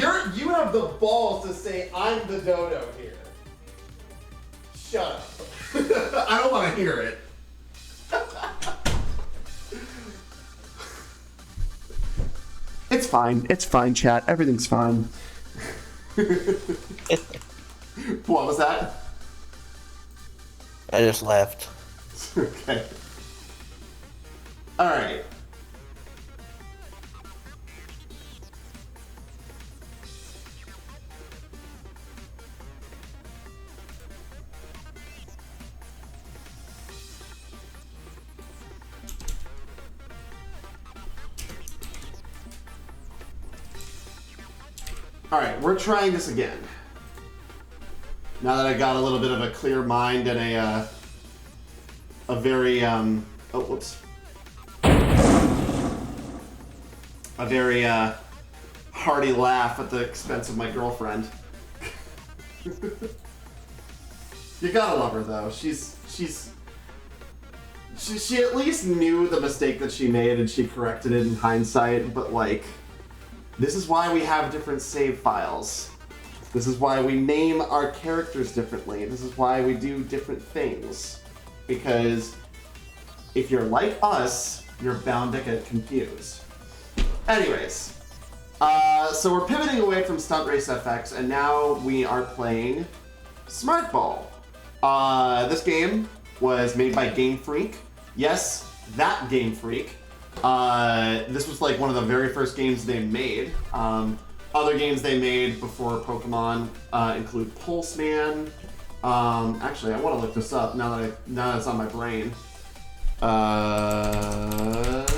time. you have the balls to say I'm the dodo here. Shut up. I don't want to hear it. It's fine. It's fine, chat. Everything's fine. What was that? I just left. Okay. All right. All right, we're trying this again. Now that I got a little bit of a clear mind and a very oh whoops, a very hearty laugh at the expense of my girlfriend. You gotta love her though. She at least knew the mistake that she made and she corrected it in hindsight, but like, this is why we have different save files. This is why we name our characters differently. This is why we do different things. Because if you're like us, you're bound to get confused. Anyways, so we're pivoting away from Stunt Race FX and now we are playing Smart Ball. This game was made by Game Freak. Yes, that Game Freak. This was like one of the very first games they made. Other games they made before Pokemon include Pulseman. Actually, I want to look this up now that it's on my brain. Let's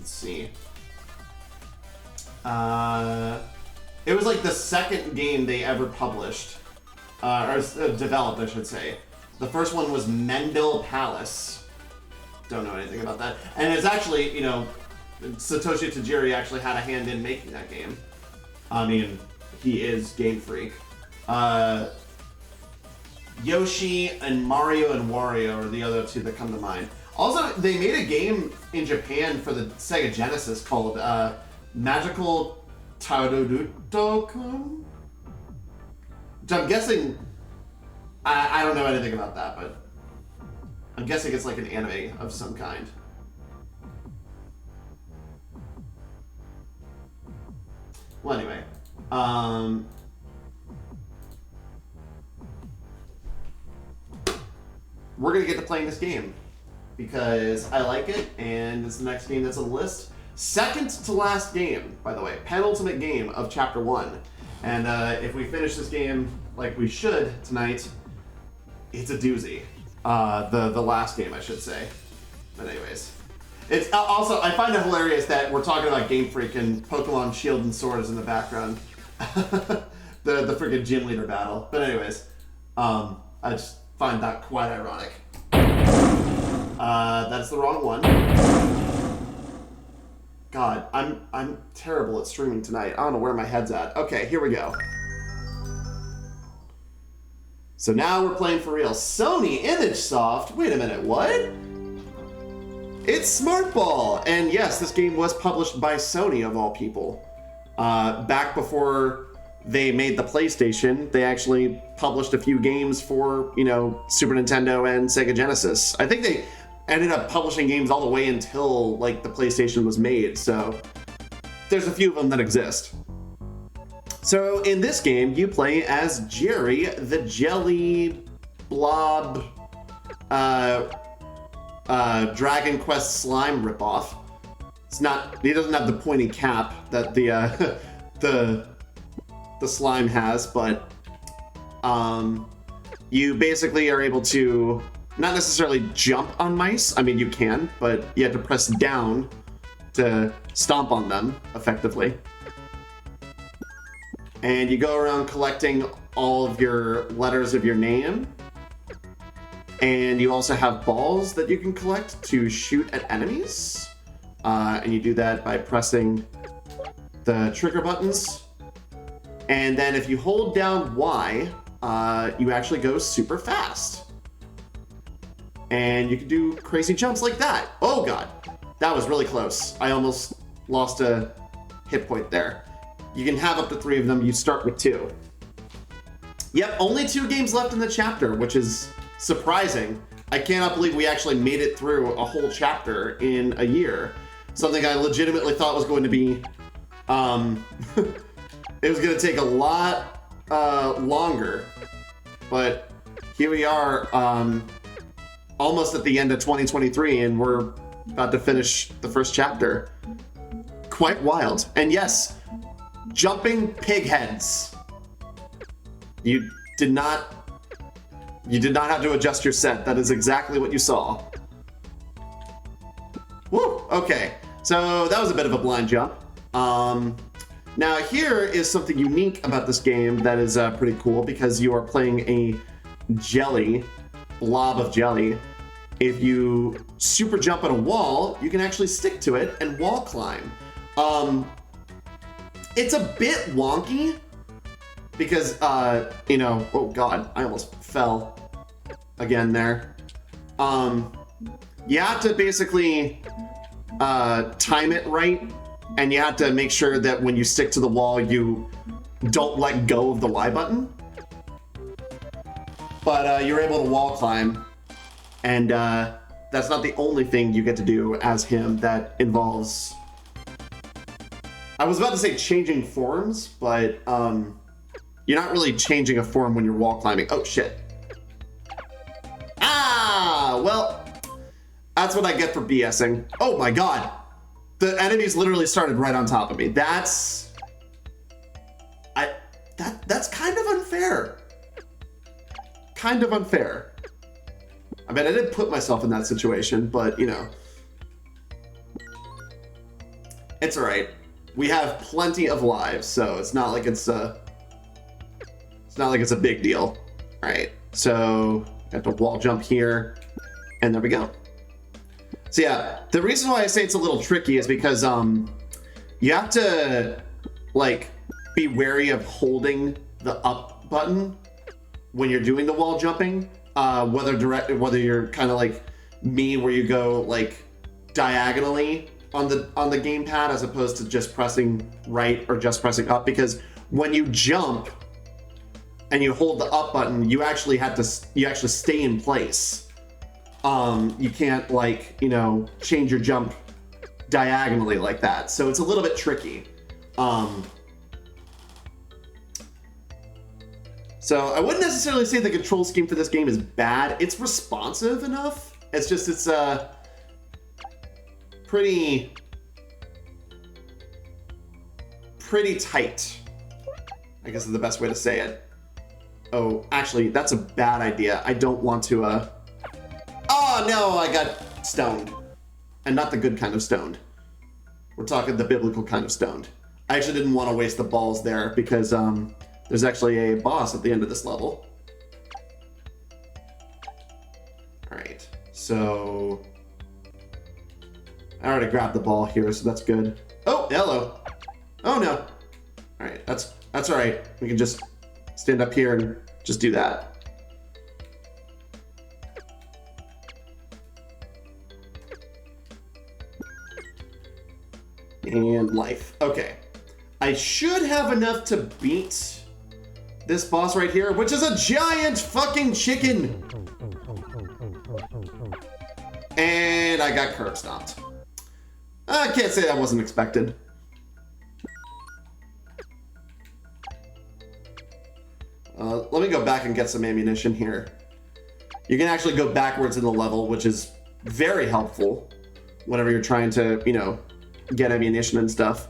see. It was like the second game they ever published, or developed, I should say. The first one was Mendel Palace. Don't know anything about that. And it's actually, you know, Satoshi Tajiri actually had a hand in making that game. I mean, he is Game Freak. Yoshi and Mario and Wario are the other two that come to mind. Also, they made a game in Japan for the Sega Genesis called Magical Taruruto-kun? Which I'm guessing... I don't know anything about that, but I'm guessing it's like an anime of some kind. Well, anyway, we're gonna get to playing this game because I like it, and it's the next game that's on the list. Second to last game, by the way, penultimate game of Chapter 1. And if we finish this game like we should tonight, it's a doozy. The last game, I should say. But anyways. It's also, I find it hilarious that we're talking about Game Freak and Pokemon Shield and Sword is in the background. the freaking gym leader battle. But anyways, I just find that quite ironic. That's the wrong one. God, I'm terrible at streaming tonight. I don't know where my head's at. Okay, here we go. So now we're playing for real. Sony ImageSoft. Wait a minute, what? It's Smart Ball! And yes, this game was published by Sony, of all people. Back before they made the PlayStation, they actually published a few games for, you know, Super Nintendo and Sega Genesis. I think they ended up publishing games all the way until, like, the PlayStation was made, so there's a few of them that exist. So in this game, you play as Jerry, the jelly blob Dragon Quest slime ripoff. It's not. He doesn't have the pointy cap that the slime has, but you basically are able to not necessarily jump on mice. I mean, you can, but you have to press down to stomp on them effectively. And you go around collecting all of your letters of your name. And you also have balls that you can collect to shoot at enemies. And you do that by pressing the trigger buttons. And then if you hold down Y, you actually go super fast. And you can do crazy jumps like that. Oh God, that was really close. I almost lost a hit point there. You can have up to 3 of them. You start with 2. Yep, only 2 games left in the chapter, which is surprising. I cannot believe we actually made it through a whole chapter in a year. Something I legitimately thought was going to be, it was going to take a lot longer. But here we are, almost at the end of 2023, and we're about to finish the first chapter. Quite wild. And yes, jumping pig heads. You did not have to adjust your set. That is exactly what you saw. Woo! Okay, so that was a bit of a blind jump. Now here is something unique about this game that is pretty cool because you are playing a blob of jelly. If you super jump on a wall, you can actually stick to it and wall climb. It's a bit wonky because, you know, oh God, I almost fell again there. You have to basically time it right, and you have to make sure that when you stick to the wall, you don't let go of the Y button. But you're able to wall climb, and that's not the only thing you get to do as him that involves... I was about to say changing forms, but you're not really changing a form when you're wall climbing. Oh, shit. Ah, well, that's what I get for BSing. Oh my God. The enemies literally started right on top of me. That's kind of unfair. Kind of unfair. I mean, I didn't put myself in that situation, but you know, it's all right. We have plenty of lives, so it's not like it's a big deal. All right, so I have to wall jump here, and there we go. So yeah, the reason why I say it's a little tricky is because you have to like be wary of holding the up button when you're doing the wall jumping. Whether you're kind of like me, where you go like diagonally on the gamepad as opposed to just pressing right or just pressing up, because when you jump and you hold the up button, you actually stay in place. You can't, like, you know, change your jump diagonally like that. So it's a little bit tricky. So I wouldn't necessarily say the control scheme for this game is bad. It's responsive enough. It's just, it's pretty tight, I guess is the best way to say it. Oh, actually, that's a bad idea. I don't want to, oh no, I got stoned. And not the good kind of stoned. We're talking the biblical kind of stoned. I actually didn't want to waste the balls there because, there's actually a boss at the end of this level. All right, so I already grabbed the ball here, so that's good. Oh, hello. Oh no. All right, that's all right. We can just stand up here and just do that. And life. Okay. I should have enough to beat this boss right here, which is a giant fucking chicken. And I got curb stomped. I can't say that wasn't expected. Let me go back and get some ammunition here. You can actually go backwards in the level, which is very helpful whenever you're trying to, you know, get ammunition and stuff.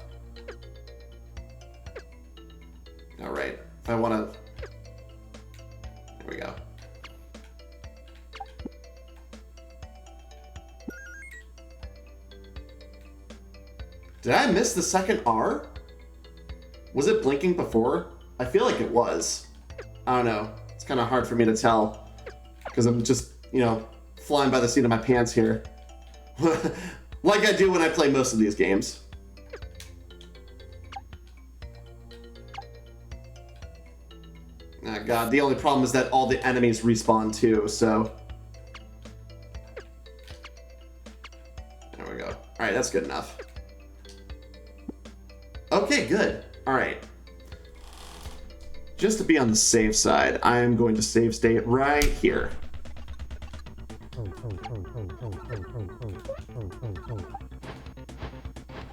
All right, if I want to, there we go. Did I miss the second R? Was it blinking before? I feel like it was. I don't know. It's kind of hard for me to tell because I'm just, you know, flying by the seat of my pants here. Like I do when I play most of these games. Oh God, the only problem is that all the enemies respawn too, so. There we go. All right, that's good enough. Okay, good. All right. Just to be on the safe side, I am going to save state right here. All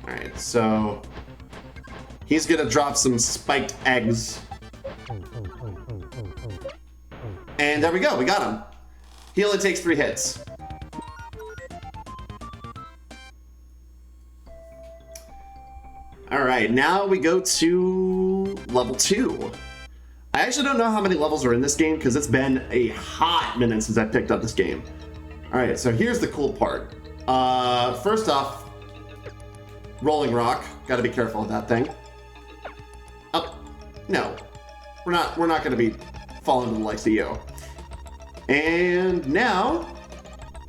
right, so he's gonna drop some spiked eggs. And there we go, we got him. He only takes 3 hits. All right, now we go to level 2. I actually don't know how many levels are in this game because it's been a hot minute since I picked up this game. All right, so here's the cool part. First off, rolling rock. Got to be careful with that thing. No, we're not going to be falling to the likes of you. And now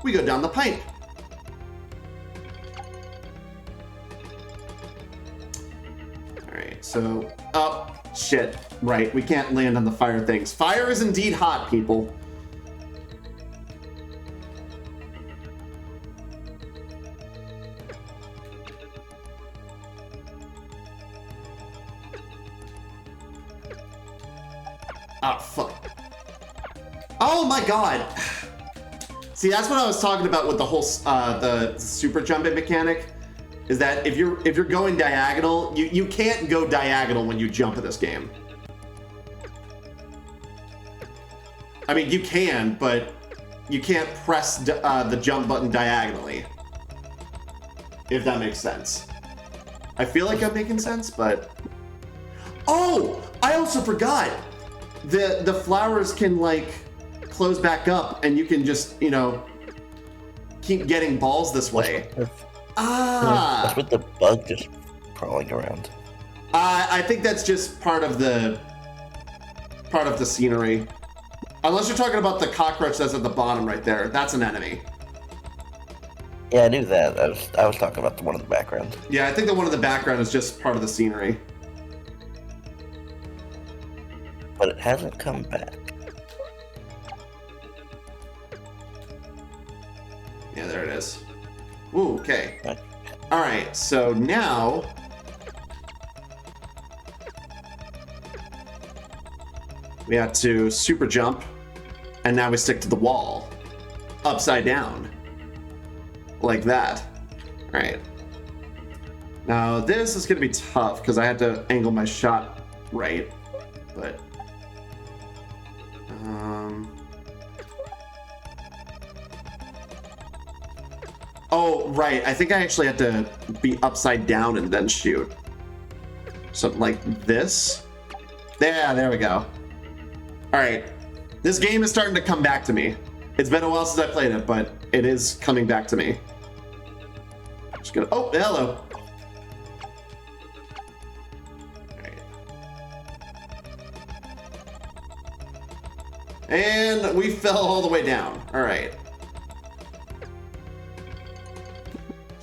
we go down the pipe. All right, so shit. Right, we can't land on the fire things. Fire is indeed hot, people. Oh, fuck. Oh my god. See, that's what I was talking about with the whole the super jumping mechanic. Is that if you're going diagonal, you can't go diagonal when you jump in this game. I mean, you can, but you can't press the jump button diagonally. If that makes sense. I feel like I'm making sense, but... Oh! I also forgot! The flowers can, like, close back up, and you can just, you know, keep getting balls this way. That's with the bug just crawling around. I think that's just part of the scenery. Unless you're talking about the cockroach that's at the bottom right there. That's an enemy. Yeah, I knew that. I was talking about the one in the background. Yeah, I think the one in the background is just part of the scenery. But it hasn't come back. Yeah, there it is. Ooh, okay. Right. All right, so now... we have to super jump, and now we stick to the wall. Upside down. Like that. All right. Now, this is going to be tough, because I had to angle my shot right. But... oh, right. I think I actually had to be upside down and then shoot. Something like this. There we go. All right. This game is starting to come back to me. It's been a while since I played it, but it is coming back to me. Just gonna... oh, hello. All right. And we fell all the way down. All right.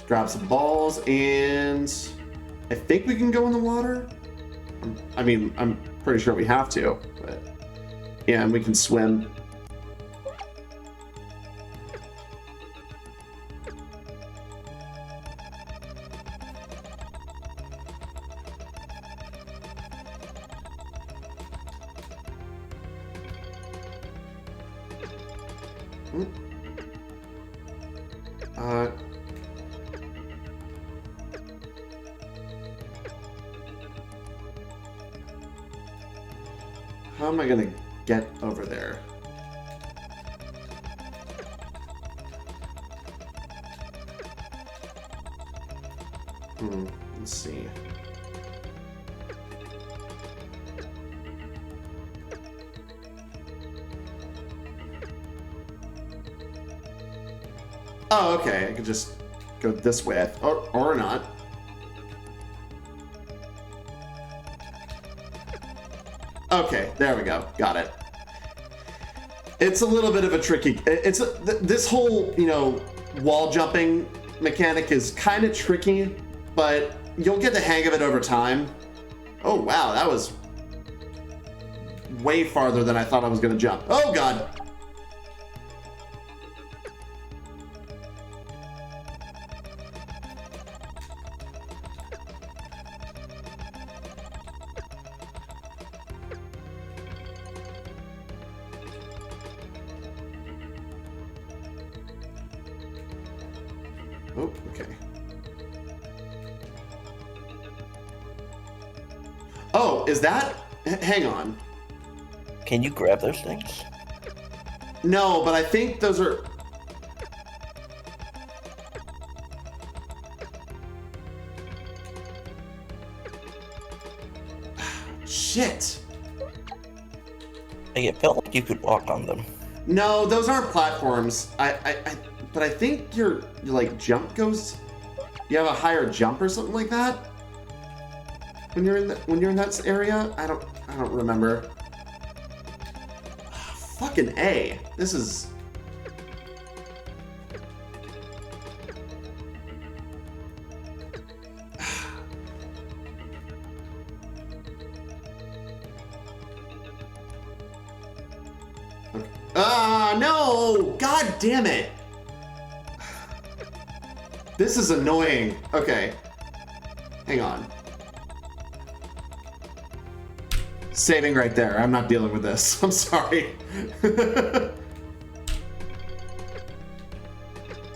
Grab some balls, and I think we can go in the water. I mean, I'm pretty sure we have to, but yeah, and we can swim. How am I gonna get over there? Let's see. Oh, okay. I could just go this way, or not. Okay, there we go. Got it. It's a little bit of a tricky... this whole, you know, wall jumping mechanic is kind of tricky, but you'll get the hang of it over time. Oh, wow, that was way farther than I thought I was going to jump. Oh, God. Oh, okay. Oh, is that... hang on. Can you grab those things? No, but I think those are... shit. It felt like you could walk on them. No, those aren't platforms. But I think your like jump goes... you have a higher jump or something like that? when you're in that area? I don't remember. Fucking A. This is. Ah, no! God damn it! This is annoying. Okay. Hang on. Saving right there. I'm not dealing with this. I'm sorry.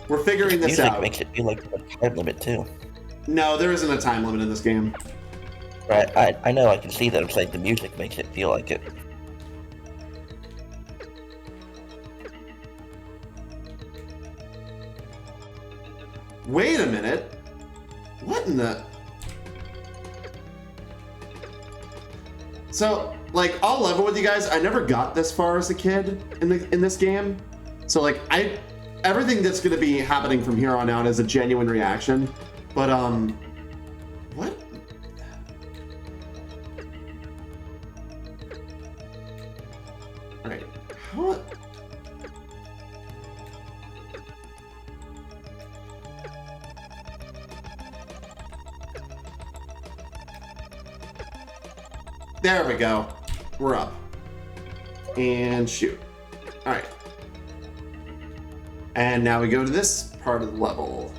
We're figuring this out. Music makes it feel like a time limit too. No, there isn't a time limit in this game. Right, I know, I can see that. I'm saying the music makes it feel like it. Wait a minute. What in the... So, like, I'll level with you guys. I never got this far as a kid in this game. So, like, everything that's going to be happening from here on out is a genuine reaction. But, what? Alright. What? There we go. We're up. And shoot. Alright. And now we go to this part of the level.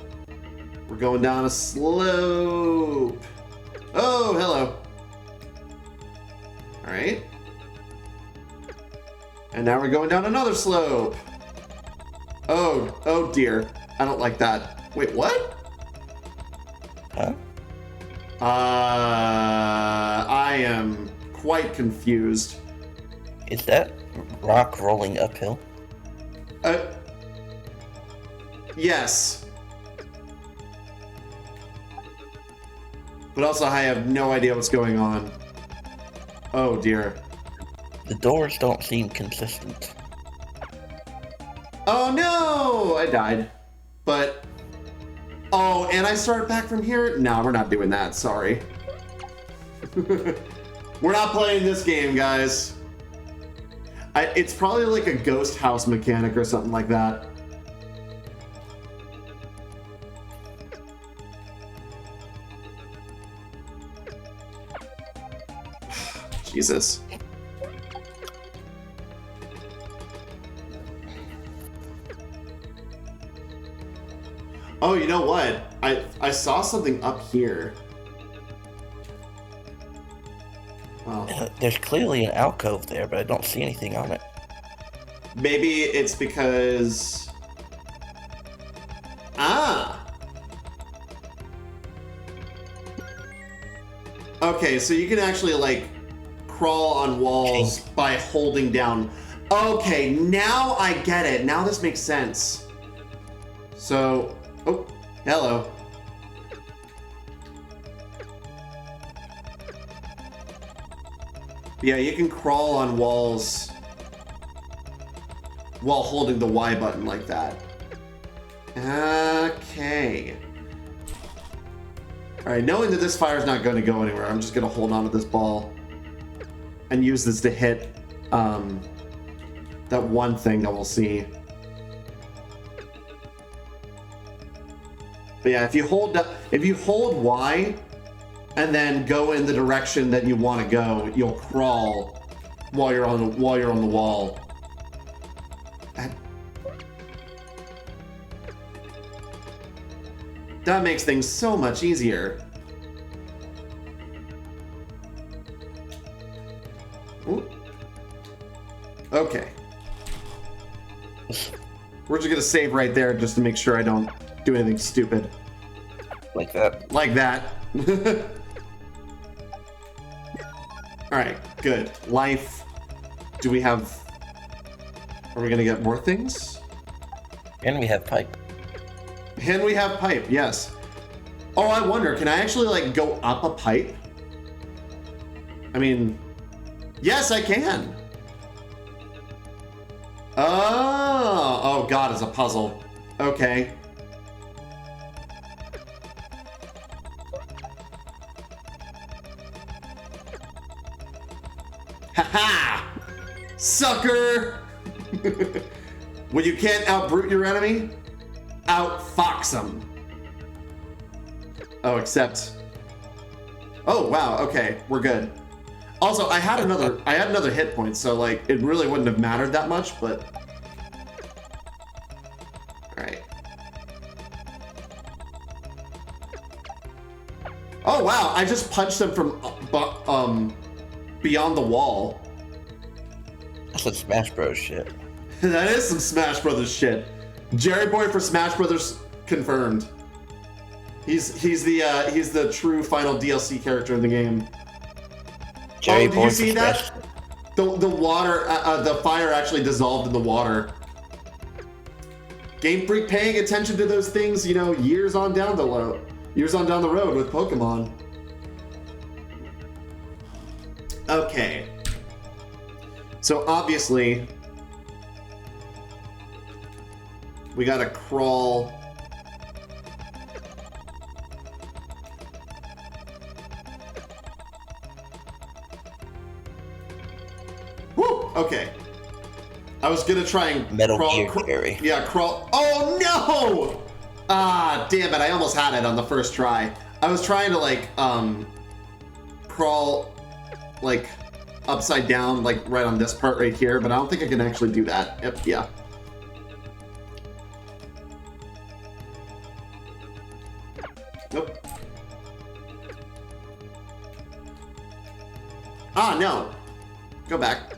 We're going down a slope. Oh, hello. Alright. And now we're going down another slope. Oh dear. I don't like that. Wait, what? Huh? I am quite confused. Is that rock rolling uphill? Yes. But also I have no idea what's going on. Oh dear. The doors don't seem consistent. Oh no! I died. But... Oh, and I start back from here? No, we're not doing that, sorry. We're not playing this game, guys. It's probably like a ghost house mechanic or something like that. Jesus. Oh, you know what? I saw something up here. Oh. There's clearly an alcove there, but I don't see anything on it. Maybe it's because... Ah! Okay, so you can actually, like, crawl on walls by holding down. Okay, now I get it. Now this makes sense. So... Oh, hello. Yeah, you can crawl on walls while holding the Y button like that. Okay. Alright, knowing that this fire's not going to go anywhere, I'm just going to hold on to this ball and use this to hit that one thing that we'll see. But yeah, if you hold Y and then go in the direction that you want to go, you'll crawl while you're on the wall. That makes things so much easier. Ooh. Okay. We're just gonna save right there just to make sure I don't do anything stupid. Like that. Like that. Alright, good. Life. Do we have... Are we gonna get more things? And we have pipe. And we have pipe, yes. Oh, I wonder, can I actually, like, go up a pipe? I mean... Yes, I can! Oh god, it's a puzzle. Okay. Ha-ha! Sucker! When you can't outbrute your enemy, outfox them. Oh, except... Oh, wow, okay, we're good. Also, I had another hit point, so like it really wouldn't have mattered that much, but all right. Oh wow, I just punched them from beyond the wall. That's some Smash Bros. Shit. That is some Smash Brothers shit. Jerry Boy for Smash Brothers confirmed. He's the true final DLC character in the game. Jerry Did Boy you see for that? Smash. The water, the fire actually dissolved in the water. Game Freak paying attention to those things, you know, years on down the road with Pokemon. Okay. So obviously, we gotta crawl. Woo! Okay. I was gonna try and Metal crawl. Gear Jerry. Yeah, crawl. Oh no! Ah, damn it! I almost had it on the first try. I was trying to like crawl like upside down, like right on this part right here, but I don't think I can actually do that. Yep. Yeah. Nope. Ah, no. Go back.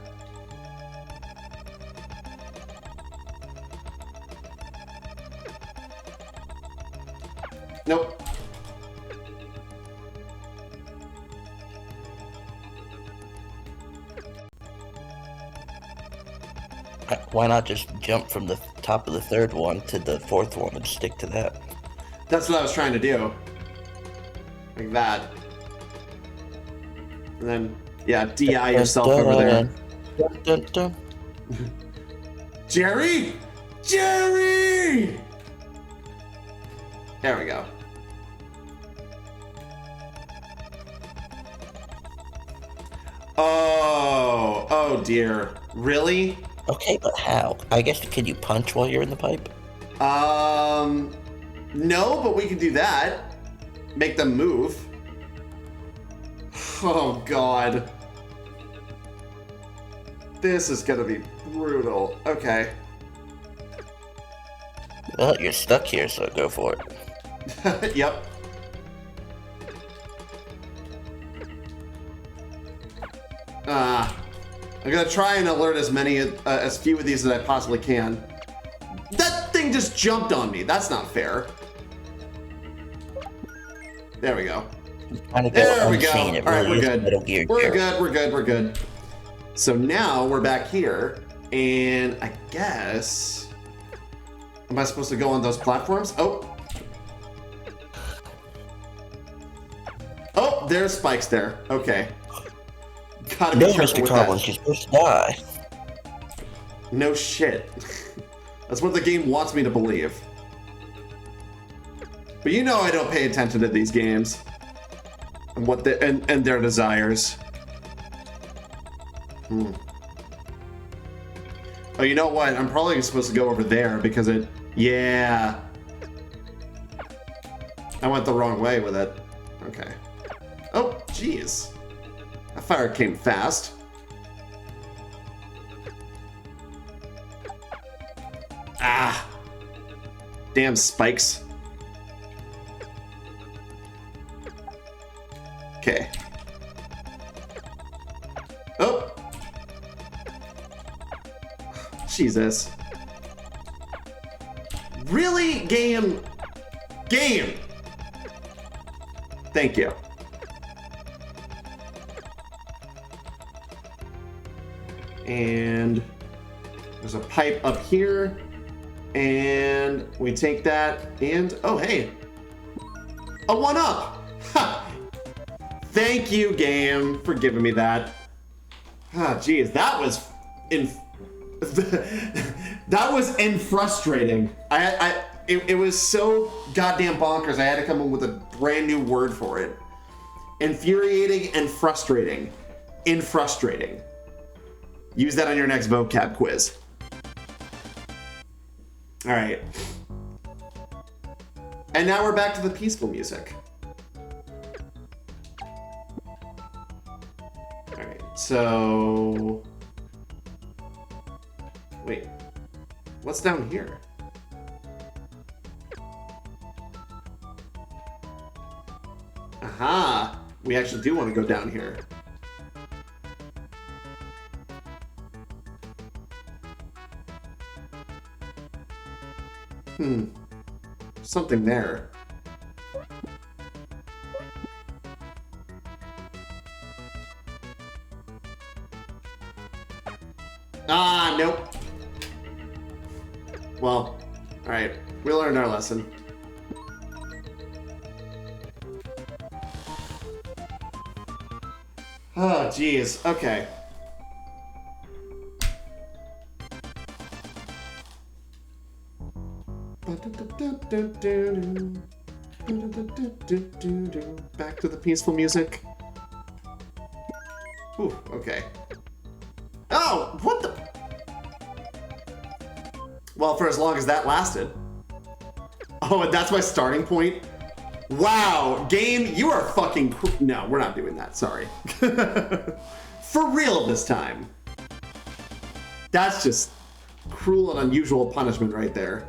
Nope. Why not just jump from the top of the third one to the fourth one and stick to that? That's what I was trying to do. Like that. And then, yeah, DI yourself over there. Dun, dun, dun. Jerry! Jerry! There we go. Oh dear. Really? Okay, but how? I guess, can you punch while you're in the pipe? No, but we can do that. Make them move. Oh god. This is gonna be brutal. Okay. Well, you're stuck here, so go for it. Yep. I'm gonna try and alert as few of these as I possibly can. That thing just jumped on me. That's not fair. There we go. There we go. All right, we're good. We're good. So now we're back here, and I guess, am I supposed to go on those platforms? Oh, there's spikes there. Okay. Gotta be No, careful Mr. with Collins, that. you're supposed to die. No shit. That's what the game wants me to believe. But you know I don't pay attention to these games and what and their desires. Oh, you know what? I'm probably supposed to go over there because it. Yeah. I went the wrong way with it. Okay. Oh, jeez. That fire came fast. Ah. Damn spikes. Okay. Oh. Jesus. Really? Game. Thank you. And there's a pipe up here. And we take that and, oh, hey. A 1-up. Ha! Thank you, game, for giving me that. Ah, geez, that was frustrating. It was so goddamn bonkers. I had to come up with a brand new word for it. Infuriating and frustrating. Infrustrating. Use that on your next vocab quiz. All right. And now we're back to the peaceful music. All right, so... Wait, what's down here? Aha! We actually do want to go down here. Something there. Ah, nope. Well, alright. We learned our lesson. Oh, jeez. Okay. Back to the peaceful music. Ooh, okay. Oh, what the? Well, for as long as that lasted. Oh, and that's my starting point? Wow, game, you are fucking no, we're not doing that, sorry. For real this time. That's just cruel and unusual punishment right there.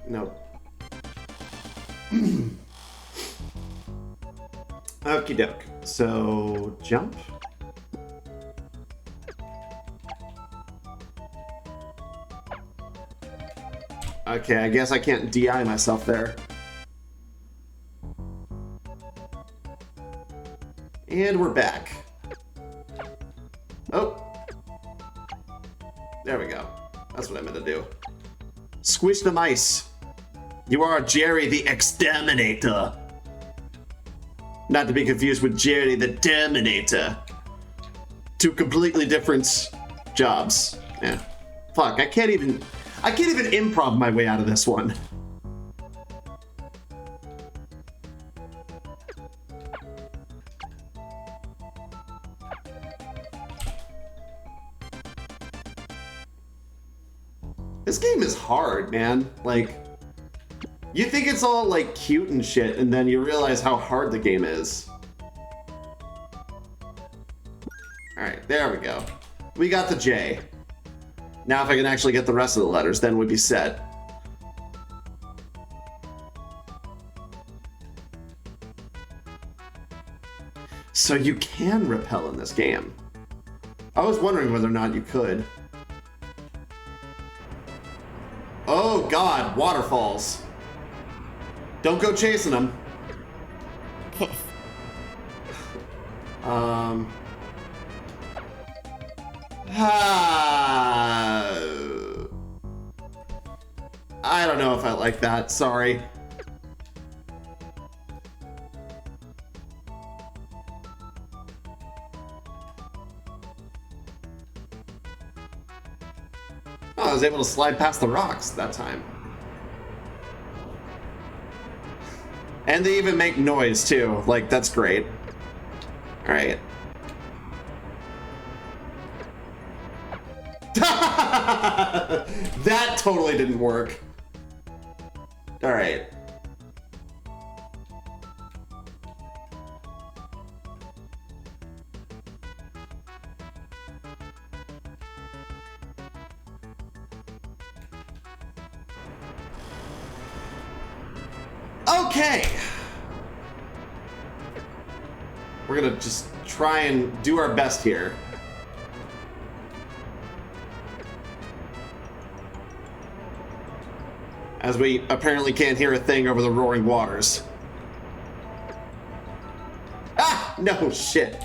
No. Okie doke. So, jump. Okay, I guess I can't DI myself there. And we're back. Oh. There we go. That's what I meant to do. Squish the mice. You are Jerry the Exterminator. Not to be confused with Jerry the Terminator. Two completely different jobs. Yeah. Fuck, I can't even improv my way out of this one. This game is hard, man. Like, you think it's all like cute and shit, and then you realize how hard the game is. Alright, there we go. We got the J. Now if I can actually get the rest of the letters, then we'd be set. So you can rappel in this game. I was wondering whether or not you could. Oh god, waterfalls. Don't go chasing them. I don't know if I like that, sorry. Oh, I was able to slide past the rocks that time. And they even make noise too, like that's great. Alright. That totally didn't work. Alright. Okay. We're gonna just try and do our best here. As we apparently can't hear a thing over the roaring waters. Ah! No, shit.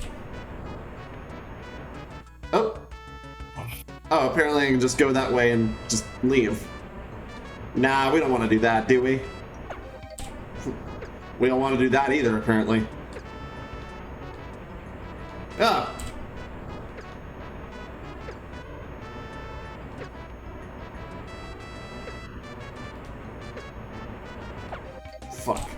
Oh. Oh, apparently I can just go that way and just leave. Nah, we don't want to do that, do we? We don't want to do that either, apparently. Ah! fuck.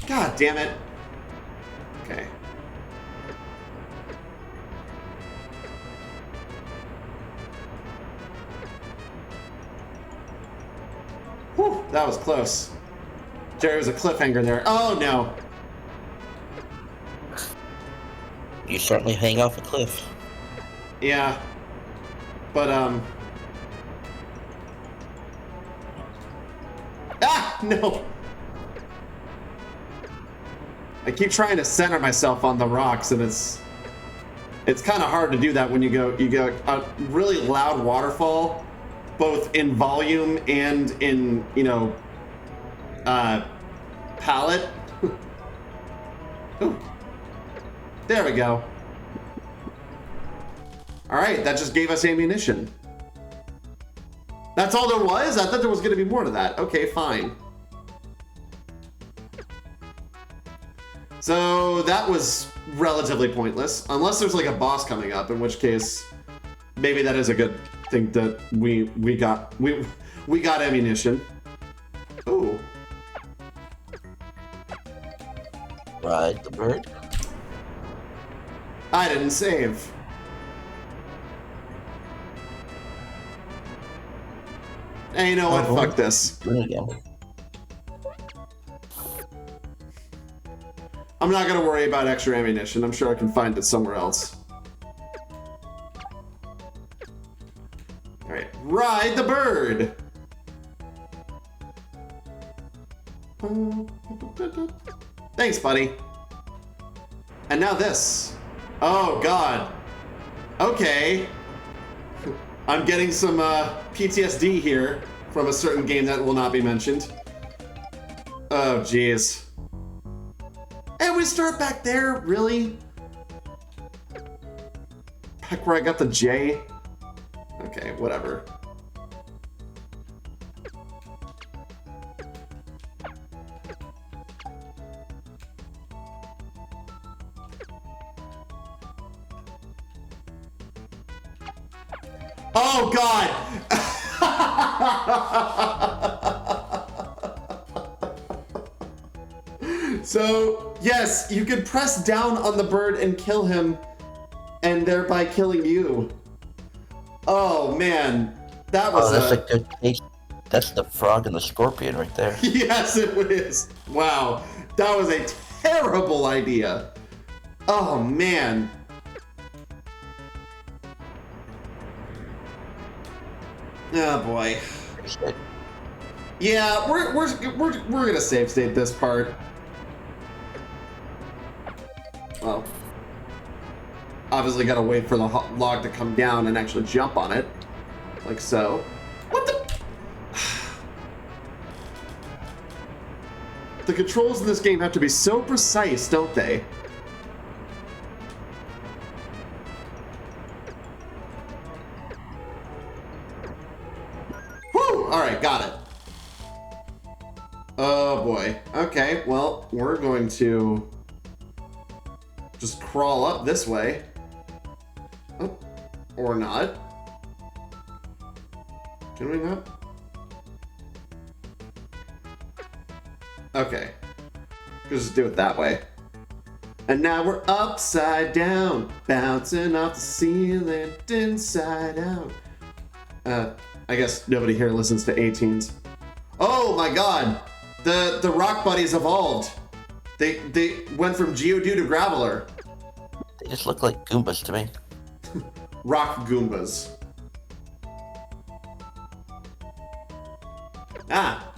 God damn it. Okay. Whew, that was close. Jerry, was a cliffhanger there. Oh no. You certainly hang off a cliff. Yeah. But ah, no. I keep trying to center myself on the rocks, and it's kind of hard to do that when you go a really loud waterfall, both in volume and in, you know, palette. Ooh. There we go. All right, that just gave us ammunition. That's all there was? I thought there was going to be more to that. Okay, fine. So that was relatively pointless, unless there's like a boss coming up, in which case maybe that is a good thing that we got ammunition. Ooh. Ride the bird. I didn't save. Hey, you know what? Fuck this. There you go. I'm not gonna worry about extra ammunition. I'm sure I can find it somewhere else. Alright, ride the bird! Thanks, buddy. And now this. Oh, God. Okay. I'm getting some PTSD here from a certain game that will not be mentioned. Oh, jeez. And we start back there? Really? Back where I got the J? Okay, whatever. Oh, God! So, yes, you could press down on the bird and kill him, and thereby killing you. Oh, man. That was that's a good case. That's the frog and the scorpion right there. Yes, it is. Wow. That was a terrible idea. Oh, man. Oh, boy. Yeah, we're gonna save state this part. Well, obviously gotta wait for the log to come down and actually jump on it, like so. What the? The controls in this game have to be so precise, don't they? Whew! All right, got it. Oh boy. Okay, well, we're going to just crawl up this way. Oh, or not. Can we not? Okay. Just do it that way. And now we're upside down, bouncing off the ceiling, inside out. I guess nobody here listens to 18s. Oh my god! The Rock Buddies evolved. They went from Geodude to Graveler. They just look like Goombas to me. Rock Goombas. Ah.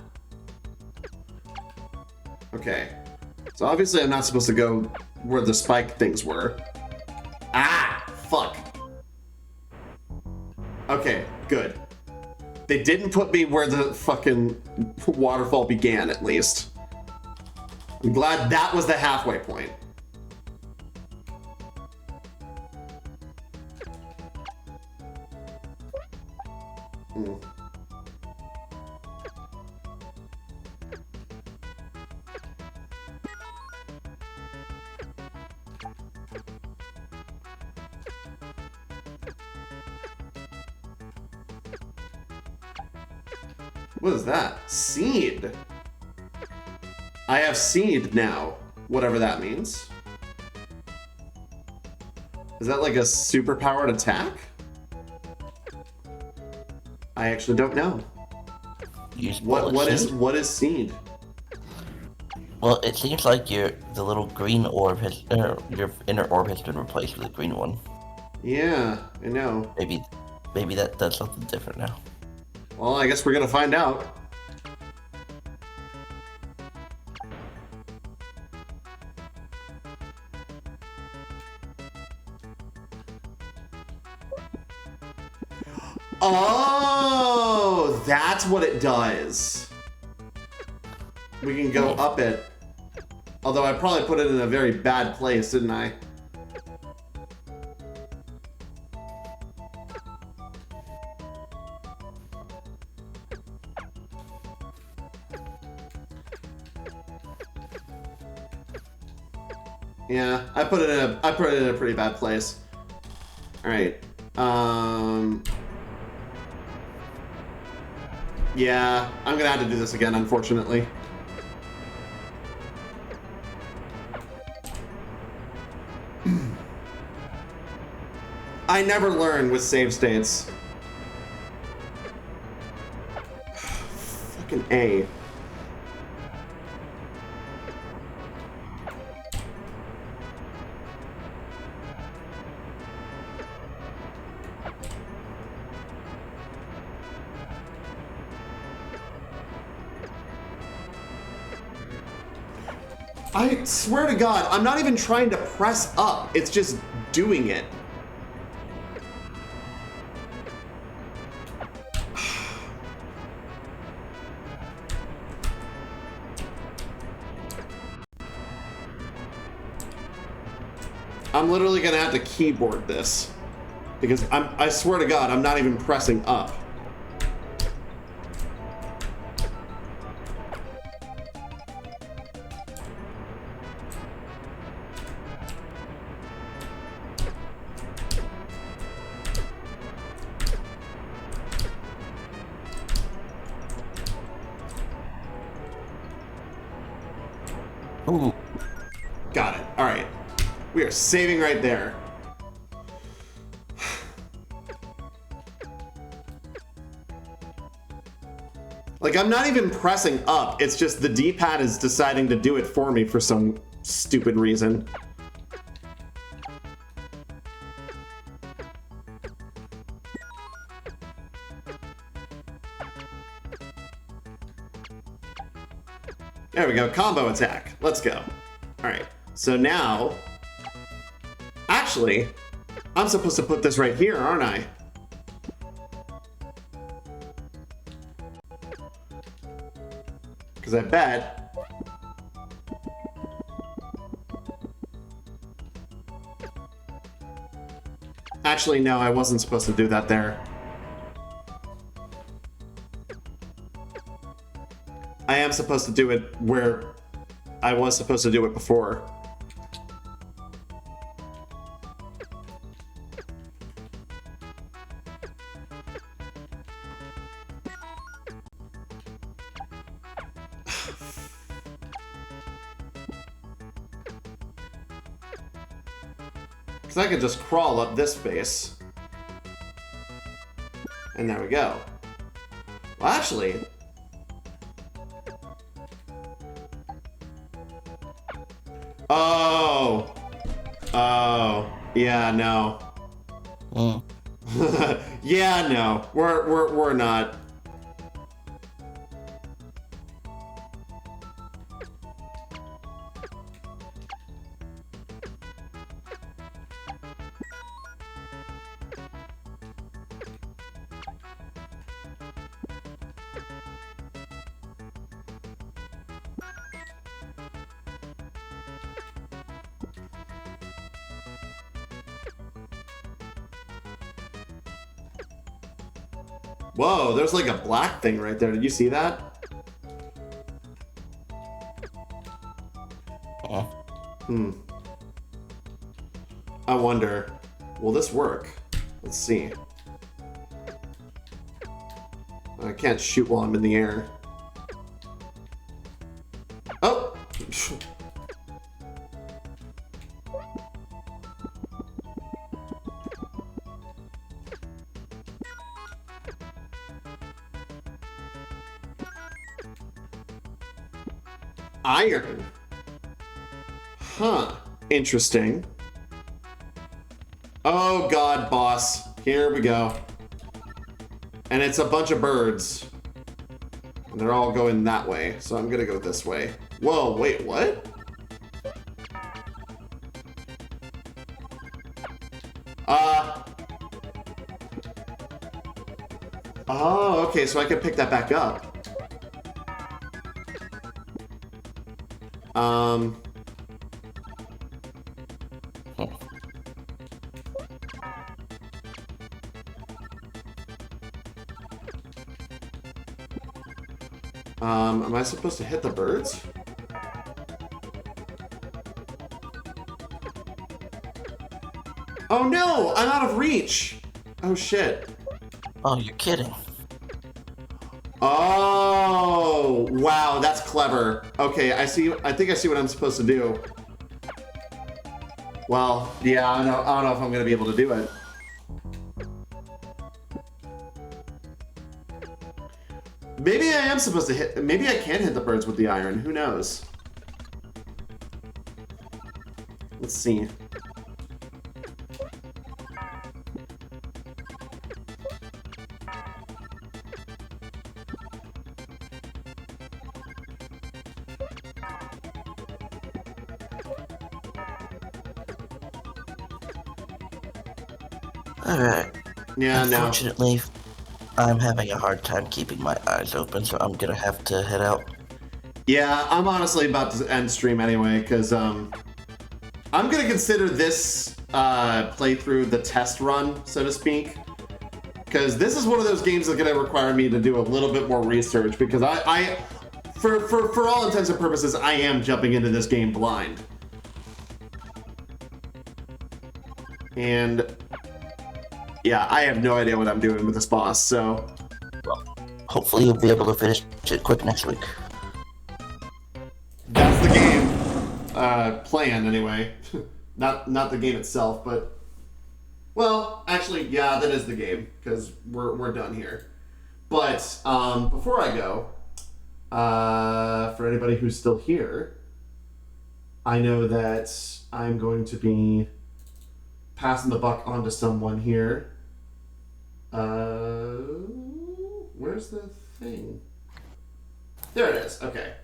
Okay. So obviously I'm not supposed to go where the spike things were. Ah! Fuck. Okay, good. They didn't put me where the fucking waterfall began, at least. I'm glad that was the halfway point. Mm. What is that? Seed. I have seed now, whatever that means. Is that like a super-powered attack? I actually don't know. Use What is seed? Well, it seems like the little green orb has your inner orb has been replaced with a green one. Yeah, I know. Maybe that does something different now. Well, I guess we're gonna find out. Oh, that's what it does. We can go up it. Although I probably put it in a very bad place, didn't I? Yeah, I put it in a pretty bad place. All right. Yeah, I'm gonna have to do this again, unfortunately. I never learn with save states. Fucking A. I swear to God, I'm not even trying to press up. It's just doing it. I'm literally gonna have to keyboard this because I swear to God, I'm not even pressing up. Ooh. Got it. All right. We are saving right there. Like, I'm not even pressing up. It's just the D-pad is deciding to do it for me for some stupid reason. There we go, combo attack. Let's go. All right, so now, actually, I'm supposed to put this right here, aren't I? Because I bet actually, no, I wasn't supposed to do that there. I am supposed to do it where I was supposed to do it before. Because I could just crawl up this space. And there we go. Well, actually, oh. Oh. Yeah, no. Yeah, no. We're not. Whoa, there's like a black thing right there. Did you see that? I wonder, will this work? Let's see. I can't shoot while I'm in the air. Oh! Iron. Huh. Interesting. Oh god, boss. Here we go. And it's a bunch of birds. And they're all going that way, so I'm gonna go this way. Whoa, wait, what? Oh, okay, so I can pick that back up. Am I supposed to hit the birds? Oh no! I'm out of reach! Oh shit. Oh, you're kidding. Oh, wow, that's clever. Okay, I think I see what I'm supposed to do. Well, yeah, I don't know if I'm gonna be able to do it. Maybe I am supposed to hit, maybe I can hit the birds with the iron, who knows? Let's see. Alright. Yeah, no. Unfortunately, I'm having a hard time keeping my eyes open, so I'm gonna have to head out. Yeah, I'm honestly about to end stream anyway, because I'm gonna consider this playthrough the test run, so to speak. Because this is one of those games that's gonna require me to do a little bit more research, because for all intents and purposes, I am jumping into this game blind. And yeah, I have no idea what I'm doing with this boss, so. Well, hopefully you'll be able to finish it quick next week. That's the game plan anyway. not the game itself, but well, actually, yeah, that is the game because we're done here. But before I go, for anybody who's still here, I know that I'm going to be passing the buck on to someone here. Where's the thing? There it is. Okay.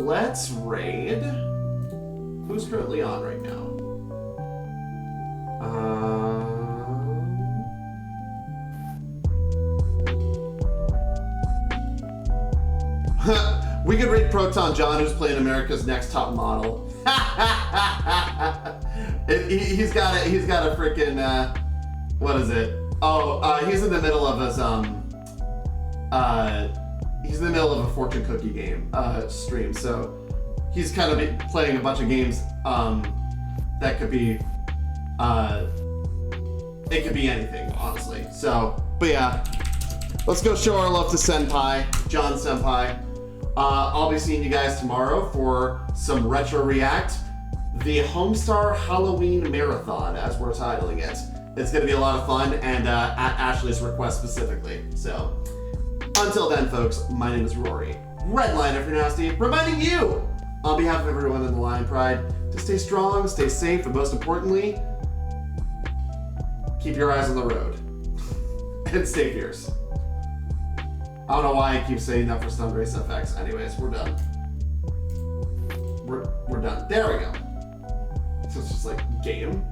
Let's raid. Who's currently on right now? We could raid Proton John, who's playing America's Next Top Model. He's got a freaking what is it? Oh, he's in the middle of his he's in the middle of a fortune cookie game stream, so he's kind of playing a bunch of games that could be it could be anything, honestly. So, but yeah, let's go show our love to Senpai, John Senpai. I'll be seeing you guys tomorrow for some Retro React, the Homestar Halloween Marathon, as we're titling it. It's going to be a lot of fun, and at Ashley's request specifically. So, until then, folks, my name is Rory, Redline for Nasty, reminding you, on behalf of everyone in the Lion Pride, to stay strong, stay safe, and most importantly, keep your eyes on the road. And stay fierce. I don't know why I keep saying that for Stunt Race FX. Anyways, we're done. We're done. There we go. So it's just like game.